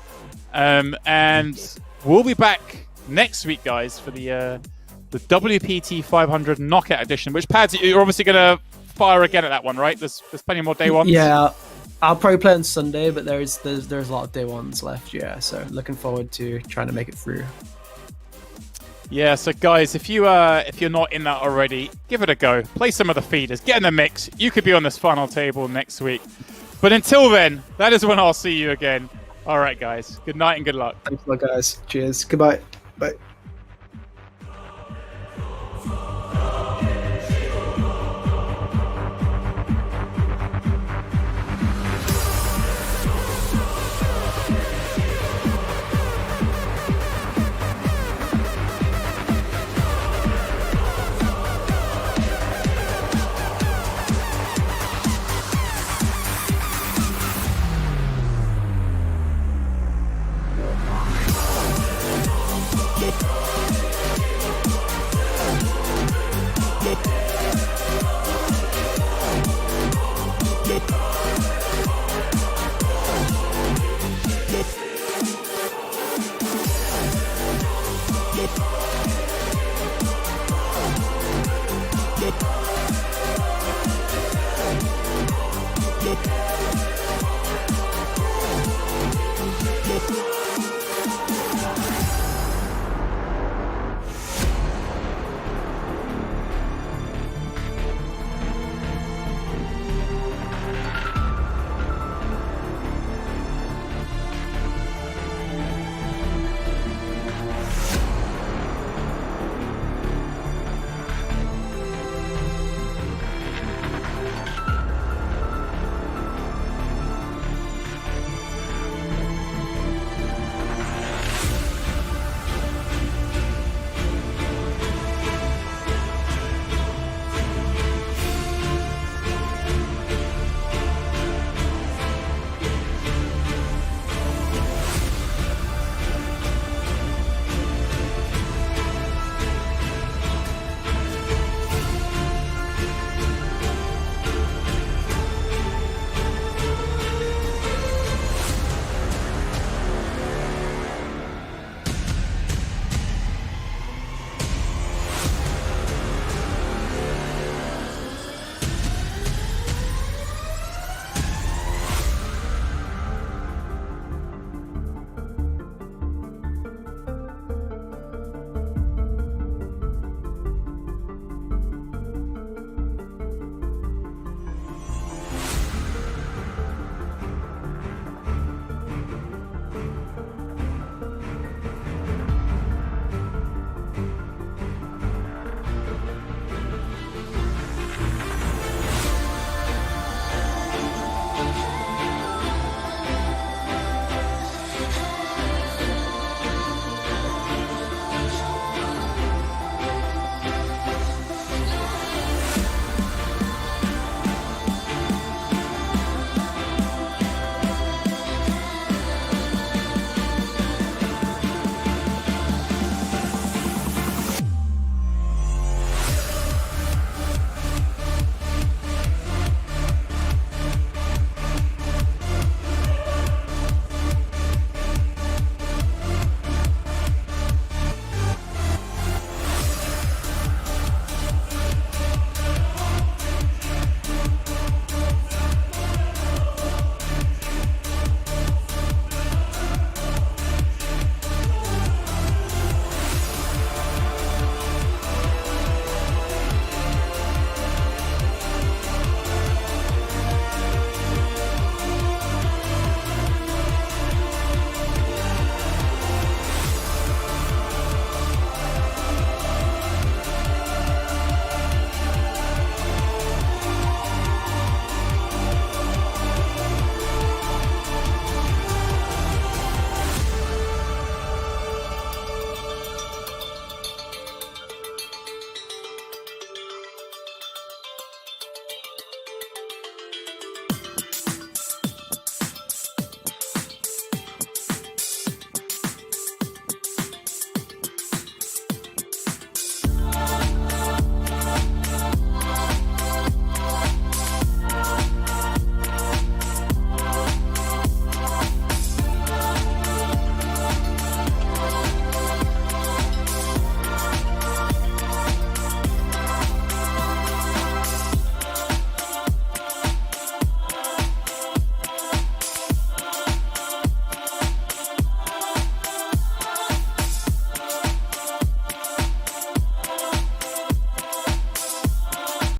And we'll be back next week, guys, for the WPT500 Knockout Edition, which, Pads, you're obviously going to fire again at that one, right? There's plenty more day ones. Yeah, I'll probably play on Sunday, but there's a lot of day ones left, yeah. So looking forward to trying to make it through. Yeah, so guys, if you're not in that already, give it a go. Play some of the feeders, get in the mix. You could be on this final table next week. But until then, that is when I'll see you again. All right, guys. Good night and good luck. Thanks a lot, guys. Cheers. Goodbye. Bye.